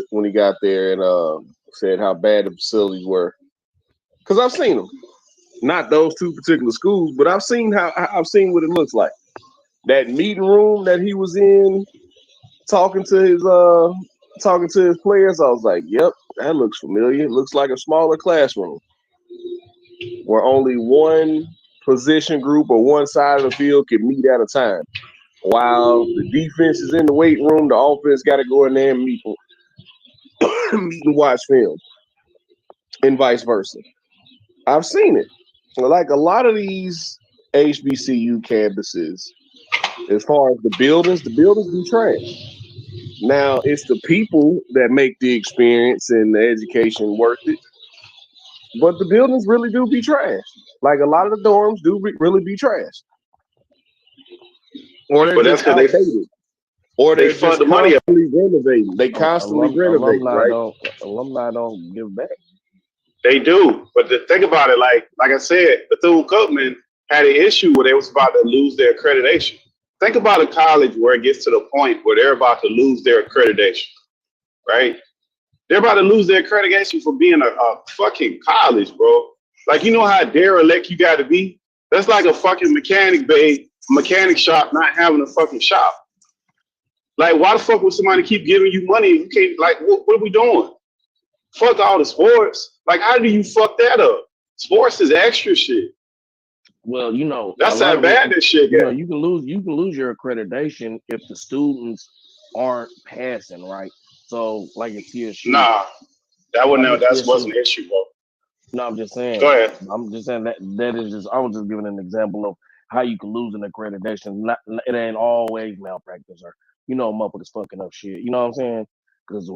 there and said how bad the facilities were. Because I've seen them, not those two particular schools, but I've seen what it looks like. That meeting room that he was in, talking to his players, I was like, "Yep, that looks familiar. It looks like a smaller classroom where only one position group or one side of the field can meet at a time. While the defense is in the weight room, the offense got to go in there and meet and watch film, and vice versa." I've seen it. Like a lot of these HBCU campuses, as far as the buildings be trash. Now it's the people that make the experience and the education worth it. But the buildings really do be trash. Like a lot of the dorms do really be trash. Or they're just outdated. Or they're fund just the money up. constantly renovating. They constantly renovate, right? Alumni don't give back. They do, but think about it, like I said, Bethune-Cookman had an issue where they was about to lose their accreditation. Think about a college where it gets to the point where they're about to lose their accreditation, right? They're about to lose their accreditation for being a fucking college, bro. Like, you know how derelict you got to be? That's like a fucking mechanic shop not having a fucking shop. Like, why the fuck would somebody keep giving you money? You can't, like, what are we doing? Fuck all the sports. Like, how do you fuck that up? Sports is extra shit. Well, you know, that's how bad this shit you gets. know, you can lose your accreditation if the students aren't passing, right? So, like at TSU. Nah, that wasn't an issue, bro. No, I'm just saying. Go ahead. I'm just saying that is just. I was just giving an example of how you can lose an accreditation. It ain't always malpractice or motherfuckers fucking up shit. You know what I'm saying? Because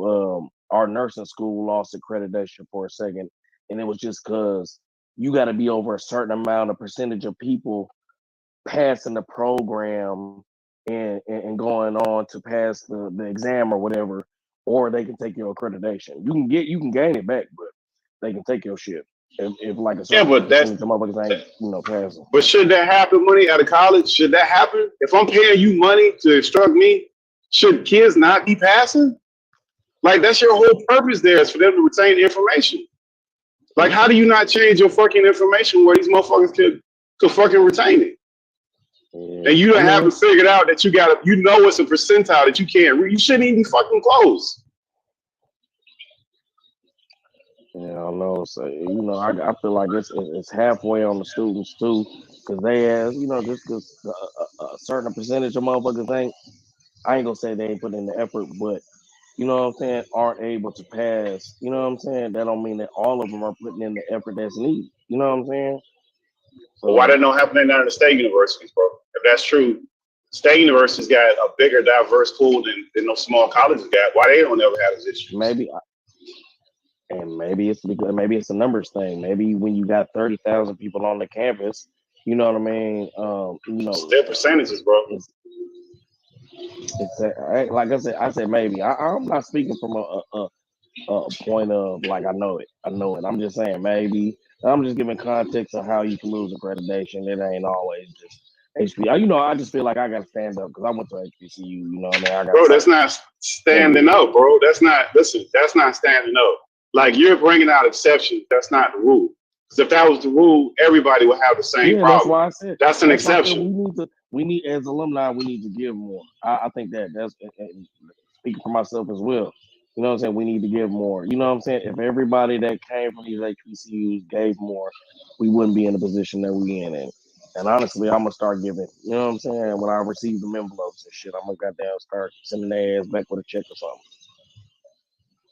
our nursing school lost accreditation for a second, and it was just because you got to be over a certain amount of percentage of people passing the program and going on to pass the exam or whatever, or they can take your accreditation. You can gain it back, but they can take your shit if like a certain percentage of motherfuckers ain't passing. But should that happen, money out of college? Should that happen? If I'm paying you money to instruct me, should kids not be passing? Like, that's your whole purpose there, is for them to retain information. Like, how do you not change your fucking information where these motherfuckers could fucking retain it? Yeah. And you haven't figured out that it's a percentile that you can't read. You shouldn't even be fucking close. Yeah, I don't know. So, I feel like it's halfway on the students too, because they have, just because a certain percentage of motherfuckers I ain't gonna say they ain't putting in the effort, but you know what I'm saying, aren't able to pass. You know what I'm saying? That don't mean that all of them are putting in the effort that's needed. You know what I'm saying? So, why that don't happen in the state universities, bro? If that's true, state universities got a bigger, diverse pool than those small colleges got. Why they don't ever have this issue? Maybe it's a numbers thing. Maybe when you got 30,000 people on the campus, you know what I mean? It's their percentages, bro. Like I said maybe. I'm not speaking from a point of like I know it. I'm just saying maybe. I'm just giving context of how you can lose accreditation. It ain't always just HBCU. I just feel like I got to stand up because I went to HBCU. You know what I mean? Bro, that's not standing up, bro. That's not standing up. Like, you're bringing out exceptions. That's not the rule. Because if that was the rule, everybody would have the same problem. That's why I said that's an exception. We need, as alumni, we need to give more. I think that's speaking for myself as well. You know what I'm saying? We need to give more. You know what I'm saying? If everybody that came from these HBCUs gave more, we wouldn't be in the position that we in. And honestly, I'm gonna start giving. You know what I'm saying? When I receive them envelopes and shit, I'm gonna goddamn start sending their ass back with a check or something.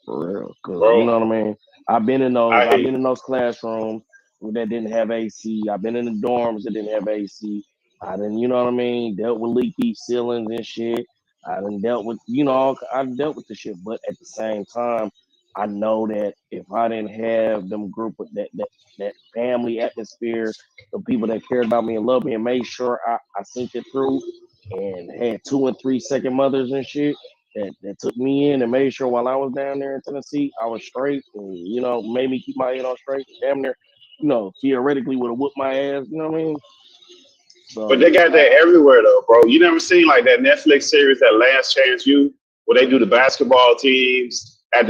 For real, cause you know what I mean. I've been in those classrooms that didn't have AC. I've been in the dorms that didn't have AC. I didn't, you know what I mean, dealt with leaky ceilings and shit. I done dealt with, I dealt with the shit, but at the same time, I know that if I didn't have them group of that family atmosphere, the people that cared about me and loved me and made sure I sent it through and had 2 and 3 second mothers and shit that took me in and made sure while I was down there in Tennessee, I was straight and, made me keep my head on straight. Damn near, theoretically would have whooped my ass, you know what I mean? So, but they got that everywhere though, bro. You never seen like that Netflix series, that Last Chance U, where they do the basketball teams at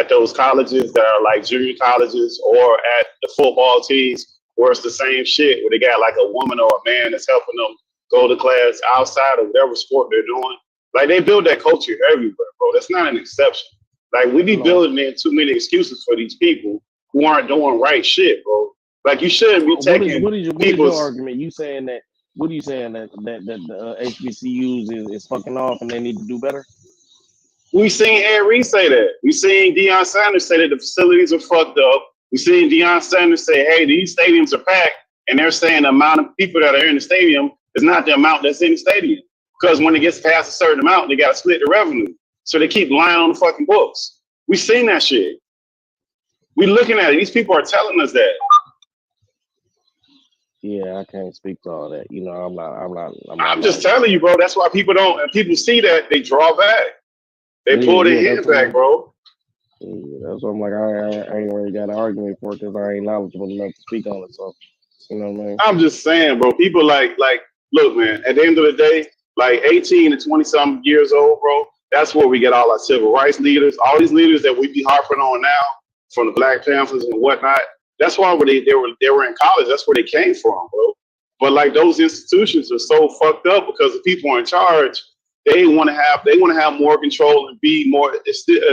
those colleges that are like junior colleges, or at the football teams where it's the same shit, where they got like a woman or a man that's helping them go to class outside of whatever sport they're doing. Like they build that culture everywhere, bro. That's not an exception. Like we be building in too many excuses for these people who aren't doing right shit, bro. Like you shouldn't be taking what is your argument? You saying that? What are you saying that the HBCUs is fucking off and they need to do better? We seen Ed Reed say that. We seen Deion Sanders say that the facilities are fucked up. We seen Deion Sanders say, "Hey, these stadiums are packed," and they're saying the amount of people that are in the stadium is not the amount that's in the stadium, because when it gets past a certain amount, they got to split the revenue. So they keep lying on the fucking books. We seen that shit. We looking at it. These people are telling us that. Yeah, I can't speak to all that. I'm just telling you, bro. That's why people don't. And people see that, they draw back. They pull their head back, bro. Yeah, that's what I'm like. I ain't really got an argument for it because I ain't knowledgeable enough to speak on it. So, you know what I mean? I'm just saying, bro. People like, look, man. At the end of the day, like 18 to 20-something years old, bro. That's where we get all our civil rights leaders. All these leaders that we be harping on now, from the Black Panthers and whatnot. That's why they were in college. That's where they came from, bro. But like those institutions are so fucked up because the people in charge, they want to have more control and be more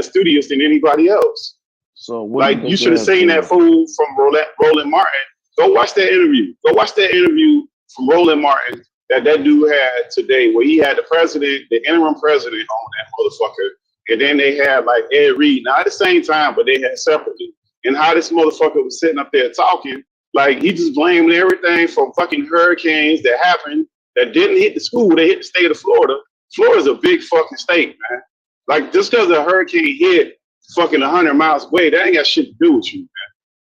studious than anybody else. So like you should have seen that fool from Roland Martin. Go watch that interview. Go watch that interview from Roland Martin that dude had today, where he had the president, the interim president on that motherfucker, and then they had like Ed Reed. Not at the same time, but they had separately. And how this motherfucker was sitting up there talking, like he just blamed everything from fucking hurricanes that happened that didn't hit the school, they hit the state of Florida. Florida's a big fucking state, man. Like just because a hurricane hit fucking 100 miles away, that ain't got shit to do with you, man.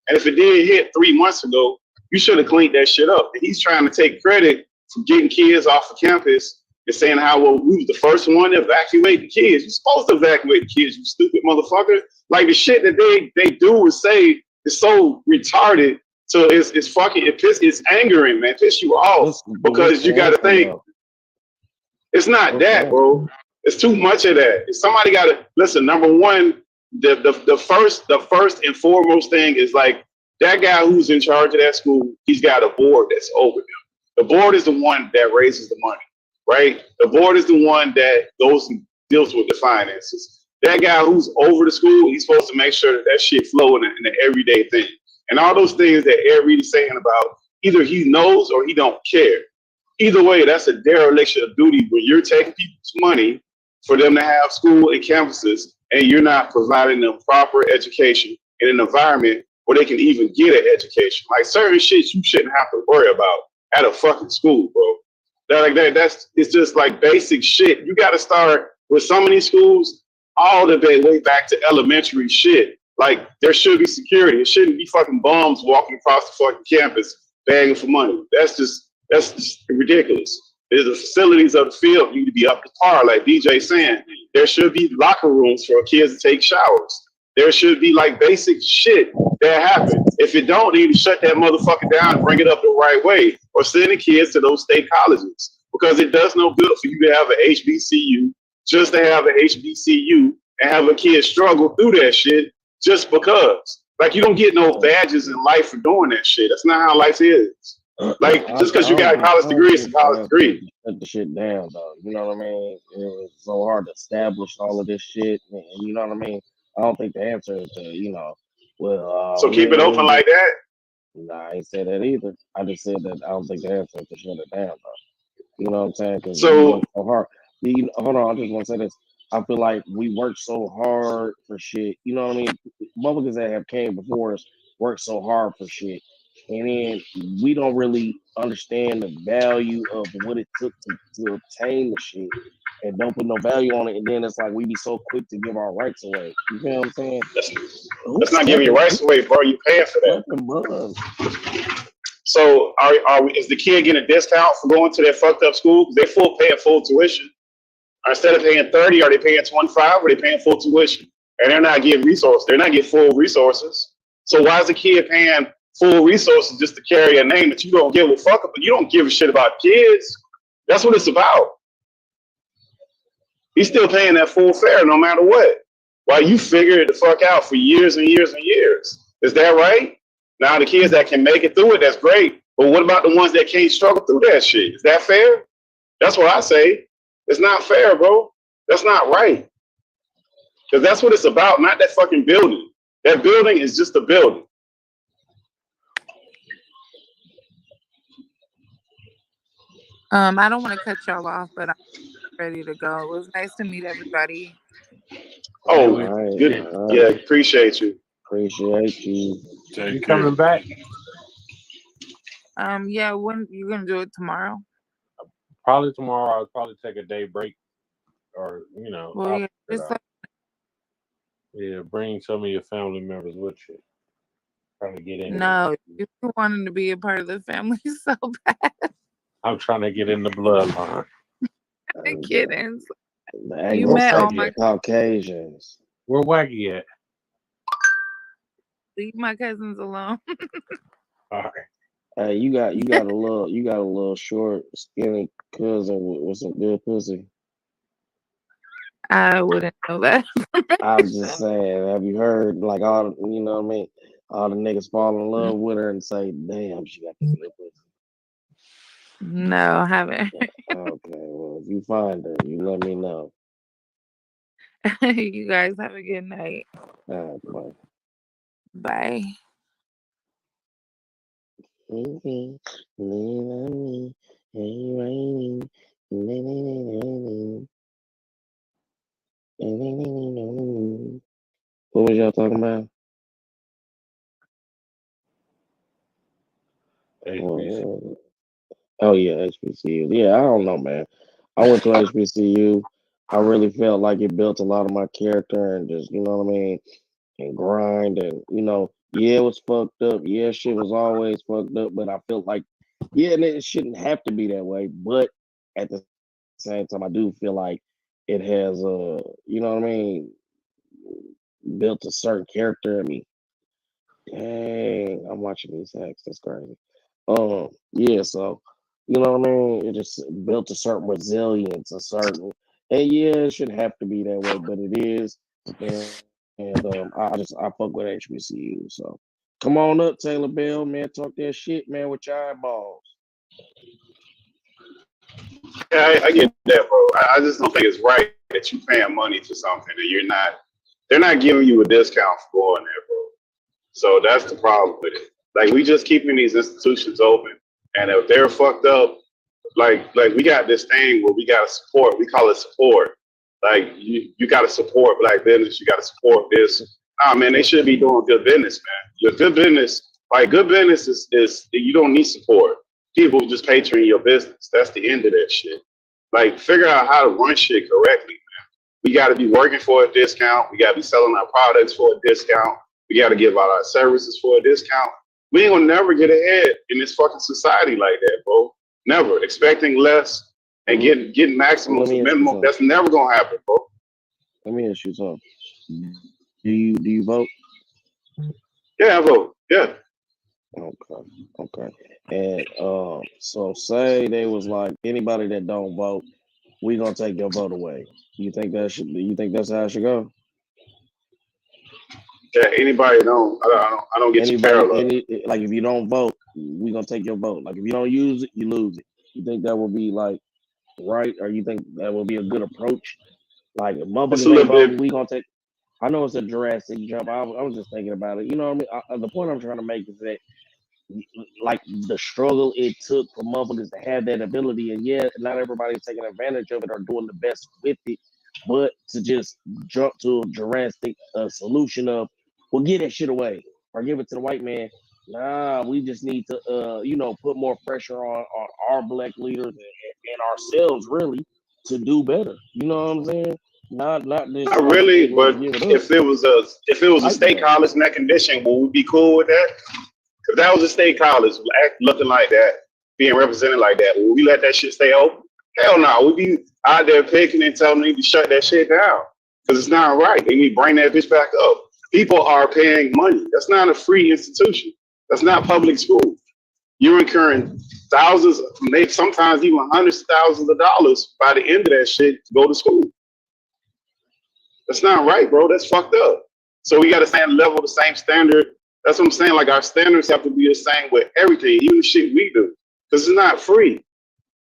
And if it did hit 3 months ago, you should have cleaned that shit up. And he's trying to take credit for getting kids off of campus and saying how, well, we was the first one to evacuate the kids. You're supposed to evacuate the kids, you stupid motherfucker. Like the shit that they do and say is so retarded. So it's angering, man. It pisses you off because you got to think. It's not that, bro. It's too much of that. Somebody got to listen. Number one, the first and foremost thing is like that guy who's in charge of that school. He's got a board that's over him. The board is the one that raises the money, right? The board is the one that goes and deals with the finances. That guy who's over the school, he's supposed to make sure that shit flow in an everyday thing. And all those things that Ed Reed is saying about, either he knows or he don't care. Either way, that's a dereliction of duty when you're taking people's money for them to have school and campuses, and you're not providing them proper education in an environment where they can even get an education. Like certain shit you shouldn't have to worry about at a fucking school, bro. It's just like basic shit. You got to start with some of these schools all the way back to elementary shit. Like there should be security. It shouldn't be fucking bums walking across the fucking campus begging for money. That's just ridiculous. The facilities of the field need to be up to par, like DJ saying. There should be locker rooms for kids to take showers. There should be like basic shit that happens. If it don't, they need to shut that motherfucker down and bring it up the right way, or send the kids to those state colleges, because it does no good for you to have an HBCU just to have an HBCU and have a kid struggle through that shit just because. Like you don't get no badges in life for doing that shit. That's not how life is. Like just because you got a college degree, it's a college degree. Shut the shit down, though. You know what I mean? It was so hard to establish all of this shit, and you know what I mean? I don't think the answer is to, so keep it open like that? Nah, I ain't said that either. I just said that I don't think the answer is to shut it down, though. You know what I'm saying? Because we work so hard. Hold on, I just want to say this. I feel like we work so hard for shit. You know what I mean? Motherfuckers that have came before us work so hard for shit, and then we don't really understand the value of what it took to obtain the shit, and don't put no value on it. And then it's like we be so quick to give our rights away. You feel what I'm saying? That's not giving your rights away, bro. You paying for that. So is the kid getting a discount for going to that fucked up school? Because they're paying full tuition. Instead of paying 30, are they paying 25? Or are they paying full tuition? And they're not getting resources. They're not getting full resources. So why is the kid paying full resources just to carry a name that you don't give a fuck about? You don't give a shit about kids. That's what it's about. He's still paying that full fare no matter what. While you figure it the fuck out for years and years and years. Is that right? Now the kids that can make it through it, that's great. But what about the ones that can't struggle through that shit? Is that fair? That's what I say. It's not fair, bro. That's not right. Because that's what it's about, not that fucking building. That building is just a building. I don't want to cut y'all off, but I'm ready to go. It was nice to meet everybody. Oh, good. Yeah, appreciate you. Appreciate you. You coming back? Yeah, when you gonna do it tomorrow? Probably tomorrow. I'll probably take a day break, or Well, yeah, just bring some of your family members with you. Trying to get in. no, you wanting to be a part of the family so bad. I'm trying to get in the bloodline. I'm kidding. You met all my Caucasians. Where Wacky at? Leave my cousins alone. All right. Hey, you got a little short, skinny cousin with some good pussy. I wouldn't know that. I'm just saying. Have you heard like all you know what I mean? All the niggas fall in love with her and say, "Damn, she got the good pussy." No, I haven't. Okay, well, if you find her, you let me know. You guys have a good night. All right, bye. What was y'all talking about? Oh yeah, HBCU. Yeah, I don't know, man. I went to HBCU. I really felt like it built a lot of my character and just, you know what I mean, and grind and yeah, it was fucked up. Yeah, shit was always fucked up, but I felt like, yeah, and it shouldn't have to be that way. But at the same time, I do feel like it has you know what I mean, built a certain character in me. Dang, I'm watching these acts. That's crazy. Yeah, so you know what I mean? It just built a certain resilience, and yeah, it shouldn't have to be that way, but it is. And I fuck with HBCU. So come on up, Taylor Bell, man. Talk that shit, man, with your eyeballs. Yeah, I get that, bro. I just don't think it's right that you paying money for something and they're not giving you a discount for going there, bro. So that's the problem with it. Like, we just keeping these institutions open, and if they're fucked up, like we got this thing where we gotta support. We call it support. Like you gotta support black business. You gotta support this. Nah, man, they should be doing good business, man. Your good business, good business is you don't need support. People just patron your business. That's the end of that shit. Like, figure out how to run shit correctly, man. We gotta be working for a discount. We gotta be selling our products for a discount. We gotta give out our services for a discount. We ain't gonna never get ahead in this fucking society like that, bro. Never. Expecting less and getting maximum for minimum. That's never gonna happen, bro. Let me ask you something. Do you vote? Yeah, I vote. Yeah. Okay. And so say they was like, anybody that don't vote, we gonna take your vote away. You think that's how it should go? Yeah, anybody don't. I don't get you parallel. Like, if you don't vote, we gonna take your vote. Like, if you don't use it, you lose it. You think that would be like right, or you think that would be a good approach? Like, if motherfuckers ain't voting, we gonna take. I know it's a drastic jump. I was just thinking about it. You know what I mean? The point I'm trying to make is that, like, the struggle it took for motherfuckers to have that ability, and yeah, not everybody's taking advantage of it or doing the best with it, but to just jump to a drastic solution of, well, get that shit away. or give it to the white man. Nah, we just need to, put more pressure on our black leaders and ourselves, really, to do better. You know what I'm saying? Not this. Not really, but give it up. if it was a state college in that condition, would we be cool with that? If that was a state college looking like that, being represented like that, would we let that shit stay open? Hell no. We'd be out there picking and telling them to shut that shit down because it's not right. They need to bring that bitch back up. People are paying money. That's not a free institution. That's not public school. You're incurring thousands, maybe sometimes even hundreds of thousands of dollars by the end of that shit to go to school. That's not right, bro. That's fucked up. So we got to stand level, the same standard. That's what I'm saying. Like our standards have to be the same with everything, even the shit we do, because it's not free.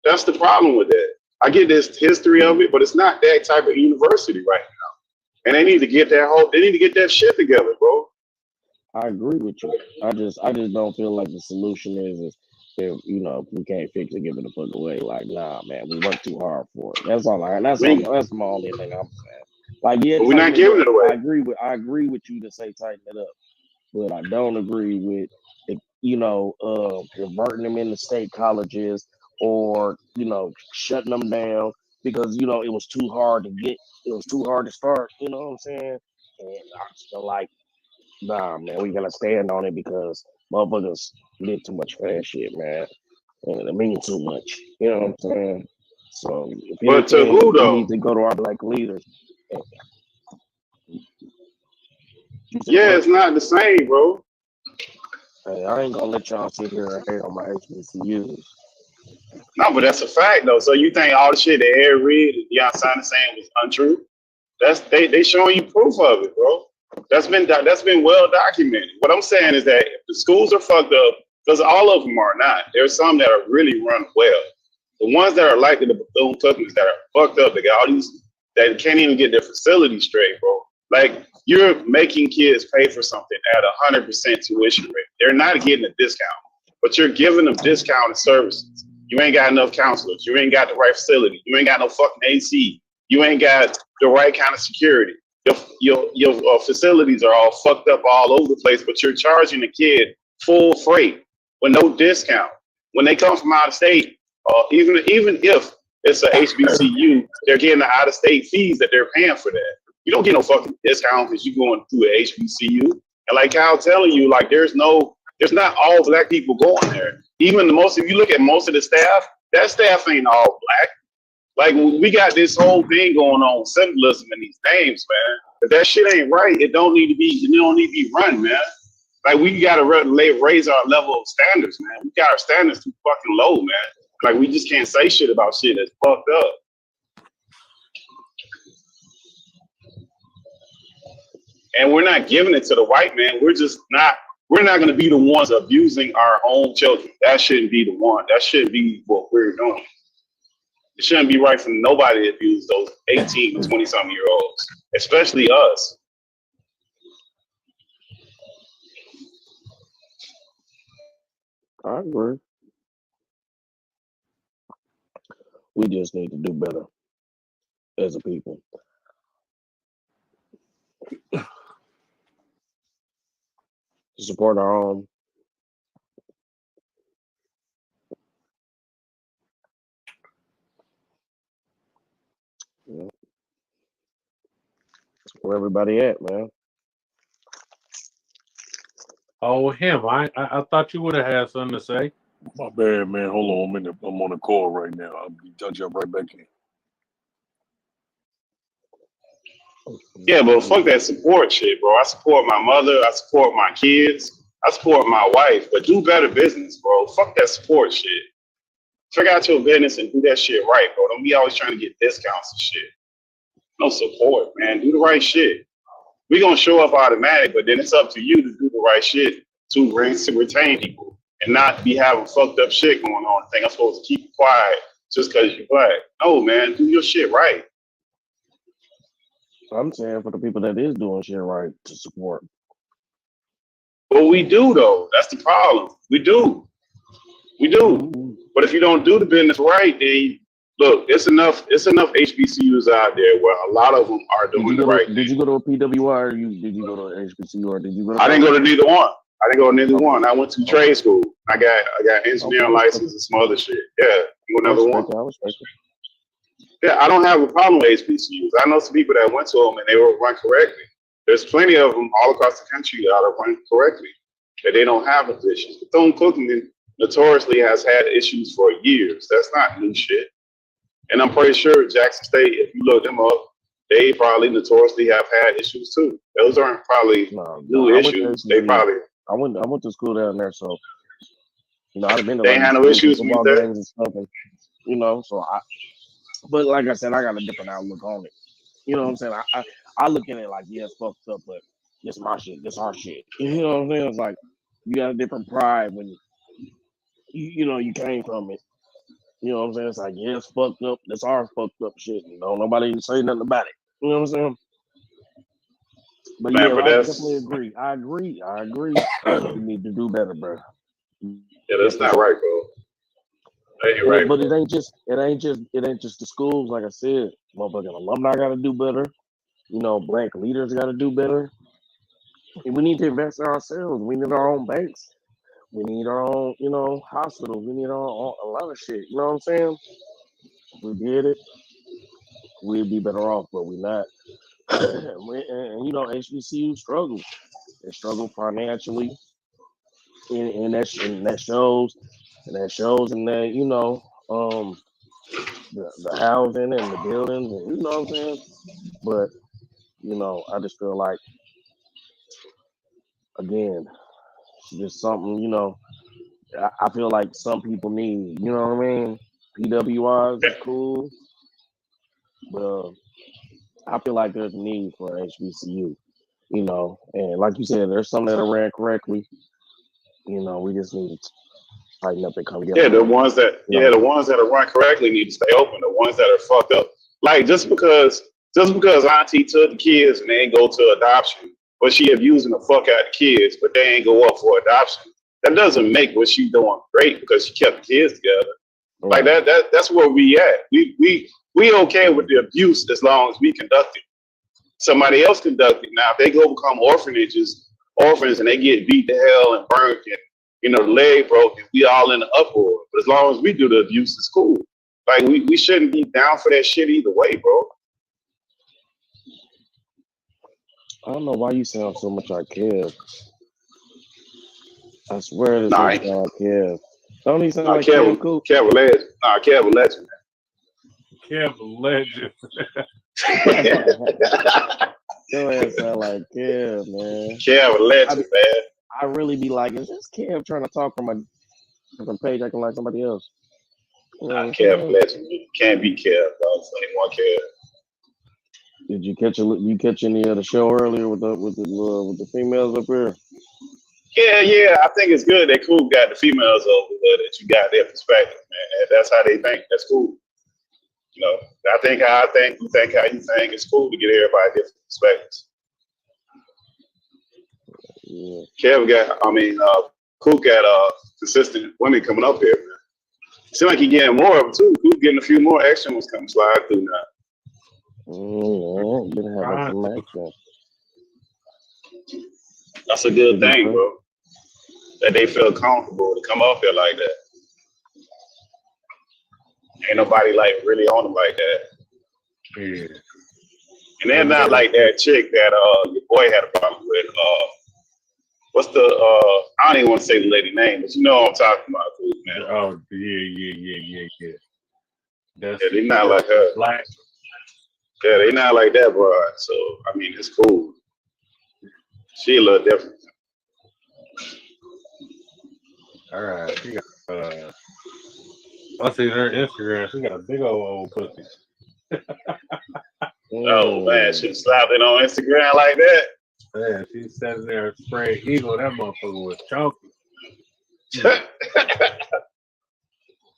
That's the problem with that. I get this history of it, but it's not that type of university right now. And they need to get that shit together, bro. I agree with you. I just don't feel like the solution is if we can't fix it, give it the fuck away. Like, nah, man, we work too hard for it. That's all. That's my only thing I'm saying. Like, yeah, but we're not giving it away. I agree with you to say tighten it up, but I don't agree with if converting them into state colleges or shutting them down because it was too hard to get. It was too hard to start. You know what I'm saying? And I feel like, nah, man, we gotta stand on it because motherfuckers did too much fast shit, man. And it means too much. You know what I'm saying? So, but to who though? We need to go to our black leaders. Yeah, it's not the same, bro. Hey, I ain't gonna let y'all sit here and hate on my HBCUs. No, but that's a fact though. So you think all the shit that Ed Reed and Deion Sanders saying was untrue? They showing you proof of it, bro. That's been well documented. What I'm saying is that if the schools are fucked up, because all of them are not. There's some that are really run well. The ones that are like the Bethune-Cookman that are fucked up, they got all these that can't even get their facility straight, bro. Like you're making kids pay for something at 100% tuition rate. They're not getting a discount, but you're giving them discounted services. You ain't got enough counselors. You ain't got the right facility. You ain't got no fucking AC. You ain't got the right kind of security. Your facilities are all fucked up all over the place, but you're charging the kid full freight with no discount. When they come from out of state, even if it's a HBCU, they're getting the out of state fees that they're paying for that. You don't get no fucking discount because you're going through an HBCU. And like Kyle telling you, like there's not all black people going there. Even if you look at most of the staff, that staff ain't all black. Like we got this whole thing going on, symbolism in these names, man. If that shit ain't right, it don't need to be run, man. Like we gotta raise our level of standards, man. We got our standards too fucking low, man. Like we just can't say shit about shit that's fucked up. And we're not giving it to the white man. We're not gonna be the ones abusing our own children. That shouldn't be the one. That shouldn't be what we're doing. It shouldn't be right for nobody to abuse those 18 to 20-something year olds, especially us. I agree. We just need to do better as a people. To support our own. Yeah. Where everybody at, man? Oh, him. I thought you would have had something to say. My bad, man. Hold on a minute. I'm on a call right now. I'll jump right back in. Yeah, but fuck that support shit, bro. I support my mother. I support my kids. I support my wife. But do better business, bro. Fuck that support shit. Figure out your business and do that shit right, bro. Don't be always trying to get discounts and shit. No support, man. Do the right shit. We gonna show up automatic, but then it's up to you to do the right shit to retain people and not be having fucked up shit going on. Think I'm supposed to keep quiet just because you're black. No, man. Do your shit right. I'm saying for the people that is doing shit right to support. But we do though. That's the problem. We do. But if you don't do the business right, then look, it's enough HBCUs out there where a lot of them are doing the right thing. Did you go to a PWI or did you go to an HBCU or did you go to I didn't go to college? neither one. I didn't go to neither Okay. one. I went to trade school. I got engineering license and some other shit. Yeah, I another one. respect it. I respect it. Yeah, I don't have a problem with HBCUs. I know some people that went to them and they were run correctly. There's plenty of them all across the country that are run correctly, that they don't have positions. Bethune-Cookman notoriously has had issues for years. That's not new shit. And I'm pretty sure Jackson State, if you look them up, they probably notoriously have had issues too. Those aren't probably new issues. They probably I went to school down there, so I've been to they had no issues with football that. games and stuff, and so but like I said, I got a different outlook on it. You know what I'm saying? I look at it like, yeah, it's fucked up, but it's my shit, it's our shit. You know what I'm saying? It's like you got a different pride when you came from it. You know what I'm saying? It's like, yeah, it's fucked up. That's our fucked up shit. Nobody even say nothing about it. You know what I'm saying? But Man, yeah, but I that's definitely agree. I agree. We need to do better, bro. yeah, that's not right, bro. That ain't right, But bro. it ain't just the schools. Like I said, motherfucking alumni got to do better. Black leaders got to do better. And we need to invest in ourselves. We need our own banks. We need our own, hospitals. We need a lot of shit. You know what I'm saying? If we did it, we'd be better off, but we're not. and HBCU struggle. They struggle financially, and that shows in that the housing and the buildings, and you know what I'm saying. But I just feel like, again, it's just something. I feel like some people need. You know what I mean? PWIs is cool, but I feel like there's a need for HBCU. And like you said, there's some that are ran correctly. We just need to tighten up and come together. Yeah, the ones that are run correctly need to stay open. The ones that are fucked up, like just because Auntie took the kids and they ain't go to adoption, but she abusing the fuck out of the kids, but they ain't go up for adoption. That doesn't make what she doing great because she kept the kids together. Like that's where we at. We okay with the abuse as long as we conduct it. Somebody else conduct it. Now if they go become orphans, and they get beat to hell and burnt and the leg broken, we all in the uproar. But as long as we do the abuse, it's cool. Like we shouldn't be down for that shit either way, bro. I don't know why you sound so much like Kev. I swear this sound like Kev. Don't he sound like Kev Cool? Kev a legend. Nah, Kev a legend, man. Kev a legend. Your ass sound like Kev, man. Kev a legend, man. I really be like, is this Kev trying to talk from a different page acting like somebody else? Nah, Kev a legend. You can't be Kev, dog. It's only one Kev. Did you catch any of the show earlier with the females up here? Yeah. I think it's good that Cool got the females over there, that you got their perspective, man. That's how they think. That's cool. I think how I think, you think how you think. It's cool to get everybody different perspectives. Yeah. Cool got consistent women coming up here, man. Seems like he getting more of them too. Cool getting a few more extra ones coming slide through now. That's a good thing, bro. That they feel comfortable to come up here like that. Ain't nobody like really on them like that. Yeah. And they're not like that chick that your boy had a problem with. What's the I don't even want to say the lady name, but you know what I'm talking about, Cool, man. Oh yeah. Yeah, they not like her. Black. Yeah, they not like that, bro. So I mean, it's cool. She a little different. All right. She got, I see her Instagram. She got a big old pussy. Oh man, she slapped it on Instagram like that. Yeah, she's sitting there spraying eagle. That motherfucker was chunky.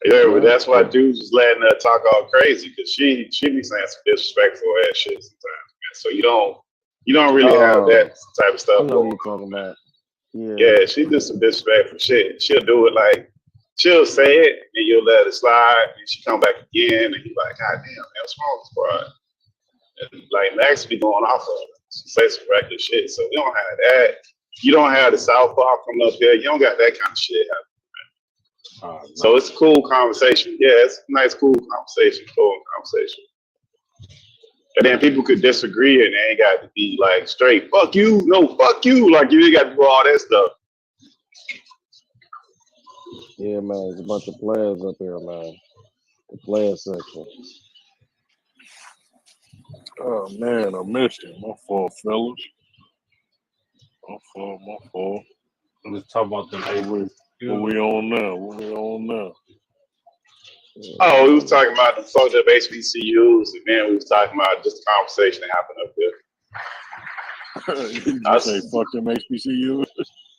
Yeah, but that's why dudes is letting her talk all crazy, because she be saying some disrespectful ass shit sometimes, man. So you don't really have that type of stuff. I know what you're talking about. Yeah, she do some disrespectful shit. She'll do it like she'll say it, and you'll let it slide, and she come back again, and you're like, God damn, man, what's wrong with this broad? And like Max be going off of it. She says some regular shit, so we don't have that. You don't have the Southpaw coming up here. You don't got that kind of shit happening. So it's a cool conversation. Yeah, it's a nice, cool conversation. And then people could disagree, and they ain't got to be like straight, fuck you, no, fuck you. Like you ain't got to do all that stuff. Yeah, man, there's a bunch of players up here, man. The player section. Oh man, I missed it. My fault, fellas. My fault. Let's talk about the What we on now? Oh, we was talking about the fucked up HBCUs, and then we was talking about just the conversation that happened up there. You say fuck them HBCUs?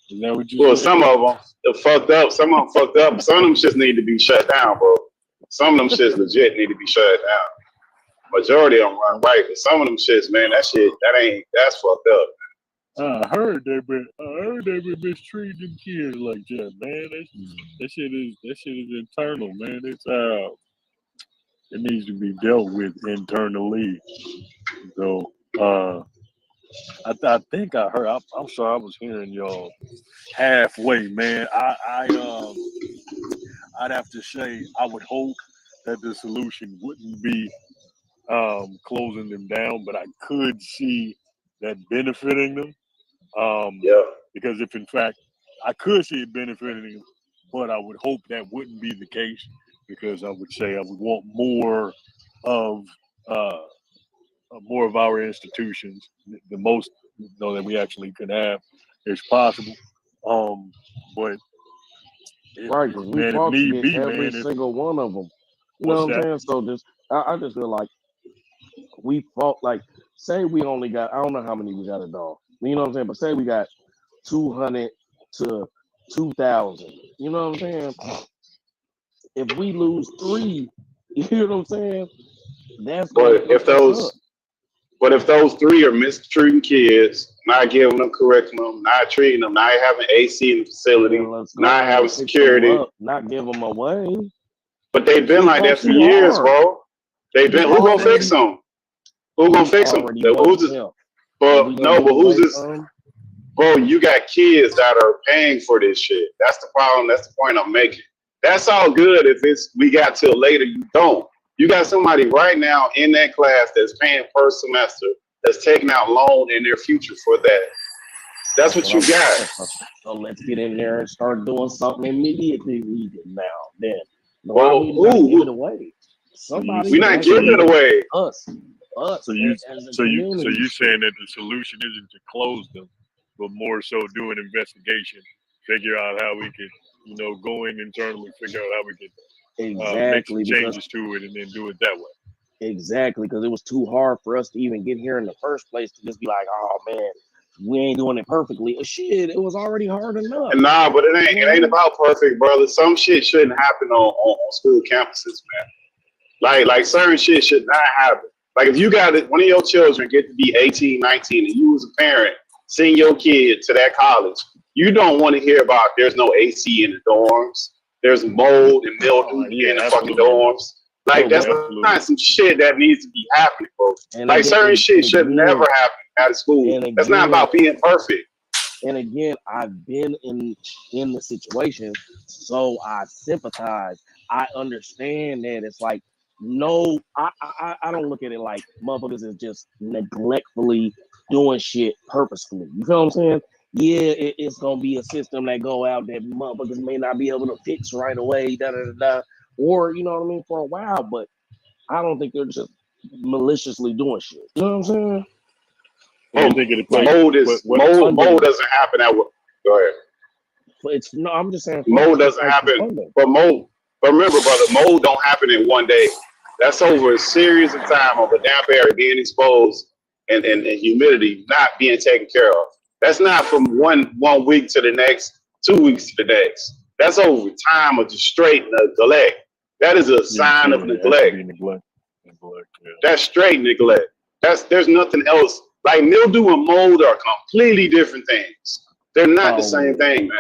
Is that what you Well, said? some of them are fucked up. Some of them fucked up. Some of them shits need to be shut down, bro. Some of them shits legit need to be shut down. Majority of them run right, but some of them shits, man, that's fucked up. I heard they been mistreating kids like that, man. That shit is internal, man. It's it needs to be dealt with internally. So I think I heard. I'm sorry, I was hearing y'all halfway, man. I'd have to say I would hope that the solution wouldn't be closing them down, but I could see that benefiting them. Because if in fact I could see it benefiting them, but I would hope that wouldn't be the case, because I would say I would want more of our institutions, the most that we actually could have is possible. But Right, because we fought to get every single one of them. You know what I'm saying? So I just feel like we fought, like, say we only got, I don't know how many we got a dog. You know what I'm saying? But say we got 200 to 2,000. You know what I'm saying? If we lose 3, you know what I'm saying? But if those 3 are mistreating kids, not giving them curriculum, not treating them, not having AC in the facility, not having security, not give them away. But they've been like that for years, bro. They've been. Who gonna fix them? Who gonna fix them? Who's this? But who's this? Bro, you got kids that are paying for this shit. That's the problem. That's the point I'm making. That's all good if we got till later. You don't. You got somebody right now in that class that's paying first semester, that's taking out loan in their future for that. That's what you got. So let's get in there and start doing something immediately. Now, then. Well, give it away. Somebody. We're not giving it away. Us. So you saying that the solution isn't to close them, but more so do an investigation, figure out how we could, go in internally, figure out how we could make some changes to it, and then do it that way. Exactly, because it was too hard for us to even get here in the first place to just be like, oh man, we ain't doing it perfectly. Shit, it was already hard enough. Nah, but it ain't about perfect, brother. Some shit shouldn't happen on school campuses, man. Like certain shit should not happen. Like if you got one of your children get to be 18, 19, and you as a parent send your kid to that college, you don't want to hear about there's no AC in the dorms, there's mold and mildew in the fucking dorms. Like that's not some shit that needs to be happening, folks. Like certain shit should never happen at a school. That's not about being perfect. And again, I've been in the situation, so I sympathize. I understand that it's like, no, I don't look at it like motherfuckers is just neglectfully doing shit purposefully. You feel what I'm saying? Yeah, it's gonna be a system that go out that motherfuckers may not be able to fix right away, or you know what I mean, for a while. But I don't think they're just maliciously doing shit. You know what I'm saying? Mold doesn't happen at work. Go ahead. I'm just saying mold doesn't happen. But remember, brother, mold don't happen in one day. That's over a series of time of a damp area being exposed and humidity not being taken care of. That's not from one week to the next, 2 weeks to the next. That's over time of just straight neglect. That is a sign of neglect. That's straight neglect. There's nothing else. Like mildew and mold are completely different things. They're not the same thing, man.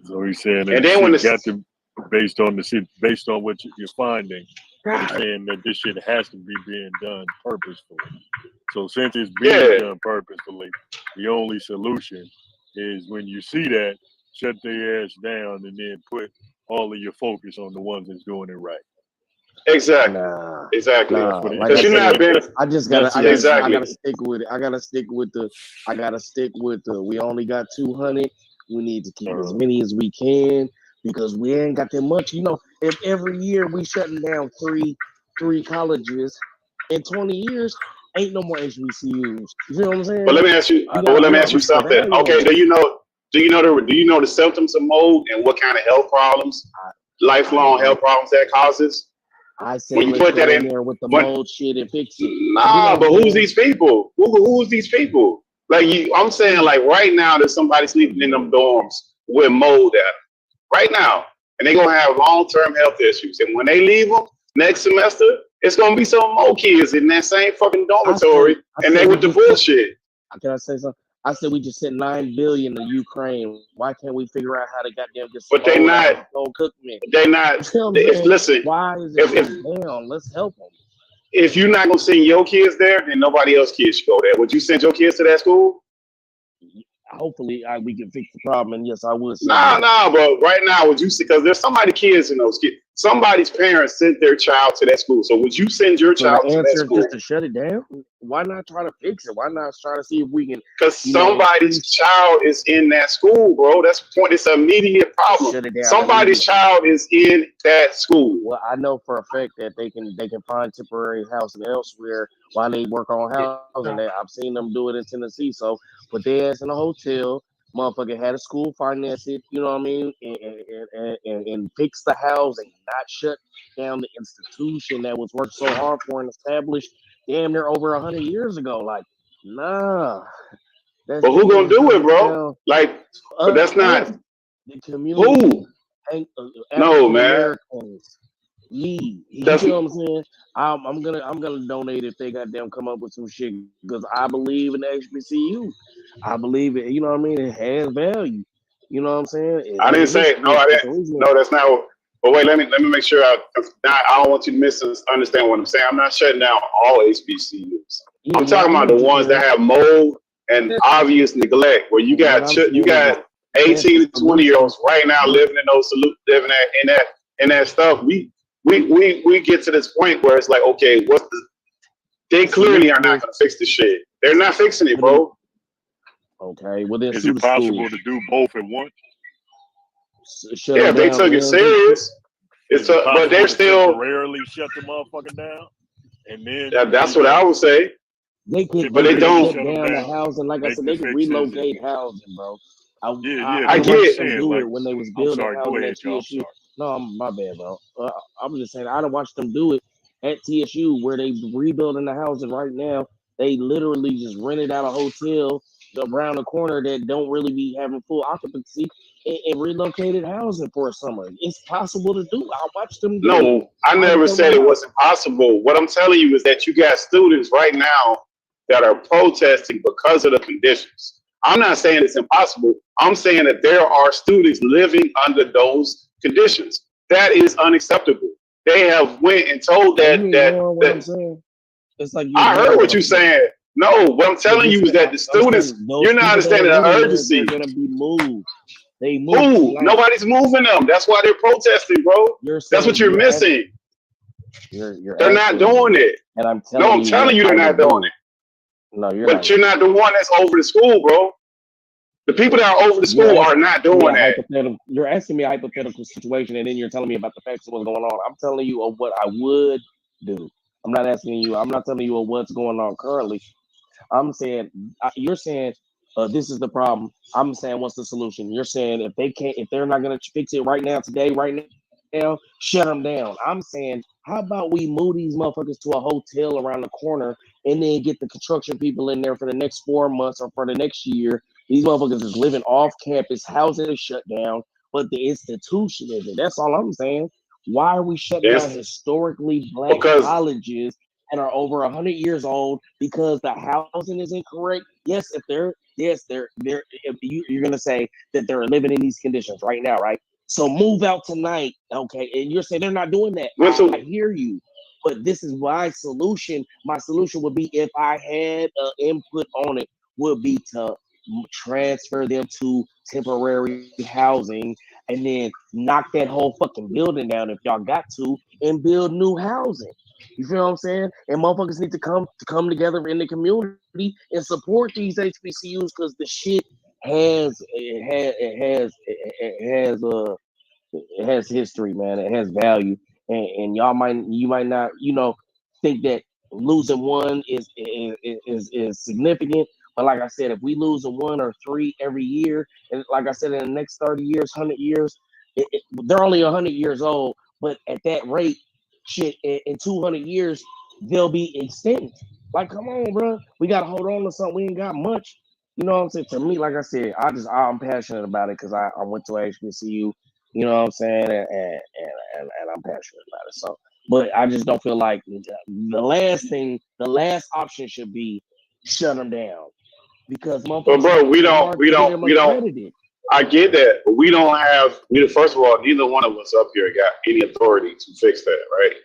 So he's saying that And the then when shit the got to based on the shit, based on what you're finding. He's saying that this shit has to be being done purposefully. So since it's being done purposefully, the only solution is when you see that, shut their ass down and then put all of your focus on the ones that's doing it right. Exactly. Exactly. Nah, like Because I you're not said, being I just gotta, I exactly. gotta stick with it. I gotta stick with the. We only got 200. We need to keep as many as we can because we ain't got that much. You know, if every year we shutting down three colleges, in 20 years, ain't no more HBCUs. You feel what I'm saying? But let me ask you. Let me ask you something. Okay. Do you know the symptoms of mold and what kind of health problems, lifelong health problems that causes? I said When you let's put go that in there with the mold shit and fix it. Nah, but who's these people? Who's these people? Like I'm saying, like right now, there's somebody sleeping in them dorms with mold at them right now, and they're gonna have long-term health issues. And when they leave them next semester, it's gonna be some more kids in that same fucking dormitory, and they with the bullshit. Can I say something? I said we just sent $9 billion to Ukraine. Why can't we figure out how to goddamn get some But they not. cookment? They not. Listen, why is it down? Let's help them. If you're not gonna send your kids there, then nobody else kids should go there. Would you send your kids to that school? Hopefully, we can fix the problem. And yes, I would. Nah, but right now, would you? Because there's somebody kids in those kids. Somebody's parents sent their child to that school. So would you send your child the to that answer school? is just to shut it down. Why not try to fix it? Why not try to see if we can? Because somebody's child is in that school, bro. That's the point. It's an immediate problem. Shut it down Somebody's child is in that school. Well, I know for a fact that they can find temporary housing elsewhere while they work on housing. I've seen them do it in Tennessee. So put their ass in a hotel. Motherfucker had a school finance it, you know what I mean, and fix the housing, not shut down the institution that was worked so hard for and established damn near over 100 years ago. Like, nah. But who gonna do it, bro? Like, but that's not the community. Who? No, man. You know what I'm saying? I'm gonna donate if they goddamn come up with some shit because I believe in the HBCU. I believe it. You know what I mean? It has value. You know what I'm saying? I didn't say no. I didn't. No, that's not. But wait, let me make sure. I don't want you to misunderstand what I'm saying. I'm not shutting down all HBCUs. I'm talking about the ones that have mold and obvious neglect, where you got 18 to 20-year-olds right now living in that stuff. We get to this point where it's like, okay, they clearly are not gonna fix the shit. They're not fixing it, bro. Okay, well then is it possible to do both at once? Yeah, if they took it serious. But they're still temporarily shut the motherfucker down, and then that's what I would say. They could, but they don't shut down the housing. Like I said, they could relocate housing, bro. I get them do it when they was building housing at TSU. No, my bad, bro. I'm just saying I done watched them do it at TSU where they rebuilding the housing right now. They literally just rented out a hotel around the corner that don't really be having full occupancy and relocated housing for a summer. It's possible to do. I watched them do it. No, I never said it wasn't possible. What I'm telling you is that you got students right now that are protesting because of the conditions. I'm not saying it's impossible. I'm saying that there are students living under those conditions. That is unacceptable. They have went and told that I'm saying? It's like I heard what you're saying. No, what I'm telling you is that the students, you're not understanding the urgency. They're gonna be moved. They move. Who? Nobody's moving them. That's why they're protesting, bro. That's what you're missing. They're not doing it. And I'm telling you they're not doing it. No, but you're not the one that's over the school, bro. The people that are over the school are not doing that. You're asking me a hypothetical situation, and then you're telling me about the facts of what's going on. I'm telling you of what I would do. I'm not asking you. I'm not telling you of what's going on currently. I'm saying you're saying this is the problem. I'm saying what's the solution? You're saying if they're not gonna fix it right now, today, right now, shut them down. I'm saying how about we move these motherfuckers to a hotel around the corner and then get the construction people in there for the next 4 months or for the next year. These motherfuckers is living off campus, housing is shut down, but the institution isn't. That's all I'm saying. Why are we shutting down historically black colleges that are over 100 years old because the housing is incorrect. Yes, they're if you're gonna say that they're living in these conditions right now, right? So move out tonight, okay? And you're saying they're not doing that. I hear you, but this is my solution. My solution would be if I had input on it, would be to transfer them to temporary housing and then knock that whole fucking building down if y'all got to and build new housing. You feel what I'm saying? And motherfuckers need to come together in the community and support these HBCUs because the shit it has history, man. It has value, and you might not think that losing one is significant. But like I said, if we lose a 1 or 3 every year, and like I said, in the next 30 years, 100 years, they're only 100 years old. But at that rate, shit, in 200 years, they'll be extinct. Like, come on, bro. We got to hold on to something. We ain't got much. You know what I'm saying? To me, like I said, I'm passionate about it because I went to HBCU. You know what I'm saying? And I'm passionate about it. So, but I just don't feel like the last option should be shut them down because But bro, we don't. I get that, but we don't have. First of all, neither one of us up here got any authority to fix that, right?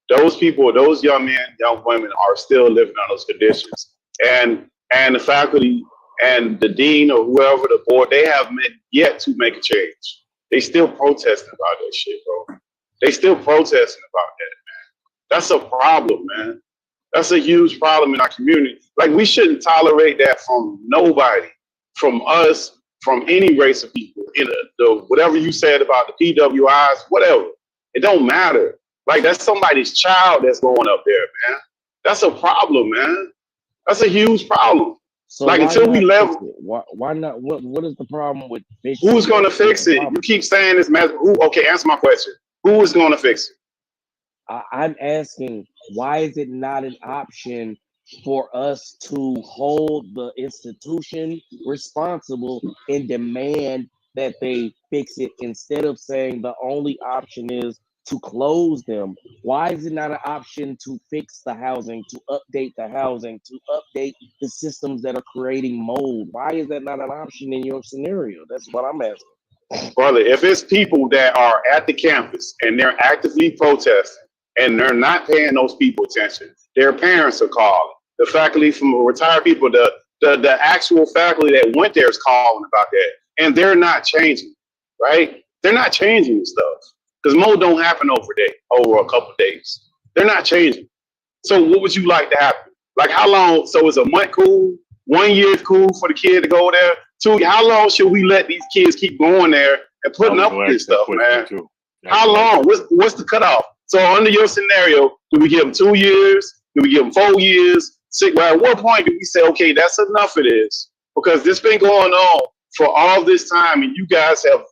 Those people, those young men, young women, are still living on those conditions, and the faculty and the dean or whoever, the board, they have yet to make a change. They still protesting about that shit, bro. They still protesting about that, man. That's a problem, man. That's a huge problem in our community. Like, we shouldn't tolerate that from nobody, from us, from any race of people. Whatever you said about the PWIs, whatever, it don't matter. Like, that's somebody's child that's going up there, man. That's a problem, man. That's a huge problem. So like, until we level, why not? What is the problem with who's going to fix it? You keep saying this, man. Okay, answer my question. Who is going to fix it? I'm asking, why is it not an option for us to hold the institution responsible and demand that they fix it instead of saying the only option is to close them? Why is it not an option to fix the housing, to update the housing, to update the systems that are creating mold? Why is that not an option in your scenario? That's what I'm asking. Brother, if it's people that are at the campus and they're actively protesting and they're not paying those people attention, their parents are calling. The faculty from retired people, the actual faculty that went there is calling about that. And they're not changing, right? They're not changing stuff. Because mold don't happen over a couple of days. They're not changing. So what would you like to happen? Like, how long? So is a month cool? 1 year is cool for the kid to go there? 2, how long should we let these kids keep going there and putting up with this stuff, man? How long? What's the cutoff? So under your scenario, do we give them 2 years? Do we give them 4 years? 6? Well, at what point do we say, okay, that's enough of this? Because this been going on for all this time, and you guys have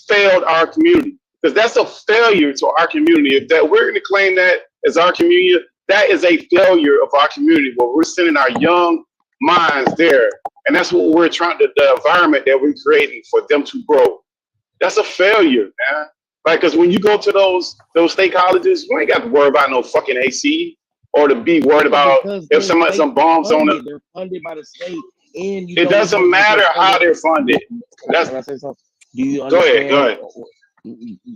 failed our community. Because that's a failure to our community. If that we're going to claim that as our community, that is a failure of our community where we're sending our young minds there. And that's what we're trying to, the environment that we're creating for them to grow. That's a failure, man. Like, because when you go to those state colleges, you ain't got to worry about no fucking AC or to be worried about if some bombs on them. They're funded by the state. And it doesn't matter how they're funded. That's, can I say something? Do you go understand? ahead.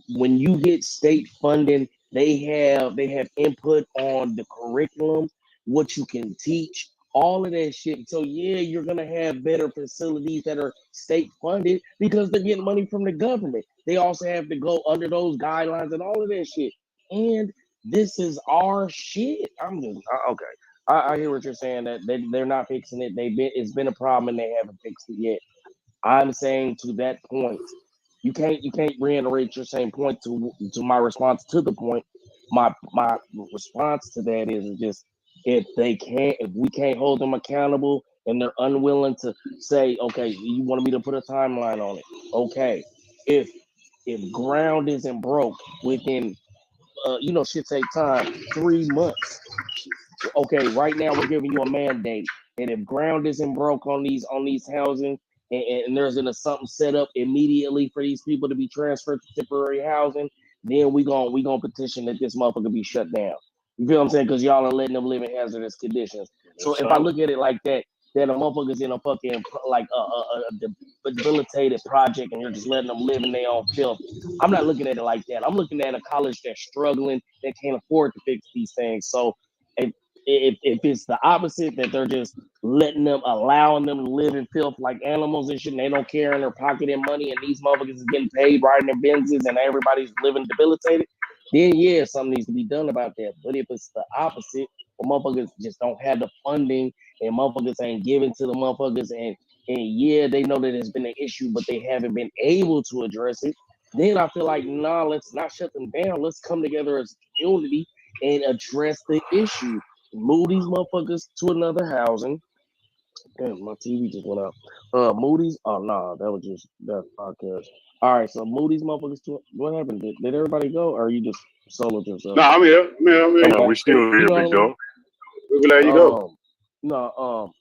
When you get state funding, they have input on the curriculum, what you can teach, all of that shit. So yeah, you're gonna have better facilities that are state funded because they're getting money from the government. They also have to go under those guidelines and all of that shit. And this is our shit. I'm just okay. I hear what you're saying, that they're not fixing it. It's been a problem and they haven't fixed it yet. I'm saying to that point, you can't reiterate your same point to my response to the point. My response to that is just if we can't hold them accountable and they're unwilling to say, okay, you want me to put a timeline on it. Okay. If ground isn't broke within shit take time, 3 months. Okay, right now we're giving you a mandate. And if ground isn't broke on these housing, and there's something set up immediately for these people to be transferred to temporary housing, then we gonna petition that this motherfucker be shut down. You feel what I'm saying? Because y'all are letting them live in hazardous conditions. So if I look at it like that, then a motherfucker's in a fucking like a debilitated project, and you're just letting them live in their own filth. I'm not looking at it like that. I'm looking at a college that's struggling, that can't afford to fix these things. So if it's the opposite, that they're just allowing them to live in filth like animals and shit, and they don't care, and they're pocketing money, and these motherfuckers is getting paid riding their Benzes, and everybody's living debilitated, then yeah, something needs to be done about that. But if it's the opposite, where motherfuckers just don't have the funding, and motherfuckers ain't giving to the motherfuckers, and yeah, they know that it's been an issue, but they haven't been able to address it, then I feel like, nah, let's not shut them down. Let's come together as a community and address the issue. Move these motherfuckers to another housing. Damn, my TV just went out. Moody's. Oh nah, that was just that podcast. All right, so move these motherfuckers to. What happened? Did everybody go, or are you just soloed yourself? No, I'm here. No, we still here, You know big what I mean? dog. We let you go. No,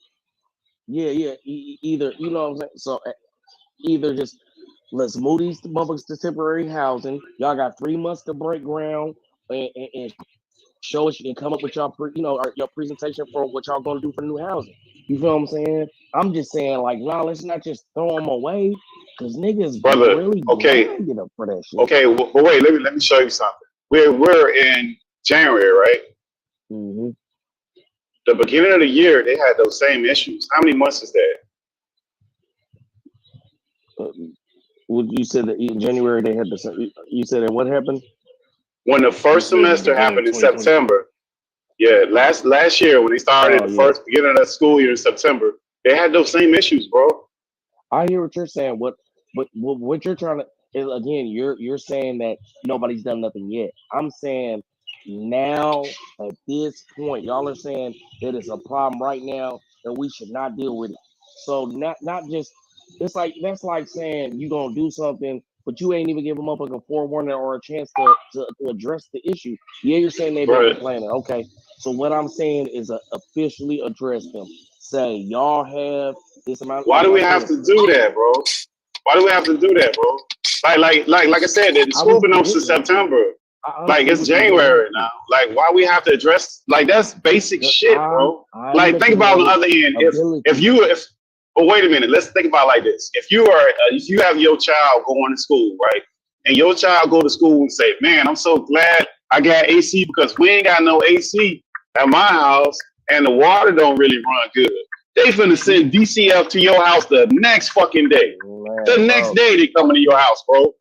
yeah. Either you know what I'm saying. So either just let's move these motherfuckers to temporary housing. Y'all got 3 months to break ground and show us, you can come up with your presentation for what y'all gonna do for new housing. You feel what I'm saying? I'm just saying, like, nah, let's not just throw them away, because niggas Brother, really okay. get up for that shit. Okay, but wait, let me show you something. We're in January, right? Mm-hmm. The beginning of the year, they had those same issues. How many months is that? You said that in January they had the. You said that what happened? When the first semester happened in September. Yeah, last year when they started first beginning of the school year in September, they had those same issues, bro. I hear what you're saying. What you're trying to is, again, you're saying that nobody's done nothing yet. I'm saying now at this point, y'all are saying that it's a problem right now that we should not deal with it. So not just it's like that's like saying you gonna do something, but you ain't even give them up like a forewarning or a chance to address the issue. Yeah, you're saying they've been complaining. Okay. So what I'm saying is officially address them. Say y'all have this amount. Why do we have to do that, bro? Why do we have to do that, bro? Like I said, the school been open since September. Like it's January now. Like why we have to address like that's basic shit, bro. Like think about on the other end. But wait a minute, let's think about it like this. If you have your child going to school, right? And your child go to school and say, man, I'm so glad I got AC because we ain't got no AC at my house and the water don't really run good. They finna send DCF to your house the next fucking day. The next day they coming to your house, bro.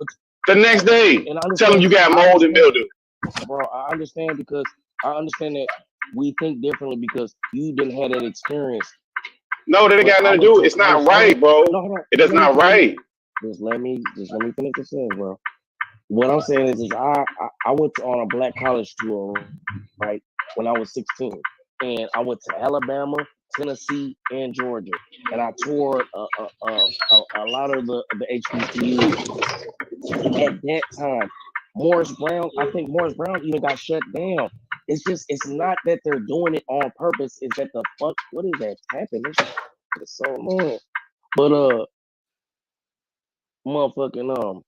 The next day. Tell them you got mold and mildew. Bro, I understand because I understand that we think differently because you didn't have that experience. No, that ain't got nothing to do. It's not right, bro. It is not right. Just let me finish the sentence, bro. What I'm saying is I went on a black college tour, right, when I was 16. And I went to Alabama, Tennessee, and Georgia. And I toured a lot of the HBCUs. At that time, I think Morris Brown even got shut down. It's not that they're doing it on purpose. It's that what is that tapping? It's so annoying. But motherfucking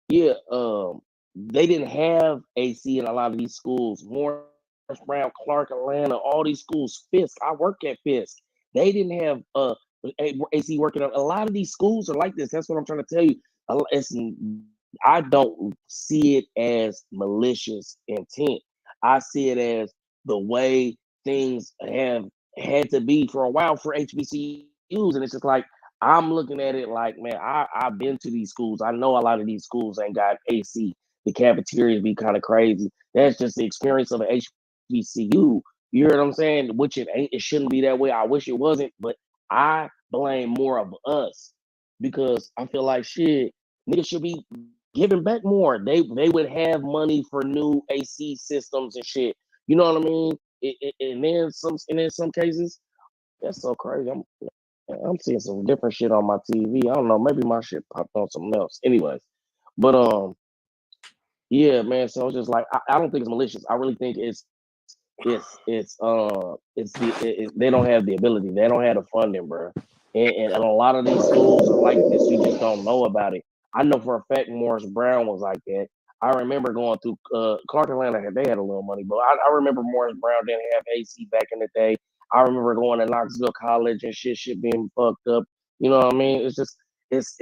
they didn't have AC in a lot of these schools. Morris Brown, Clark, Atlanta, all these schools. Fisk, I work at Fisk. They didn't have AC working on. A lot of these schools are like this. That's what I'm trying to tell you. I don't see it as malicious intent. I see it as the way things have had to be for a while for HBCUs, and it's just like I'm looking at it like, man, I've been to these schools. I know a lot of these schools ain't got AC. The cafeterias be kind of crazy. That's just the experience of an HBCU. You hear what I'm saying? Which it ain't. It shouldn't be that way. I wish it wasn't, but I blame more of us because I feel like shit. Niggas should be giving back more. They would have money for new AC systems and shit. You know what I mean? And then some cases, that's so crazy. I'm seeing some different shit on my TV. I don't know. Maybe my shit popped on something else. Anyways, but yeah, man. So it's just like I don't think it's malicious. I really think they don't have the ability. They don't have the funding, bro. And a lot of these schools are like this. You just don't know about it. I know for a fact Morris Brown was like that. I remember going through Clark Atlanta. They had a little money, but I remember Morris Brown didn't have AC back in the day. I remember going to Knoxville College and shit being fucked up. You know what I mean? It's just it's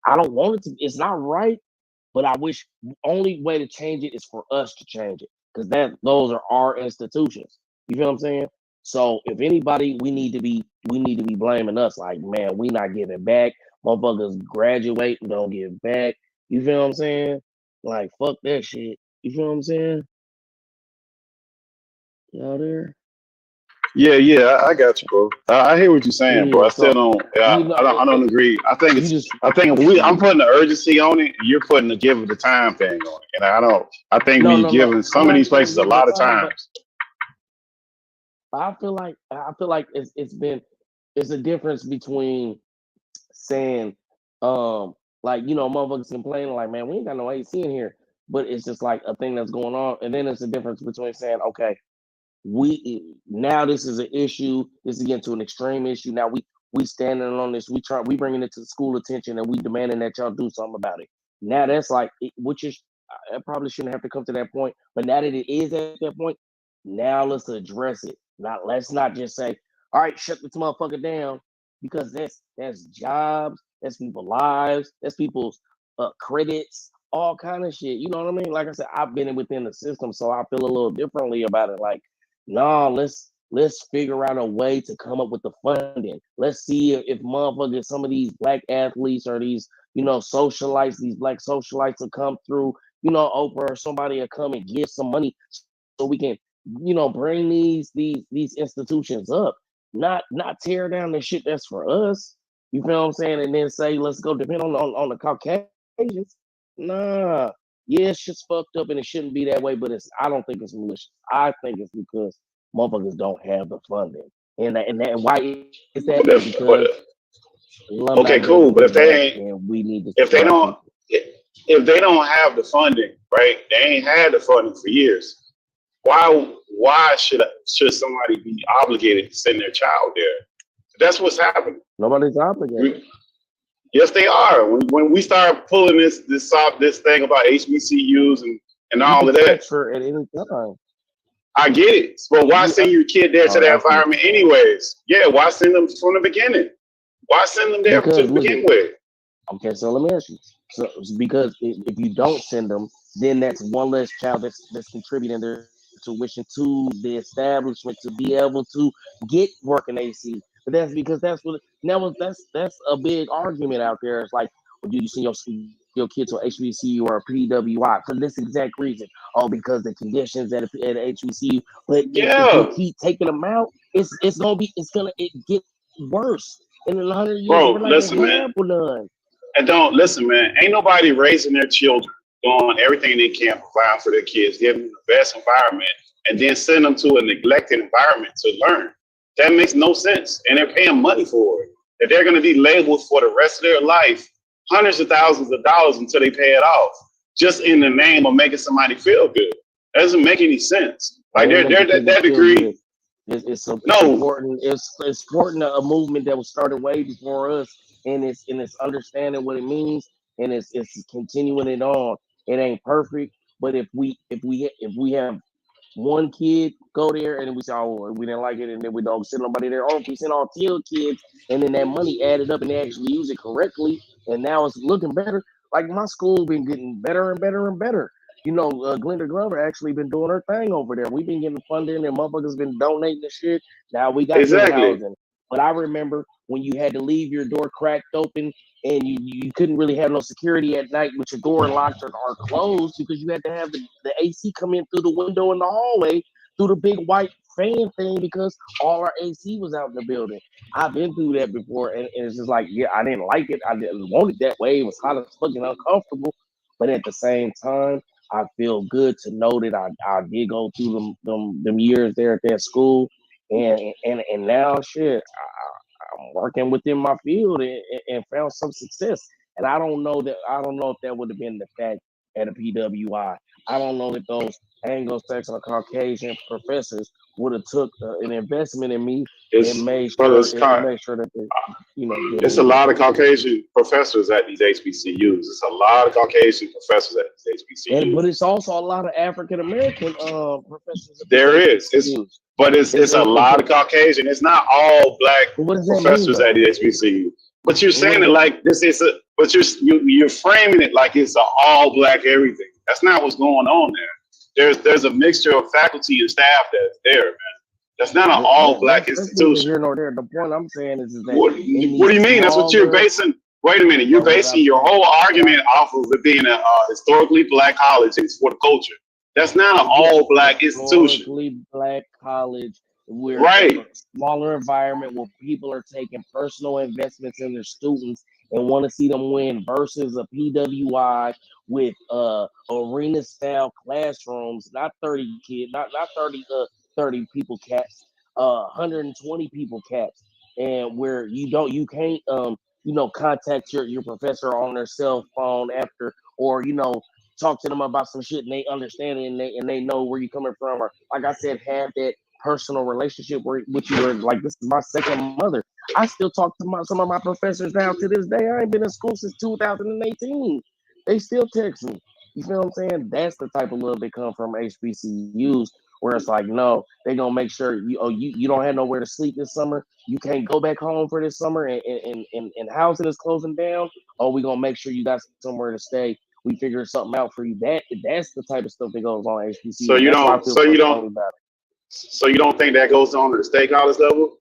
I don't want it to. It's not right, but I wish only way to change it is for us to change it because those are our institutions. You feel what I'm saying? So if anybody, we need to be blaming us. Like, man, we not giving back. Motherfuckers graduate and don't give back. You feel what I'm saying? Like, fuck that shit. You feel what I'm saying? Y'all there? Yeah, I got you, bro. I hear what you're saying, bro. Yeah. I still So don't. I don't agree. I think you just I'm putting the urgency on it. And you're putting the give it the time thing on it, and I don't. I think no. we giving some I'm of not these saying places a give it lot of time, time. but I feel like it's a difference between saying like motherfuckers complaining like, man, we ain't got no AC in here, but it's just like a thing that's going on, and then there's a difference between saying, okay, now this is an issue, this is getting to an extreme issue, now we standing on this, we bringing it to the school attention, and we demanding that y'all do something about it. Now that's like which is I probably shouldn't have to come to that point, but now that it is at that point, now let's address it. Let's not just say, all right, shut this motherfucker down, because that's jobs, that's people's lives, that's people's credits, all kind of shit. You know what I mean? Like I said, I've been within the system, so I feel a little differently about it. Like, no, let's figure out a way to come up with the funding. Let's see if motherfuckers, some of these black athletes or these, socialites, these black socialites will come through, Oprah or somebody will come and give some money so we can, bring these institutions up. Not tear down the shit that's for us. You feel what I'm saying? And then say, let's go depend on the Caucasians. Nah. Yeah, it's just fucked up and it shouldn't be that way, but I don't think it's malicious. I think it's because motherfuckers don't have the funding. And why is that? But Because okay, cool. But if they ain't, and we need to if they don't, if they don't have the funding, right? They ain't had the funding for years. Why should somebody be obligated to send their child there? That's what's happening. Nobody's obligated. Yes, they are. When we start pulling this thing about HBCUs and all of that, transfer at any time. I get it, but why send your kid there to that environment anyways? Yeah, why send them from the beginning? Why send them there to begin with? Okay, so let me ask you. So because if you don't send them, then that's one less child that's contributing their tuition to the establishment to be able to get working AC. But that's because that's a big argument out there. It's like, well, do you send your kids to HBCU or PWI for this exact reason? Oh, because the conditions at HBCU. But if we keep taking them out, it's gonna get worse. And in 100 years, bro, we're not listen, gonna man. have none. And don't listen, man. Ain't nobody raising their children, doing everything they can, provide for their kids, giving them the best environment, and then send them to a neglected environment to learn. That makes no sense. And they're paying money for it. That they're going to be labeled for the rest of their life, hundreds of thousands of dollars until they pay it off, just in the name of making somebody feel good. That doesn't make any sense. Like they're that degree. It's important. It's important. A movement that was started way before us, and it's understanding what it means, and it's continuing it on. It ain't perfect, but if we have one kid go there and we say, oh, we didn't like it, and then we don't send nobody there. Oh, if we send all 10 kids, and then that money added up and they actually use it correctly, and now it's looking better. Like my school been getting better and better and better. Glenda Glover actually been doing her thing over there. We've been getting funding and motherfuckers been donating the shit. Now we got good housing. But I remember when you had to leave your door cracked open and you couldn't really have no security at night with your door locked or closed because you had to have the AC come in through the window in the hallway through the big white fan thing because all our AC was out in the building. I've been through that before, and it's just like, yeah, I didn't like it. I didn't want it that way. It was hot as fucking uncomfortable. But at the same time, I feel good to know that I did go through them years there at that school, and now shit, I'm working within my field and found some success. And I don't know if that would have been the fact at a PWI. I don't know if those Anglo-Saxon or Caucasian professors would have took an investment in me and made sure that they, it's a lot of Caucasian professors at these HBCUs. It's a lot of Caucasian professors at these HBCUs. But it's also a lot of African American professors. There is. It's a lot of Caucasian. It's not all black professors at the HBCU. But you're saying it like this is but you're framing it like it's an all black everything. That's not what's going on there. There's a mixture of faculty and staff that's there, man. That's not an all black institution. Here nor there. The point I'm saying is that what do you mean? That's what you're basing. Wait a minute. You're basing your whole argument off of it being a historically black college and for the culture. That's not an all black institution. Historically black college. We're right. in a smaller environment where people are taking personal investments in their students and want to see them win versus a PWI with arena style classrooms, not 30 kids, not 30 people caps, 120 people caps, and where you can't contact your professor on their cell phone after, or talk to them about some shit and they understand it and they know where you're coming from, or like I said, have that personal relationship with you, where like this is my second mother. I still talk to some of my professors now to this day. I ain't been in school since 2018. They still text me. You feel what I'm saying? That's the type of love that come from HBCUs, where it's like, no, they gonna make sure you don't have nowhere to sleep this summer. You can't go back home for this summer, and housing is closing down. Oh, we gonna make sure you got somewhere to stay. We figure something out for you. That's the type of stuff that goes on at HBCU. So you don't think that goes on to the state college level?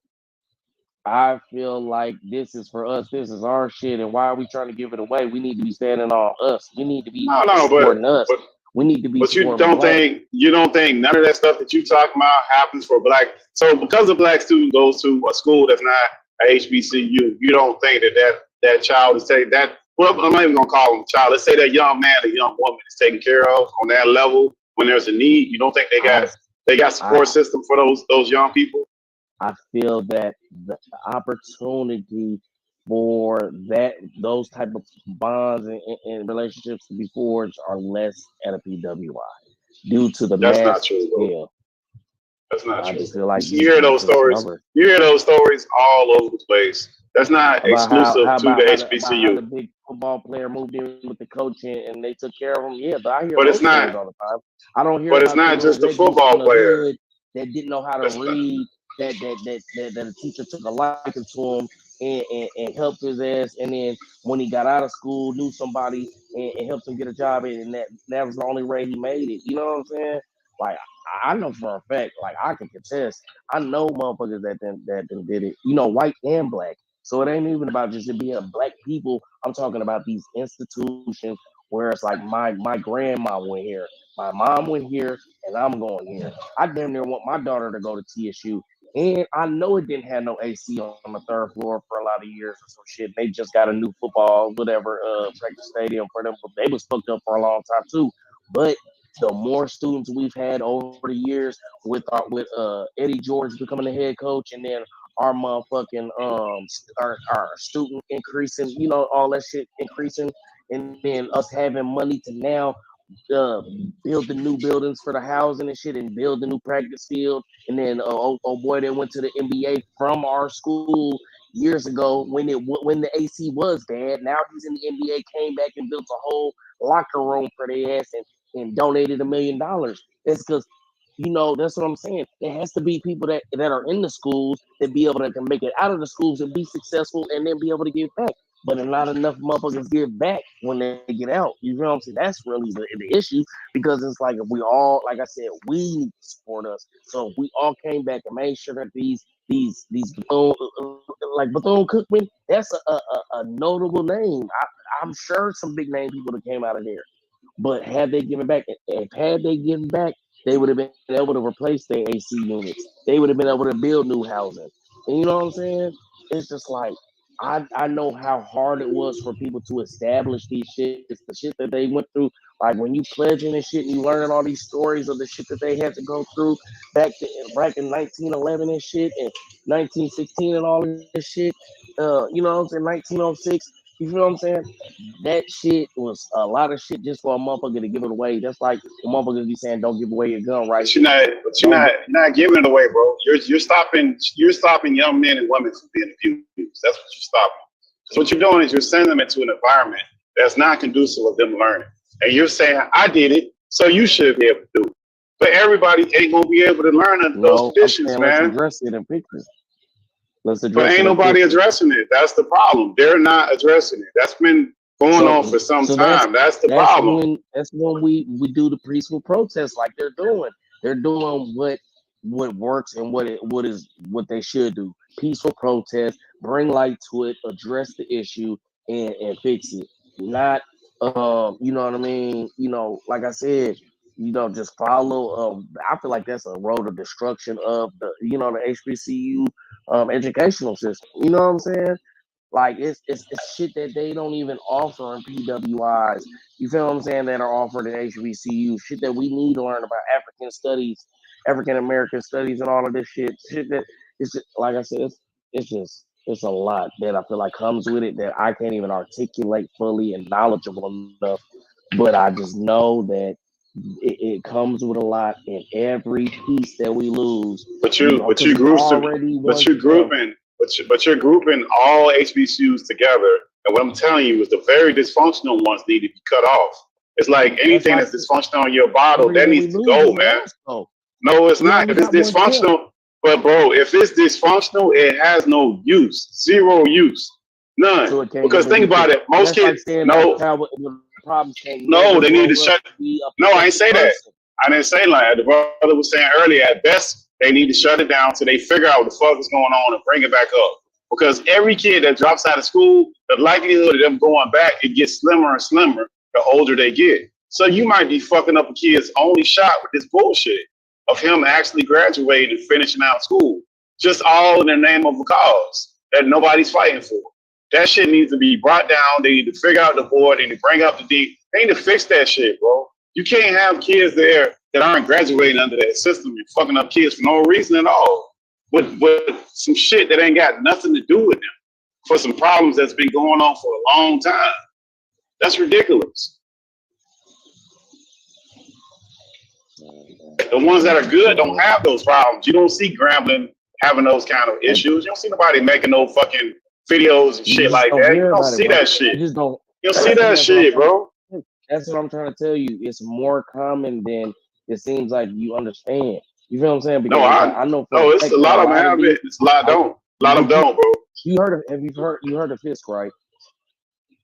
I feel like this is for us. This is our shit, and why are we trying to give it away? We need to be standing on us. We need to be supporting us. We need to be. But you don't think none of that stuff that you talking about happens for black? So because a black student goes to a school that's not a HBCU, you don't think that child is taking that? Well, I'm not even gonna call them a child. Let's say that young man, or young woman is taken care of on that level when there's a need. You don't think they got support system for those young people? I feel that the opportunity for those type of bonds and relationships to be forged are less at a PWI due to the That's not true, bro. That's not true. I just feel like you hear those stories. You hear those stories all over the place. That's not exclusive to the HBCU. How the big football player moved in with the coach and they took care of him. Yeah, but I hear. But it's not all the time. I don't hear. But it's not just the football player that didn't know how to read. That the teacher took a liking to him and helped his ass, and then when he got out of school, knew somebody and helped him get a job, and that was the only way he made it. You know what I'm saying? Like I know for a fact, like I can contest. I know motherfuckers that did it. White and black. So it ain't even about just it being black people. I'm talking about these institutions where it's like my grandma went here, my mom went here, and I'm going here. I damn near want my daughter to go to TSU. And I know it didn't have no AC on the third floor for a lot of years or some shit. They just got a new football, whatever, practice stadium for them. But they was fucked up for a long time too. But the more students we've had over the years with Eddie George becoming the head coach, and then our motherfucking our student increasing, all that shit increasing, and then us having money to now build the new buildings for the housing and shit, and build the new practice field. And then boy, they went to the NBA from our school years ago when the AC was bad. Now he's in the NBA, came back and built a whole locker room for their ass and donated $1 million. That's because that's what I'm saying. There has to be people that are in the schools that be able to make it out of the schools and be successful and then be able to give back. But not enough motherfuckers give back when they get out. You know what I'm saying? That's really the issue, because it's like if we all, like I said, we need to support us. So if we all came back and made sure that these like Bethune-Cookman, that's a notable name. I'm sure some big name people that came out of there. But had they given back, they would have been able to replace their AC units. They would have been able to build new housing. And you know what I'm saying? It's just like, I know how hard it was for people to establish these shit. It's the shit that they went through. Like when you pledging and shit, and you learning all these stories of the shit that they had to go through back in 1911 and shit, and 1916 and all this shit. You know what I'm saying? 1906. You feel what I'm saying? That shit was a lot of shit just for a motherfucker to give it away. That's like a motherfucker be saying, "Don't give away your gun," right? But you're not giving it away, bro. You're stopping young men and women from being abused. That's what you're stopping. So what you're doing is you're sending them into an environment that's not conducive of them learning. And you're saying, I did it, so you should be able to do it. But everybody ain't gonna be able to learn under those conditions, man. Let's address it and fix it. But ain't nobody addressing it. That's the problem. They're not addressing it. That's been going on for some time. That's the problem. That's when we do the peaceful protests like they're doing. They're doing what works and what they should do. Peaceful protest, bring light to it, address the issue, and fix it. Not you know what I mean? Like I said, just follow. I feel like that's a road of destruction of the HBCU educational system. You know what I'm saying? Like it's shit that they don't even offer in PWIs. You feel what I'm saying? That are offered in HBCU. Shit that we need to learn about African studies, African American studies, and all of this shit. Shit that it's just, like I said, it's a lot that I feel like comes with it that I can't even articulate fully and knowledgeable enough. But I just know that it comes with a lot in every piece that we lose. But you're grouping all HBCUs together, and what I'm telling you is the very dysfunctional ones need to be cut off. It's like anything that's dysfunctional in your bottle that needs to go, man. No, it's not. If it's dysfunctional, but bro, if it's dysfunctional, it has no use, zero use, none. Because think about it, most kids no, they need to shut. No, I ain't say that. I didn't say like the brother was saying earlier. At best, they need to shut it down till they figure out what the fuck is going on and bring it back up. Because every kid that drops out of school, the likelihood of them going back, it gets slimmer and slimmer the older they get. So you might be fucking up a kid's only shot with this bullshit of him actually graduating and finishing out school, just all in the name of a cause that nobody's fighting for. That shit needs to be brought down. They need to figure out the board. They need to bring up the D. They need to fix that shit, bro. You can't have kids there that aren't graduating under that system and fucking up kids for no reason at all. With some shit that ain't got nothing to do with them for some problems that's been going on for a long time. That's ridiculous. The ones that are good don't have those problems. You don't see Grambling having those kind of issues. You don't see nobody making no fucking videos and shit like that. You don't see that shit. You don't see that shit, bro. That's what I'm trying to tell you. It's more common than it seems like you understand. You feel what I'm saying? Because I know. No, it's a lot of them have it. It's a lot don't. A lot of them don't, bro. You heard of Fisk, right?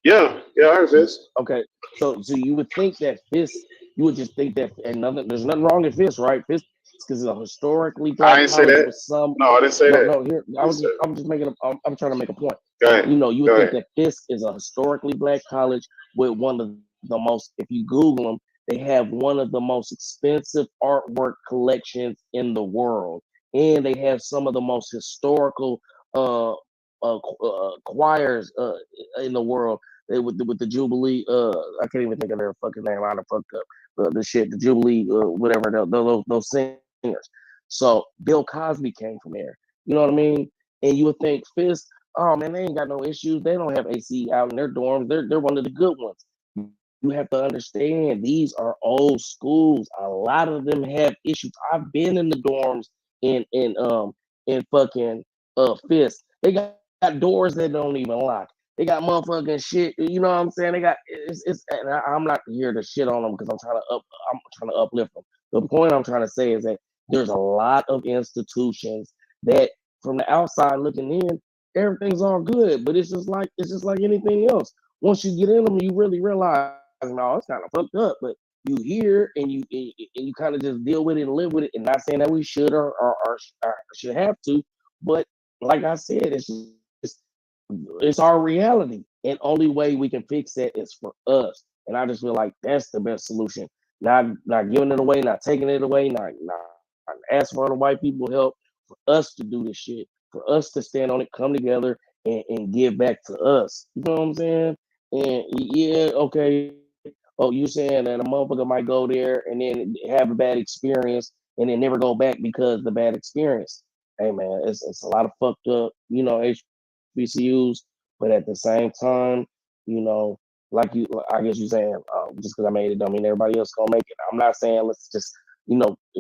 Yeah, I heard Fisk. Okay, so you would think that Fisk, you would just think that, and there's nothing wrong with Fisk, right? Fisk is a historically black. I didn't say that. No, I didn't say that. No, here I'm trying to make a point. You would think that Fisk is a historically black college with one of the most. If you Google them, they have one of the most expensive artwork collections in the world, and they have some of the most historical choirs in the world. With the Jubilee, I can't even think of their fucking name. I done fucked up the Jubilee, whatever those singers. So Bill Cosby came from there. You know what I mean? And you would think Fisk, oh man, they ain't got no issues. They don't have AC out in their dorms. They're one of the good ones. You have to understand these are old schools. A lot of them have issues. I've been in the dorms in fucking Fisk. They got doors that don't even lock. They got motherfucking shit. You know what I'm saying? They got and I'm not here to shit on them because I'm trying to uplift them. The point I'm trying to say is that there's a lot of institutions that from the outside looking in, everything's all good, but it's just like anything else. Once you get in them, you really realize, no, it's kind of fucked up. But you hear and you kind of just deal with it and live with it. And not saying that we should or should have to, but like I said, it's our reality, and only way we can fix that is for us. And I just feel like that's the best solution. Not giving it away, not taking it away, not asking for the white people help. For us to do this shit, for us to stand on it, come together, and give back to us. You know what I'm saying? And yeah, okay. Oh, you saying that a motherfucker might go there and then have a bad experience and then never go back because the bad experience. Hey man, it's a lot of fucked up, HBCUs, but at the same time, You know, like you, I guess you're saying, just because I made it don't mean everybody else gonna make it. I'm not saying let's just,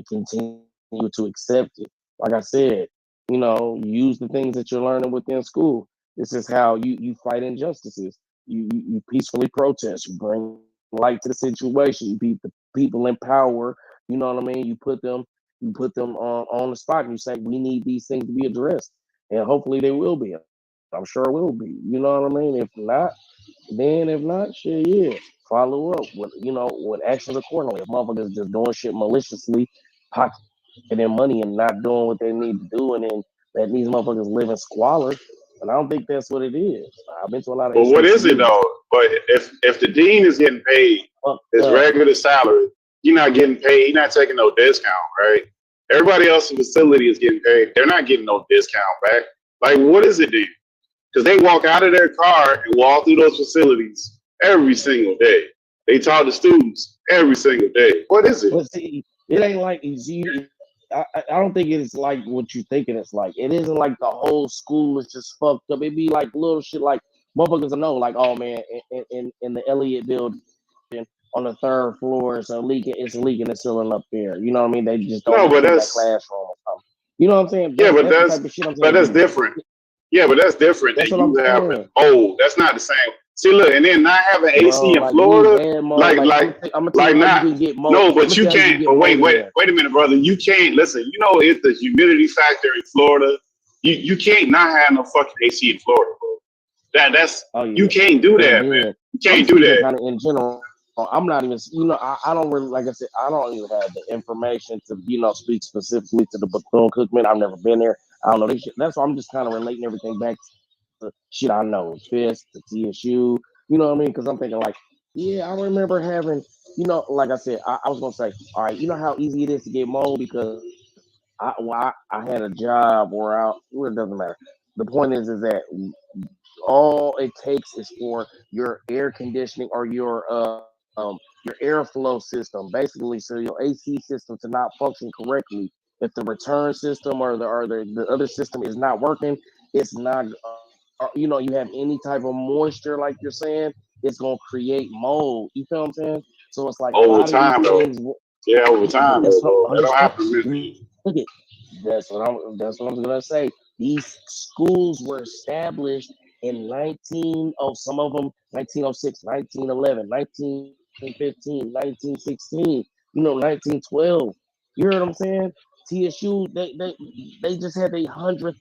continue to accept it. Like I said, use the things that you're learning within school. This is how you fight injustices. You peacefully protest. You bring light to the situation. You beat the people in power. You know what I mean? You put them on the spot and you say we need these things to be addressed, and hopefully they will be. I'm sure it will be. You know what I mean? If not, shit, yeah. Follow up with actions accordingly. If motherfuckers just doing shit maliciously, pocketing money and not doing what they need to do, and then letting these motherfuckers live in squalor. And I don't think that's what it is. I've been to a lot of But what is it HBCUs. though? But if the dean is getting paid his regular salary, you're not getting paid. You're not taking no discount, right? Everybody else in the facility is getting paid. They're not getting no discount back. Like, what is it then? Because they walk out of their car and walk through those facilities every single day. They talk to students every single day. What is it? But see, it ain't like I don't think it's like what you thinking it's like. It isn't like the whole school is just fucked up. It be like little shit like motherfuckers know, like, oh man, in the Elliott building on the 3rd floor, it's leaking the ceiling up there. You know what I mean? They just don't No, but that that's classroom or something. You know what I'm saying? yeah, but that's the that's type of shit I'm but that's saying. different. Yeah, but that's different than That's what you I'm having saying. mold. That's not the same. See, look, and then not having AC Bro, in like Florida, we had mold. like I'm gonna tell you how you can get mold. no, I'm but gonna you tell you how you can't. can get But wait, mold wait, there. wait a minute, brother. You can't listen. You know, it's the humidity factor in Florida. You can't not have no fucking AC in Florida, bro. That's you can't do that, man. You can't do that. Kind of in general. I'm not even, I don't really, like I said, I don't even have the information to, speak specifically to the Bethune-Cookman. I've never been there. I don't know this shit. That's why I'm just kind of relating everything back to shit I know. Fisk, to TSU, you know what I mean? Because I'm thinking like, yeah, I remember having, like I said, I was going to say, all right, you know how easy it is to get mold because I had a job where it doesn't matter. The point is that all it takes is for your air conditioning or your airflow system, basically, so your AC system to not function correctly. If the return system or the other system is not working, it's not. You have any type of moisture, like you're saying, it's gonna create mold. You feel what I'm saying? So it's like a Over lot of time, these though. things. Yeah, over time, That's though, what bro. That don't happen understand. immediately. Look at that's what I'm gonna say. These schools were established in some of them 1906, 1911, 1915, 1916, 1912. You heard what I'm saying? TSU, they just had their 100th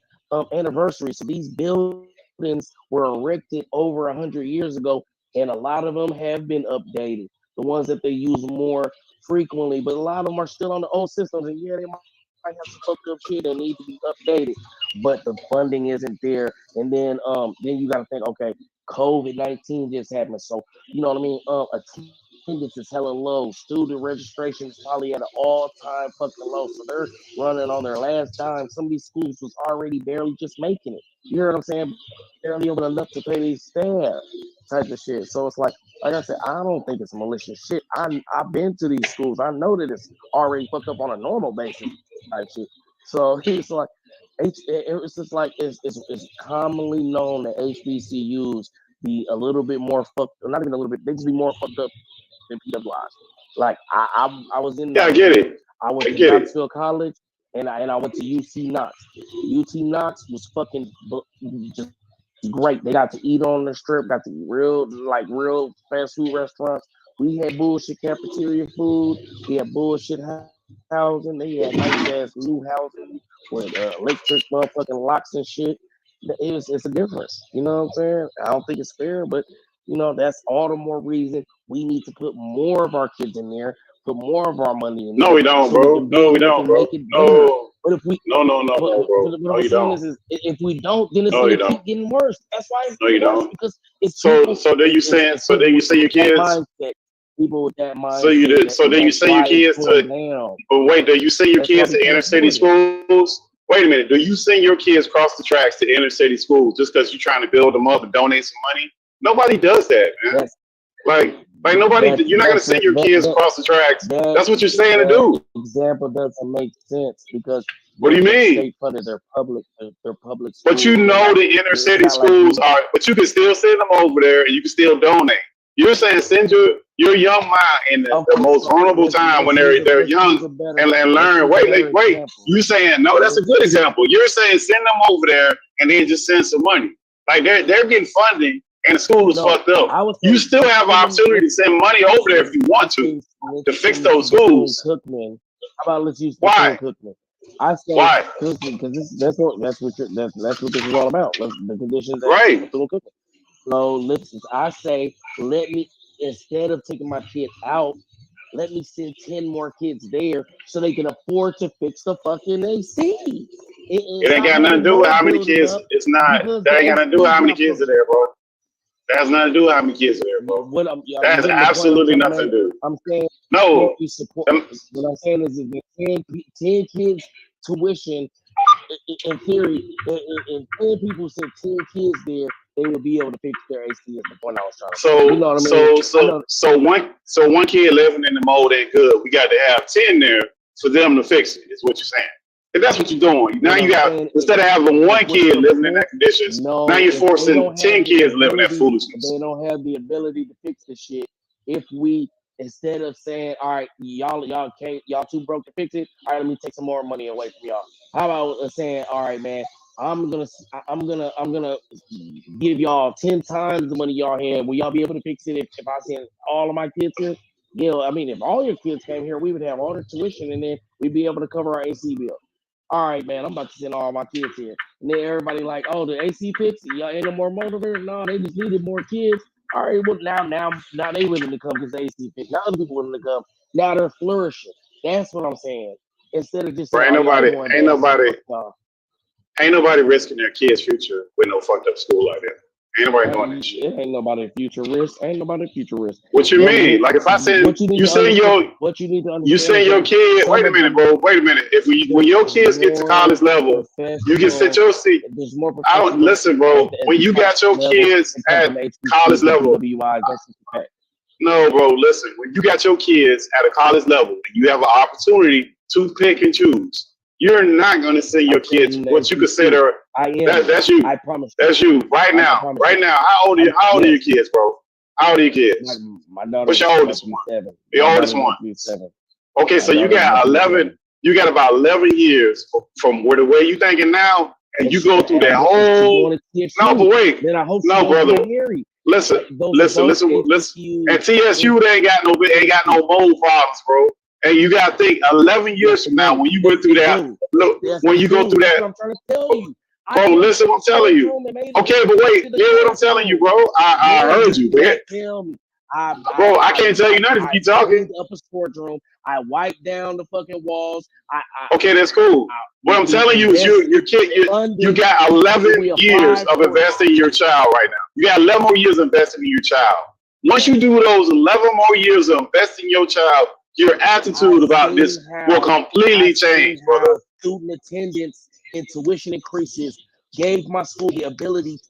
anniversary. So these buildings were erected over 100 years ago, and a lot of them have been updated. The ones that they use more frequently, but a lot of them are still on the old systems, and yeah, they might have some fucked up shit that need to be updated, but the funding isn't there. And then you got to think, okay, COVID-19 just happened, so you know what I mean. Attendance is hella low. Student registration is probably at an all-time fucking low, so they're running on their last dime. Some of these schools was already barely just making it. You hear what I'm saying? Barely able enough to pay these staff, type of shit. So it's like I said, I don't think it's malicious shit. I've been to these schools. I know that it's already fucked up on a normal basis type shit. So it's like it's just like it's commonly known that HBCUs be a little bit more fucked, or not even a little bit, they just be more fucked up than PWIs. Like I was in Yeah, I get it. I went to get it. Knoxville College and I went to UT Knox. UT Knox was fucking just great. They got to eat on the strip, got to eat real fast food restaurants. We had bullshit cafeteria food. We had bullshit housing. They had nice ass new housing with electric motherfucking locks and shit. It's a difference. You know what I'm saying? I don't think it's fair, but that's all the more reason we need to put more of our kids in there, put more of our money in there. No, we don't, so bro. No, we don't, bro. make it better. But if we no, bro. what No, I'm you saying don't. is if we don't, then it's No, you gonna keep don't. getting worse. That's why it's No, you getting worse don't. because it's So people. then you saying so then you say your kids. Mindset, people with that mindset. So you did. So then you that's say your why it's kids going to. down. But wait, do you send your That's why kids we to inner can't city afford it. schools? Wait a minute. Do you send your kids across the tracks to inner city schools just because you're trying to build them up and donate some money? Nobody does that, man. Like nobody. You're not gonna send your kids across the tracks. That's what you're saying to do. Example doesn't make sense because What do you mean? State funded their public schools. But you know the inner city schools are, but you can still send them over there and you can still donate. You're saying send your young mind in the most vulnerable time when they're young and learn. Wait. You saying no? That's a good example. You're saying send them over there and then just send some money. Like they're getting funding and the school is fucked up. You still have an opportunity to send money over there if you want to fix those schools. Cookman. How about let's use Why? Cookman? I say Why? Because that's what this is all about. The conditions that right. Cooking. So listen, I say let me, instead of taking my kid out, let me send 10 more kids there so they can afford to fix the fucking AC. It ain't got nothing to do with how many kids. It's not. That ain't got nothing to do with how many kids are there, bro. That has nothing to do with how many kids are there, bro. That has absolutely nothing to do. I'm saying no. What I'm saying is, if 10 kids tuition, in theory, and 10 people sent 10 kids there, they would be able to fix their AC. Is the point I was trying to say. You know what I mean? So one kid living in the mold ain't good. We got to have 10 there for them to fix it. Is what you're saying. And that's what you're doing. Now you got, instead of having one kid living in that conditions, now you're forcing 10 kids living in that foolishness. They don't have the ability to fix the shit. If we, instead of saying, all right, y'all too broke to fix it, all right, let me take some more money away from y'all. How about saying, all right, man, I'm gonna give y'all 10 times the money y'all had. Will y'all be able to fix it if I send all of my kids here? Yeah, I mean, if all your kids came here, we would have all the tuition, and then we'd be able to cover our AC bill. All right, man, I'm about to send all my kids here. And then everybody like, oh, the AC fixed? Y'all ain't no more motivators? No, they just needed more kids. All right, well, now they willing to come because the AC fixed. Now other people willing to come. Now they're flourishing. That's what I'm saying. Instead of just saying, ain't nobody risking their kids' future with no fucked up school like that. Ain't nobody doing that shit. Ain't nobody future risk. What you mean? Like if I send you send your kid. Wait a minute, bro. Wait a minute. When your kids get to college level, you can sit your seat. I don't listen, bro. When you got your kids at college level, no, bro. Listen. When you got your kids at a college level, you have an opportunity to pick and choose. You're not going to send your kids what you consider. That's you. I promise. That's you. Right now. Right now. How old are your kids, bro? How old are your kids? My daughter. What's your oldest one? 7. The oldest one. 7. Okay, so you got 11. You got about 11 years from where the way you thinking now, and you go through that whole. No, but wait. No, brother. Listen. At TSU, they ain't got no mold problems, bro. And you gotta think 11 years from now when you went through that, when you go through that, I'm trying to tell you. Bro, listen what I'm telling you. Okay, but wait, hear what I'm telling you, bro. I heard you, man. Bro, I can't tell you nothing if you keep talking. Upper sports room. I wiped down the fucking walls. Okay, that's cool. What I'm telling you is you got 11 years of investing in your child right now. You got 11 more years investing in your child. Once you do those 11 more years of investing in your child, your attitude about this will completely change, brother. Student attendance and tuition increases gave my school the ability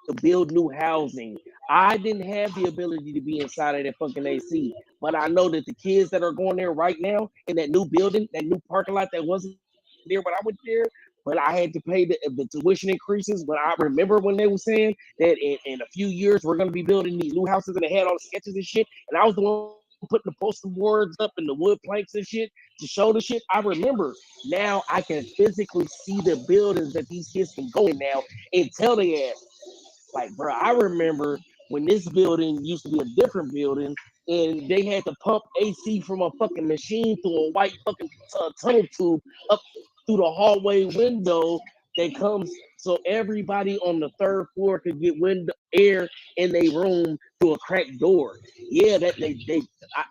to build new housing. I didn't have the ability to be inside of that fucking AC, but I know that the kids that are going there right now in that new building, that new parking lot that wasn't there when I went there, but I had to pay the tuition increases. But I remember when they were saying that in a few years we're going to be building these new houses, and they had all the sketches and shit, and I was the one putting the poster boards up and the wood planks and shit to show the shit. I remember. Now I can physically see the buildings that these kids can go in now and tell they ass. Like, bro, I remember when this building used to be a different building and they had to pump AC from a fucking machine through a white fucking tunnel tube up through the hallway window that comes so everybody on the 3rd floor could get window air in their room through a cracked door. Yeah,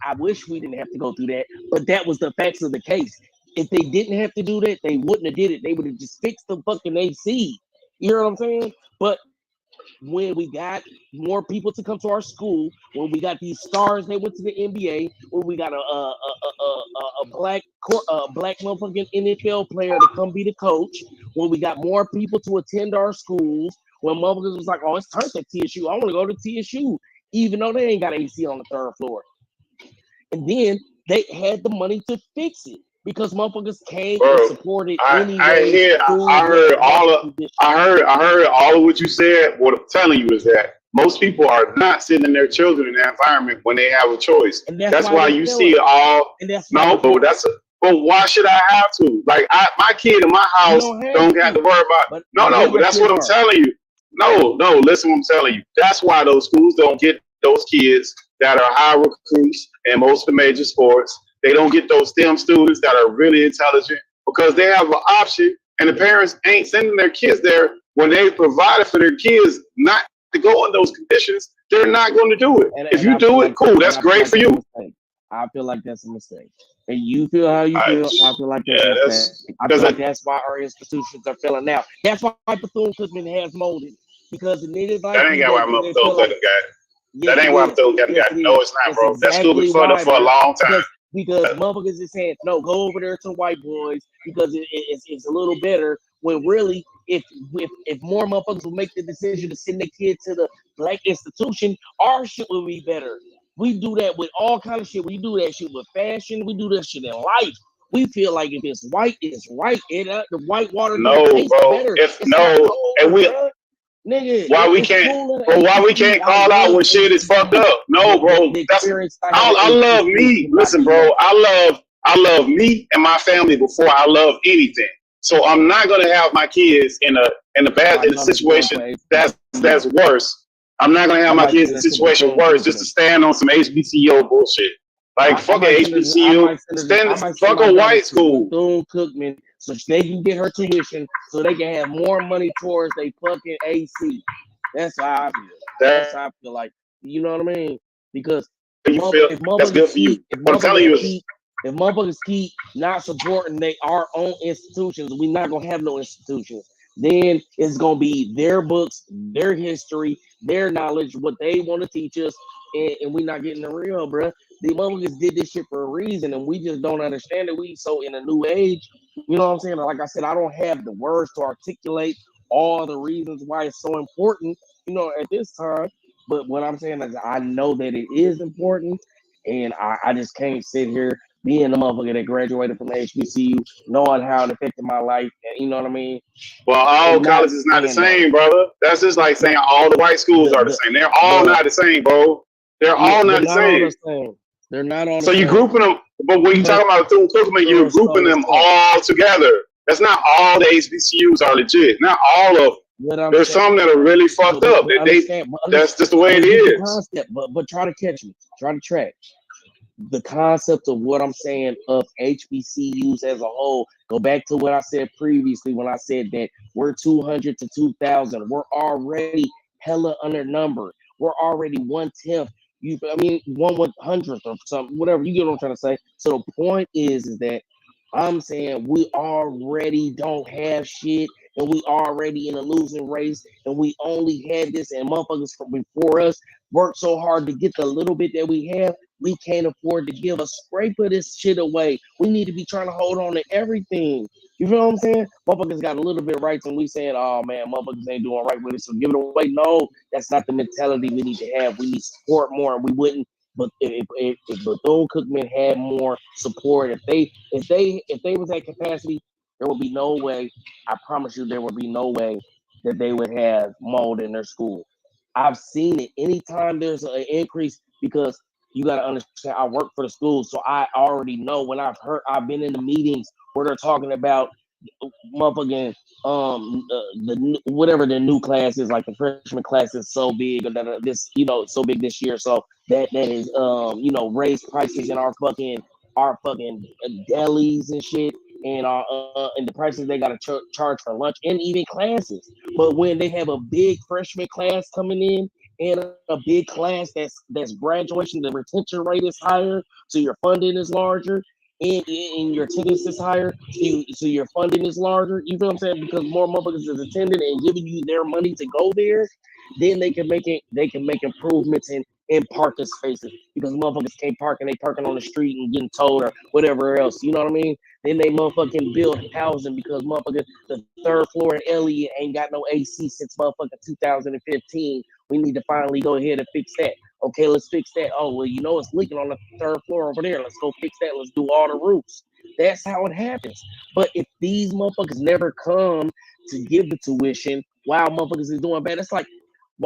I wish we didn't have to go through that, but that was the facts of the case. If they didn't have to do that, they wouldn't have did it. They would have just fixed the fucking AC. You know what I'm saying? But when we got more people to come to our school, when we got these stars that went to the NBA, when we got a black motherfucking NFL player to come be the coach, when we got more people to attend our schools, when motherfuckers was like, oh, it's turned at TSU. I want to go to TSU, even though they ain't got AC on the 3rd floor. And then they had the money to fix it. because motherfuckers came Bro, and supported I anyways. heard all of what you said. What I'm telling you is that most people are not sending their children in that environment when they have a choice. And That's why you see it all. And that's No, but but why should I have to? Like my kid in my house don't have to worry about. But that's what I'm telling you. No, listen what I'm telling you. That's why those schools don't get those kids that are high recruits in most of the major sports. They don't get those STEM students that are really intelligent because they have an option and the parents ain't sending their kids there when they provided for their kids not to go in those conditions. They're not going to do it. If you do it, cool. That's great for you. I feel like that's a mistake. And you feel how you feel. I feel like that's a mistake. I feel like that's why our institutions are failing now. That's why Bethune-Cookman has molded. Because the niggas like that ain't got why Bethune-Cookman got. That ain't why Bethune-Cookman got. No, it's not, bro. That school been for a long time. Because motherfuckers is saying, no, go over there to the white boys because it's a little better. When really, if more motherfuckers will make the decision to send their kid to the black institution, our shit will be better. We do that with all kind of shit. We do that shit with fashion. We do that shit in life. We feel like if it's white, it's right. The white water tastes better. And we. Nigga, why we can't call out when shit is fucked up? No, bro. I love me. Listen, bro. I love me and my family before I love anything. So I'm not gonna have my kids in a situation that's worse. I'm not gonna have my kids in a situation worse just to stand on some HBCU bullshit. Like fucking HBCU, fuck a white school. Bethune-Cookman, so they can get her tuition, so they can have more money towards they fucking AC. That's how I feel. That's how I feel like. You know what I mean? Because if that's good for you. What I'm telling you is, if motherfuckers keep not supporting our own institutions, we're not gonna have no institutions. Then it's gonna be their books, their history, their knowledge, what they want to teach us, and we're not getting the real, bro. The motherfuckers did this shit for a reason, and we just don't understand it. We so in a new age, you know what I'm saying? Like I said, I don't have the words to articulate all the reasons why it's so important, you know, at this time. But what I'm saying is, I know that it is important, and I just can't sit here being a motherfucker that graduated from HBCU, knowing how it affected my life, and you know what I mean? Well, all colleges is not the same, brother. That's just like saying all the white schools are the same. They're all not the same, bro. They're all not the same. They're not all. So you're grouping them, but when you talking about Bethune-Cookman, you're grouping them all together. That's not all the HBCUs are legit. Not all of them. There's some that are really fucked up. That's just the way it is. Concept, but try to catch me. Try to track the concept of what I'm saying of HBCUs as a whole. Go back to what I said previously when I said that we're 200 to 2,000. We're already hella undernumbered. We're already 1/10. 1/100th or something, whatever, you get what I'm trying to say. So the point is that I'm saying we already don't have shit, and we already in a losing race, and we only had this, and motherfuckers from before us worked so hard to get the little bit that we have. We can't afford to give a scrape of this shit away. We need to be trying to hold on to everything. You feel what I'm saying? Motherfuckers got a little bit of rights, and we saying, oh man, motherfuckers ain't doing right with it, so give it away. No, that's not the mentality we need to have. We need support more, and we wouldn't. But if Bethune-Cookman had more support, if they was at capacity, there would be no way. I promise you, there would be no way that they would have mold in their school. I've seen it. Anytime there's an increase, because you got to understand, I work for the school, so I already know when I've been in the meetings where they're talking about motherfucking whatever the new class is, like the freshman class is so big, or this, so big this year, so that is raised prices in our fucking delis and shit, and the prices they gotta charge for lunch and even classes. But when they have a big freshman class coming in and a big class that's graduation, the retention rate is higher, so your funding is larger, and your attendance is higher, so your funding is larger. You feel what I'm saying? Because more motherfuckers is attending and giving you their money to go there, then they can make improvements in parking spaces, because motherfuckers can't park and they parking on the street and getting towed or whatever else. You know what I mean? Then they motherfucking build housing because motherfuckers, the third floor in Elliott ain't got no AC since motherfucking 2015. We need to finally go ahead and fix that. Okay, let's fix that. Oh, well, it's leaking on the third floor over there. Let's go fix that. Let's do all the roofs. That's how it happens. But if these motherfuckers never come to give the tuition while motherfuckers is doing bad, it's like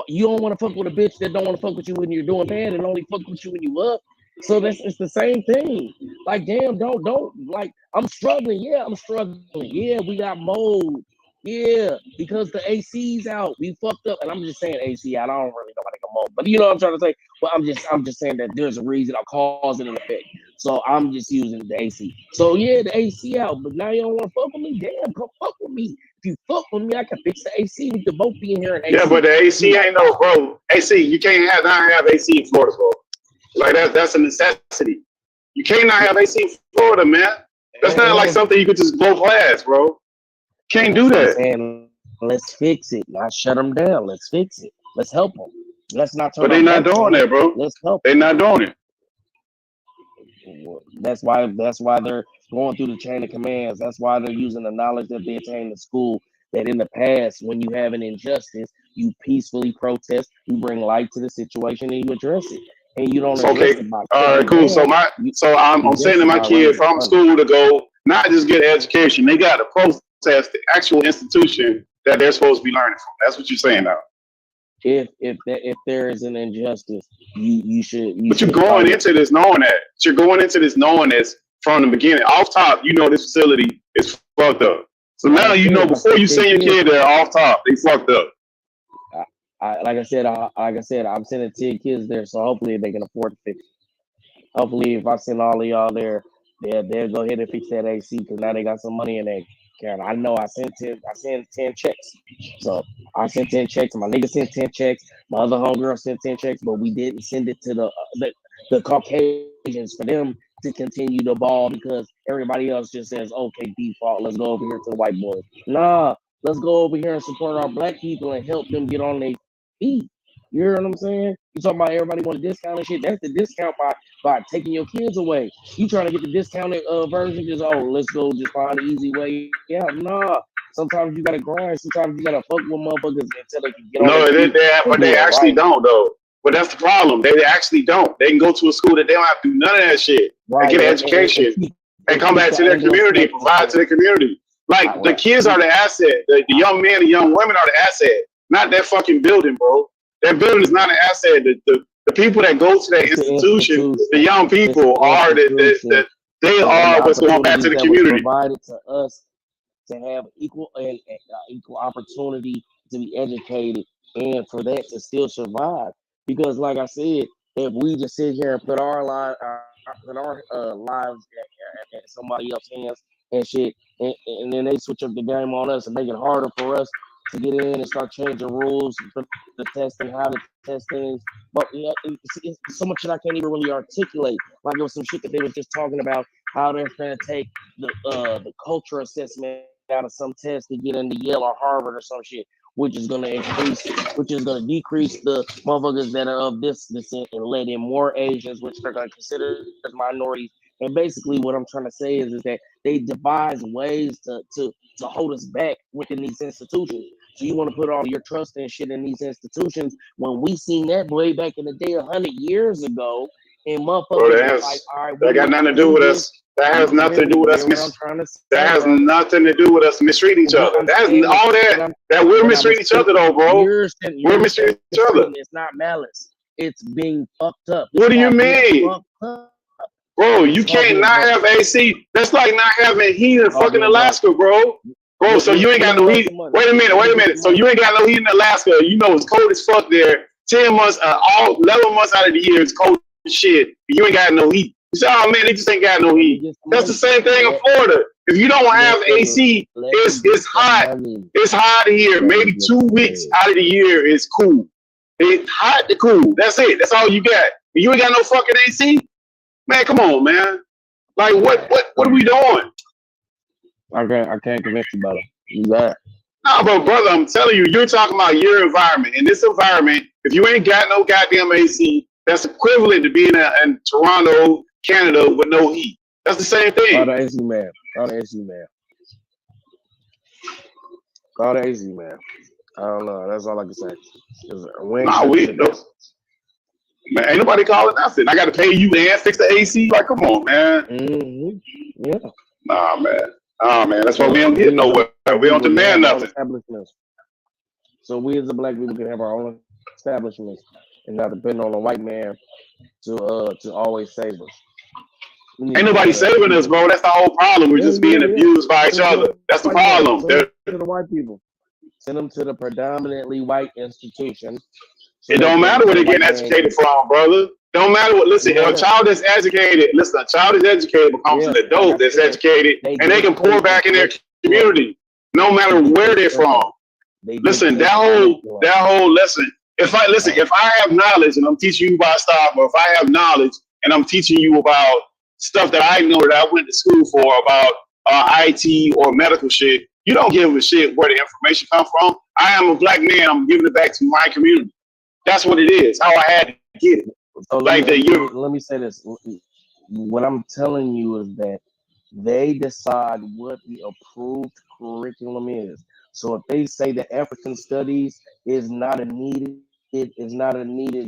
you don't want to fuck with a bitch that don't want to fuck with you when you're doing bad and only fuck with you when you up. So it's the same thing. Like, damn, don't like I'm struggling. Yeah, I'm struggling. Yeah, we got mold. Yeah, because the AC's out. We fucked up. And I'm just saying AC out. I don't really know how to come mold. But you know what I'm trying to say? But I'm just saying that there's a reason, a cause and an effect. So I'm just using the AC. So yeah, the AC out, but now you don't want to fuck with me. Damn, come fuck with me. If you fuck with me, I can fix the AC. We can both be in here in AC. Yeah, but the AC ain't no, bro. AC, you can't not have AC in Florida, bro. Like that's a necessity. You can't not have AC in Florida, man. That's not like something you could just blow past, bro. Can't do that. And let's fix it. Not shut them down. Let's fix it. Let's help them. Let's not turn. But they're not doing that, bro. Let's help. They're not doing it. That's why they're going through the chain of commands. That's why they're using the knowledge that they attained in school. That in the past, when you have an injustice, you peacefully protest, you bring light to the situation, and you address it. And you don't. Okay. All right. Cool. So I'm saying to my kid from school to go not just get education. They got to protest the actual institution that they're supposed to be learning from. That's what you're saying now. If there is an injustice, you should. But you're going into this knowing that. You're going into this knowing this from the beginning. Off top, you know this facility is fucked up. So now you know before you send your kid there off top, they fucked up. Like I said, I'm sending 10 kids there, so hopefully they can afford to fix it. Hopefully, if I send all of y'all there, they'll go ahead and fix that AC because now they got some money in their account. I know I sent 10 checks. So I sent 10 checks. My nigga sent 10 checks. My other homegirl sent 10 checks, but we didn't send it to the Caucasians for them to continue the ball because everybody else just says, okay, default, let's go over here to the white boys. Nah, let's go over here and support our black people and help them get on their feet. You hear what I'm saying? You talking about everybody want a discount and shit. That's the discount by taking your kids away. You trying to get the discounted version, just let's go just find an easy way. Yeah, nah. Sometimes you gotta grind. Sometimes you gotta fuck with motherfuckers until they can get on. No, but they actually don't though. But that's the problem. They actually don't. They can go to a school that they don't have to do none of that shit and get an education and come back to their community, provide to the community. Like the kids are the asset. The young men and young women are the asset, not that fucking building, bro. That building is not an asset. The people that go to that institution, the young people are that they are what's going back to the community. Provided to us to have equal opportunity to be educated and for that to still survive. Because, like I said, if we just sit here and put our lives at somebody else's hands and shit, and then they switch up the game on us and make it harder for us to get in and start changing rules for the testing, how to test things. But yeah, it's so much that I can't even really articulate. Like there was some shit that they was just talking about how they're trying to take the culture assessment out of some test to get into Yale or Harvard or some shit, which is going to decrease the motherfuckers that are of this descent and let in more Asians, which they're going to consider as minorities. And basically what I'm trying to say is that they devise ways to hold us back within these institutions. So you want to put all your trust and shit in these institutions when we seen that way back in the day 100 years ago, and motherfuckers like, all right, that got nothing to do with us. That has nothing to do with us. That has nothing to do with us mistreating each other. That's all that we're mistreating each other though, bro. We're mistreating each other. It's not malice. It's being fucked up. What do you mean? Bro, you can't not have AC. That's like not having heat in fucking Alaska, bro. Bro, so you ain't got no heat. Wait a minute. So you ain't got no heat in Alaska. You know it's cold as fuck there. 10 months, 11 months out of the year, it's cold as shit. You ain't got no heat. You say, oh man, they just ain't got no heat. That's the same thing in Florida. If you don't have AC, it's hot. It's hot here. Maybe 2 weeks out of the year is cool. It's hot to cool. That's it. That's all you got. You ain't got no fucking AC? Man, come on, man. Like, what are we doing? I can't convince you, brother. You got. No, but brother, I'm telling you, you're talking about your environment. In this environment, if you ain't got no goddamn AC, that's equivalent to being in Toronto, Canada, with no heat. That's the same thing. Call the AC man. Call the AC man. Call the AC man. I don't know. That's all I can say. Man, ain't nobody calling nothing. I got to pay you and fix the AC. Like, come on, man. Mm-hmm. Yeah. Nah, man. Oh man, that's why we don't get nowhere. We don't demand nothing. So we as a black people can have our own establishments and not depend on a white man to always save us. Ain't nobody saving us, bro. That's the whole problem. We're just being abused by each other. That's the problem. To the white people. Send them to the predominantly white institution. It don't matter where they're getting educated from, brother. Don't matter what. Listen, a child that's educated. Listen, a child is educated becomes an adult that's educated, and they can pour back in their community, no matter where they're from. Listen, that whole lesson. If I have knowledge and I'm teaching you about stock, or if I have knowledge and I'm teaching you about stuff that I know that I went to school for about IT or medical shit, you don't give a shit where the information comes from. I am a black man. I'm giving it back to my community. That's what it is. How I had to get it. So let me say this. What I'm telling you is that they decide what the approved curriculum is. So if they say that African studies is not a needed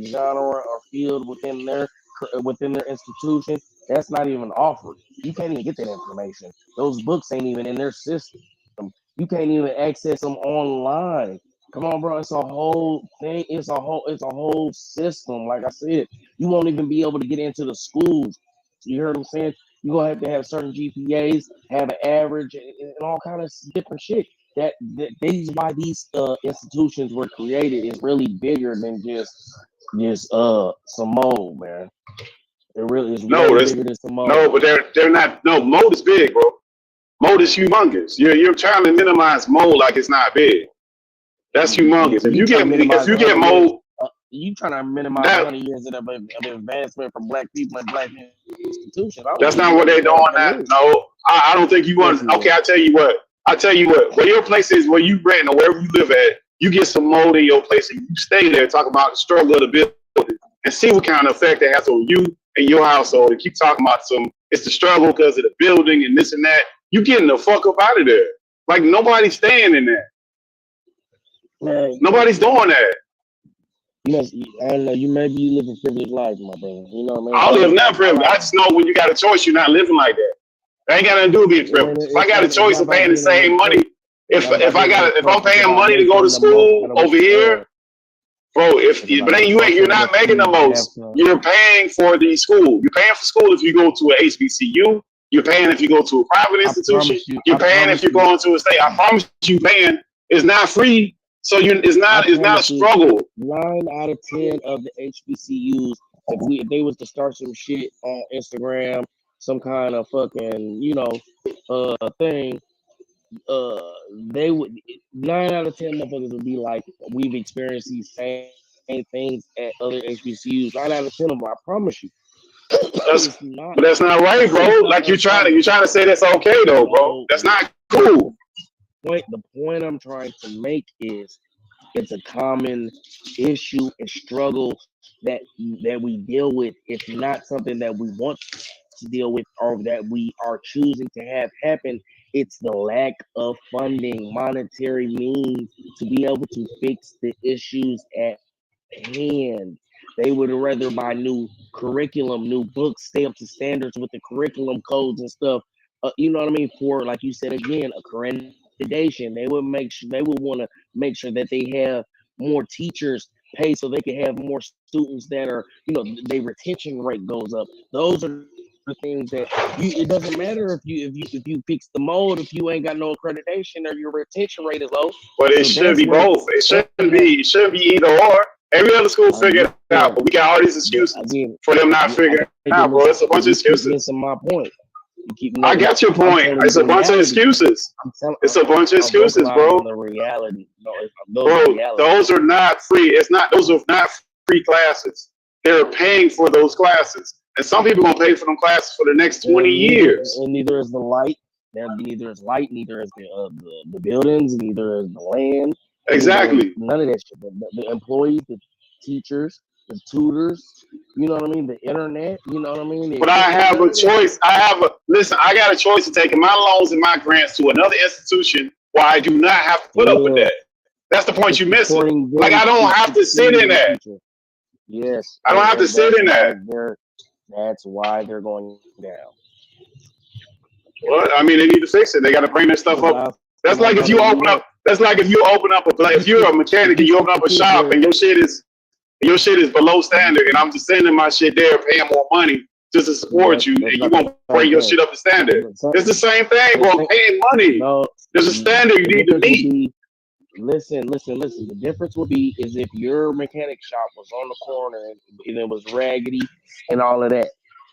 genre or field within their institution, that's not even offered. You can't even get that information. Those books ain't even in their system. You can't even access them online. Come on, bro. It's a whole thing. It's a whole system. Like I said, you won't even be able to get into the schools. You heard what I'm saying? You're gonna have to have certain GPAs, have an average, and all kind of different shit. That why these institutions were created is really bigger than just some mold, man. It really is bigger than some mold. No, but they're not. No, mold is big, bro. Mold is humongous. You're trying to minimize mold like it's not big. That's humongous. If you get mold, you trying to minimize 100 years of advancement for black people and black institutions. That's not what they're doing. No, I don't think you want. Okay, I tell you what. Where your place is, where you rent or wherever you live at, you get some mold in your place and you stay there. Talk about the struggle of the building and see what kind of effect it has on you and your household. And keep talking about it's the struggle because of the building and this and that. You getting the fuck up out of there. Like nobody's staying in there. Man, nobody's doing that. I don't know. You live a privileged life, my brother. You know what I mean? I live not privileged. I just know when you got a choice, you're not living like that. That ain't got nothing to do with being privileged. If I got a choice of paying the same money, if I'm paying money to go to school over here, bro, you're not making the most. You're paying for the school. You're paying for school if you go to an HBCU. You're paying if you go to a private institution. You're paying if you're going to a state. I promise you, paying is not free. So it's not a struggle. 9 out of 10 of the HBCUs, if they was to start some shit on Instagram, some kind of fucking thing, they would 9 out of 10 motherfuckers would be like, we've experienced these same things at other HBCUs. 9 out of 10 of them, I promise you. But that's not right, bro. Like you're trying to say that's okay though, bro. That's not cool. The point I'm trying to make is it's a common issue and struggle that we deal with. It's not something that we want to deal with or that we are choosing to have happen. It's the lack of funding, monetary means to be able to fix the issues at hand. They would rather buy new curriculum, new books, stay up to standards with the curriculum codes and stuff. You know what I mean? For, like you said again, a accreditation. They would want to make sure that they have more teachers paid so they can have more students that are, their retention rate goes up. Those are the things that it doesn't matter if you fix the mold if you ain't got no accreditation or your retention rate is low. But it should be both. It shouldn't be either or. Every other school figured it out, but we got all these excuses for them not figuring it out, bro. It's a bunch of excuses. Missing my point. I got your point. It's a bunch of excuses. It's a bunch of excuses, bro. The reality, bro. Those are not free. Those are not free classes. They're paying for those classes, and some people gonna pay for them classes for the next 20 years. And neither is the light. Neither is light. Neither is the buildings. Neither is the land. Exactly. None of that shit. The employees, the teachers, the tutors, you know what I mean? The internet, you know what I mean? But I have a choice. Listen, I got a choice of taking my loans and my grants to another institution where I do not have to put up with that. That's the point you're missing. Like, I don't have to sit in that. Yes. I don't have to sit in that. That's why they're going down. Well, I mean, they need to fix it. They got to bring this stuff up. That's like if you open up. That's like if you open up a. Like if you're a mechanic and you open up a shop and your shit is below standard, and I'm just sending my shit there, paying more money just to support you, and you won't bring your shit up to standard. It's the same thing, bro. Paying money. There's a standard you need to meet. Listen. The difference would be is if your mechanic shop was on the corner and it was raggedy and all of that.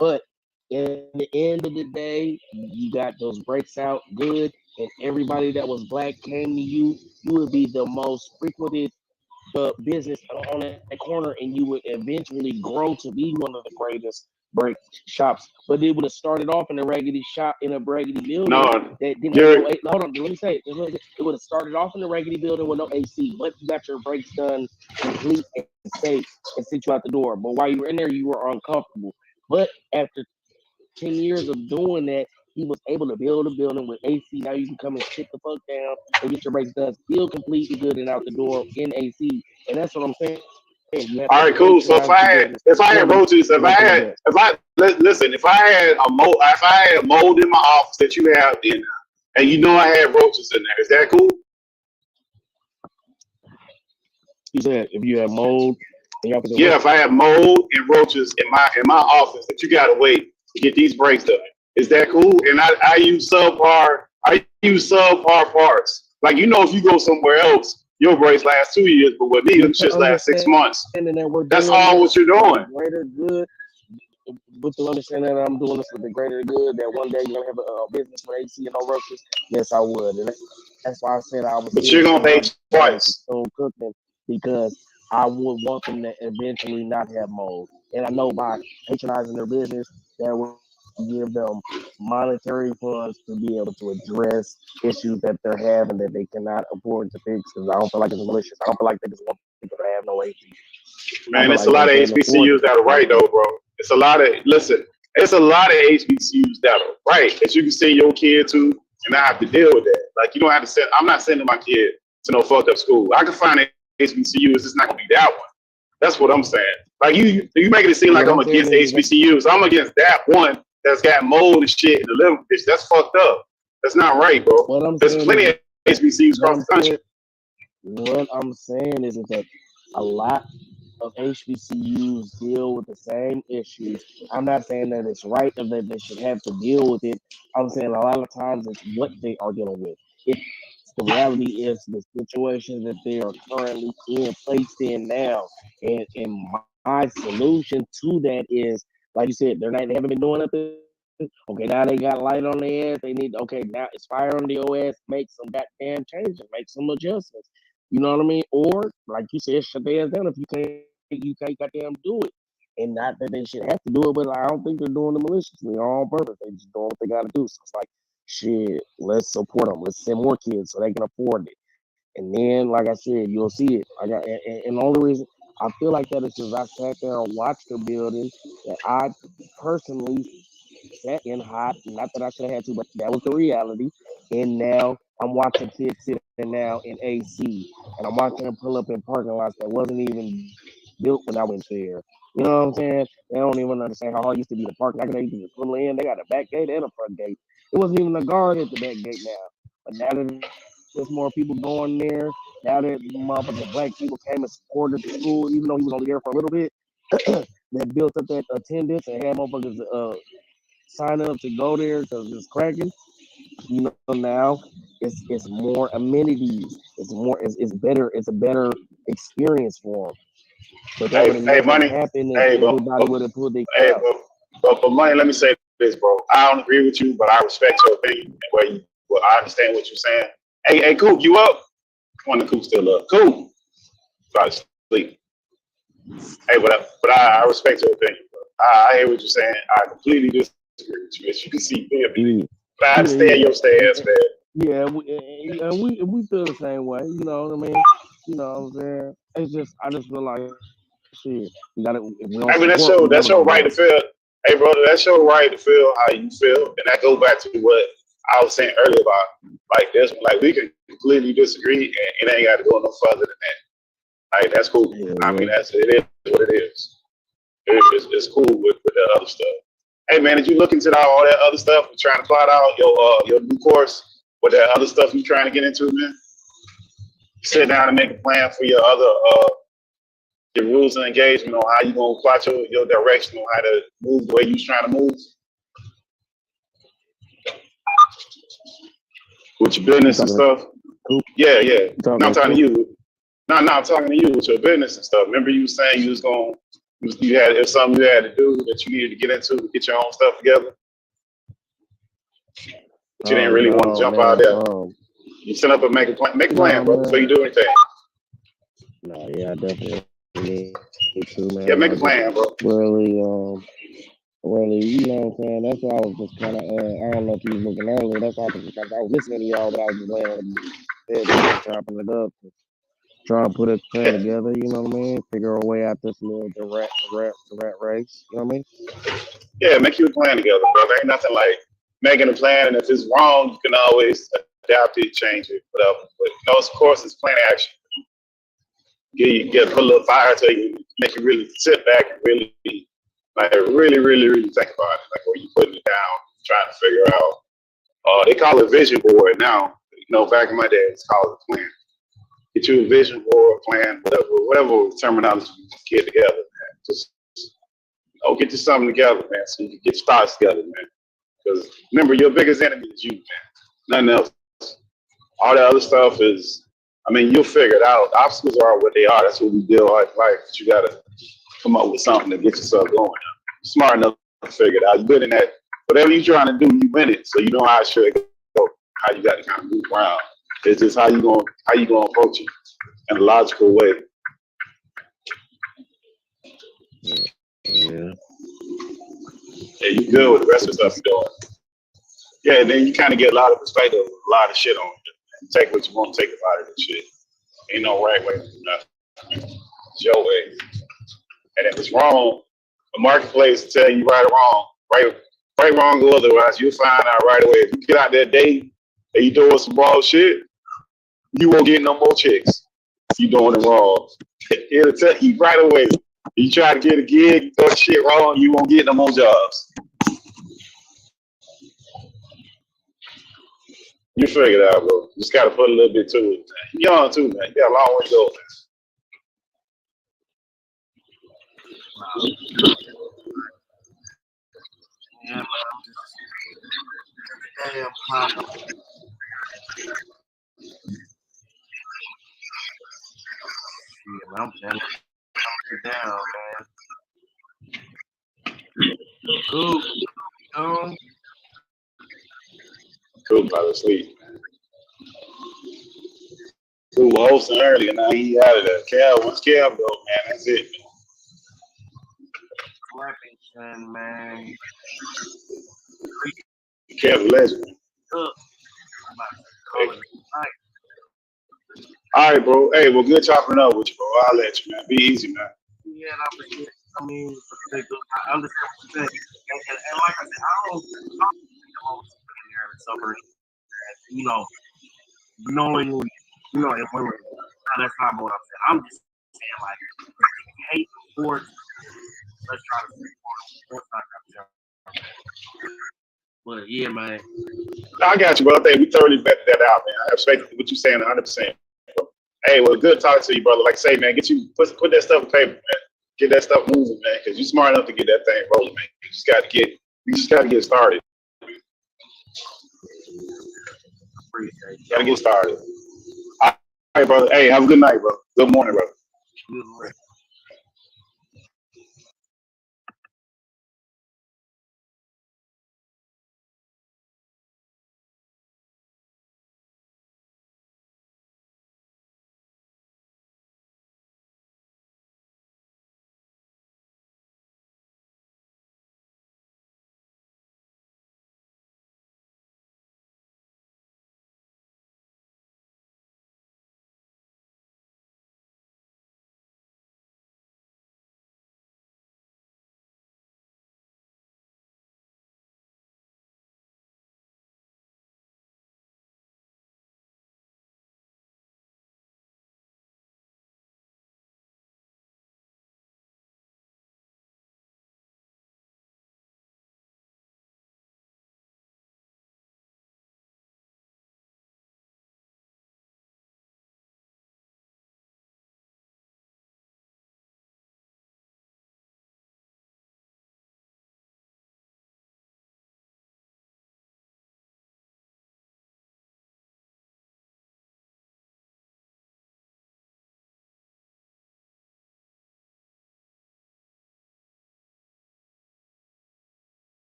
But in the end of the day, you got those brakes out good, and everybody that was black came to you. You would be the most frequented business on that corner, and you would eventually grow to be one of the greatest brake shops. But it would have started off in a raggedy shop in a raggedy building. No, that didn't have no, hold on, let me say it. It would have started off in a raggedy building with no AC, but you got your brakes done complete and safe and sent you out the door. But while you were in there, you were uncomfortable. But after 10 years of doing that, he was able to build a building with AC. Now you can come and sit the fuck down and get your brakes done, still completely good and out the door in AC. And that's what I'm saying. All right, cool. So if I had roaches, if I had mold in my office that you have in, and you know I had roaches in there, is that cool? You said if you had mold, yeah, if I had mold and roaches in my office that you gotta wait to get these brakes done, is that cool? And I use subpar parts. Like, you know, if you go somewhere else, your brakes last 2 years, but with me, them shits last 6 months. That's all what you're doing. Greater good, with the understanding that I'm doing this with the greater good, that one day you're gonna have a business with AC and no roaches. Yes, I would, and that's why I said I was. But you're gonna pay twice. Cooking, because I would want them to eventually not have mold, and I know by patronizing their business, that will give them monetary funds to be able to address issues that they're having that they cannot afford to fix. Because I don't feel like it's malicious. I don't feel like they just want people to have no AC. Man, it's a lot of HBCUs that are right though, bro. It's a lot of HBCUs that are right that you can send your kid to and not have to deal with that. Like, you don't have to send. I'm not sending my kid to no fucked up school. I can find an HBCU. It's just not gonna be that one. That's what I'm saying. Like, you making it seem like I'm against HBCUs. I'm against that one that's got mold and shit in the living bitch. That's fucked up. That's not right, bro. There's plenty of HBCUs across the country. What I'm saying is that a lot of HBCUs deal with the same issues. I'm not saying that it's right or that they should have to deal with it. I'm saying a lot of times it's what they are dealing with. It's the reality is the situation that they are currently placed in now. And my solution to that is, like you said, they haven't been doing nothing. Okay, now they got light on their ass. They need, okay, now it's fire on your ass. Make some goddamn changes. Make some adjustments. You know what I mean? Or, like you said, shut their ass down if you can't goddamn do it. And not that they should have to do it, but I don't think they're doing it maliciously or on purpose. They just doing what they got to do. So it's like, shit, let's support them. Let's send more kids so they can afford it. And then, like I said, you'll see it. And the only reason I feel like that is because I sat there and watched the building that I personally sat in hot. Not that I should have had to, but that was the reality. And now I'm watching kids sit in now in AC, and I'm watching them pull up in parking lots that wasn't even built when I went there. You know what I'm saying? They don't even understand how hard it used to be to park. Like they used to pull in. They got a back gate and a front gate. It wasn't even a guard at the back gate now. But now that there's more people going there, now that motherfucking black people came and supported the school, even though he was only there for a little bit, that built up that attendance and had motherfuckers sign up to go there because it's cracking. You know, now it's more amenities. It's better. It's a better experience for them. But that would have never happened if everybody would have pulled their crowd. But money, let me say this, bro. I don't agree with you, but I respect your opinion. I understand what you're saying. Hey, Coop, you up? Come on, the Coop still up. Coop, try to sleep. Hey, but I respect your opinion, bro. I hear what you're saying. I completely disagree with you, as you can see clearly. But I understand your stance, man. Yeah, we feel the same way. You know what I mean? You know what I'm saying? It's just, I just feel like, shit, we gotta. I mean, that's your right to feel. Hey, brother, that's your right to feel how you feel, and that goes back to what I was saying earlier about like this. Like, we can completely disagree, and it ain't got to go no further than that. Like, that's cool. Yeah, I mean, it is what it is. It's cool with the other stuff. Hey man, did you look into all that other stuff? You're trying to plot out your new course with that other stuff you trying to get into, man? Sit down and make a plan for your other your rules and engagement on how you gonna plot your direction on how to move the way you trying to move with your business and stuff. Yeah. No, I'm talking to you. No, I'm talking to you with your business and stuff. Remember you were saying you was going, it's something you had to do that you needed to get into to get your own stuff together. But you didn't really want to jump out there. You set up and make a plan, bro. So you do anything. No, yeah, I definitely need to, man. Yeah, make a plan, bro. Really, you know what I'm saying? That's why I was just kind of, I don't know if you was looking earlier. That's why I was listening to y'all, but I was just laying in bed, chopping it up, trying to put a plan together, you know what I mean? Figure a way out this little the rat race, you know what I mean? Yeah, make you a plan together, bro. There ain't nothing like making a plan, and if it's wrong, you can always adapt it, change it, whatever. But you know, of course, it's plan action. You get put a little fire to you, make you really sit back and really really think about it. Like when you putting it down, trying to figure out. They call it vision board now. You know, back in my day, it's called a plan. Get you a vision board, plan, whatever terminology you get together, man. Just get you something together, man, so you can get your thoughts together, man. Because remember, your biggest enemy is you, man. Nothing else. All that other stuff is, I mean, you'll figure it out. Obstacles are what they are. That's what we deal with in life. But you gotta come up with something to get yourself going. Smart enough to figure it out. You're good in that. Whatever you're trying to do, you win it. So you know how it should go, how you got to kind of move around. It's just how you gonna approach it in a logical way. Yeah. Yeah, you good with the rest of the stuff you're doing. Yeah, and then you kind of get a lot of perspective, a lot of shit on it. And take what you want to take about it and shit. Ain't no right way to do nothing. It's your way. And if it's wrong, the marketplace will tell you right or wrong. Right, wrong, or otherwise, you'll find out right away. If you get out there dating and you doing some wrong shit, you won't get no more chicks. You doing it wrong. It'll tell you right away. You try to get a gig, you do shit wrong, you won't get no more jobs. You figure it out, bro. Just gotta put a little bit to it. You're young too, man. You got a long way to go, man. Yeah, man. I'm telling you down, man. Cool, about to sleep. Cool was hosting earlier, now he out of there. Once Cal go, man, that's it, man. Man. Kev legend. All right, bro. Hey, well, good chopping up with you, bro. I'll let you, man. Be easy, man. Yeah, I mean, I understand what you're saying. And like I said, I don't in there in summer. You know, knowingly, you know, if women, that's not what I'm saying. I'm just saying, like, if you hate sports, let's try to see sports. But yeah, man. I got you, bro. I think we thoroughly vetted that out, man. I respect what you're saying 100%. Hey, well, good talking to you, brother. Like I say, man, put that stuff in paper, man. Get that stuff moving, man, because you're smart enough to get that thing rolling, man. You just got to get started. Got to get started. All right, brother. Hey, have a good night, bro. Good morning, brother.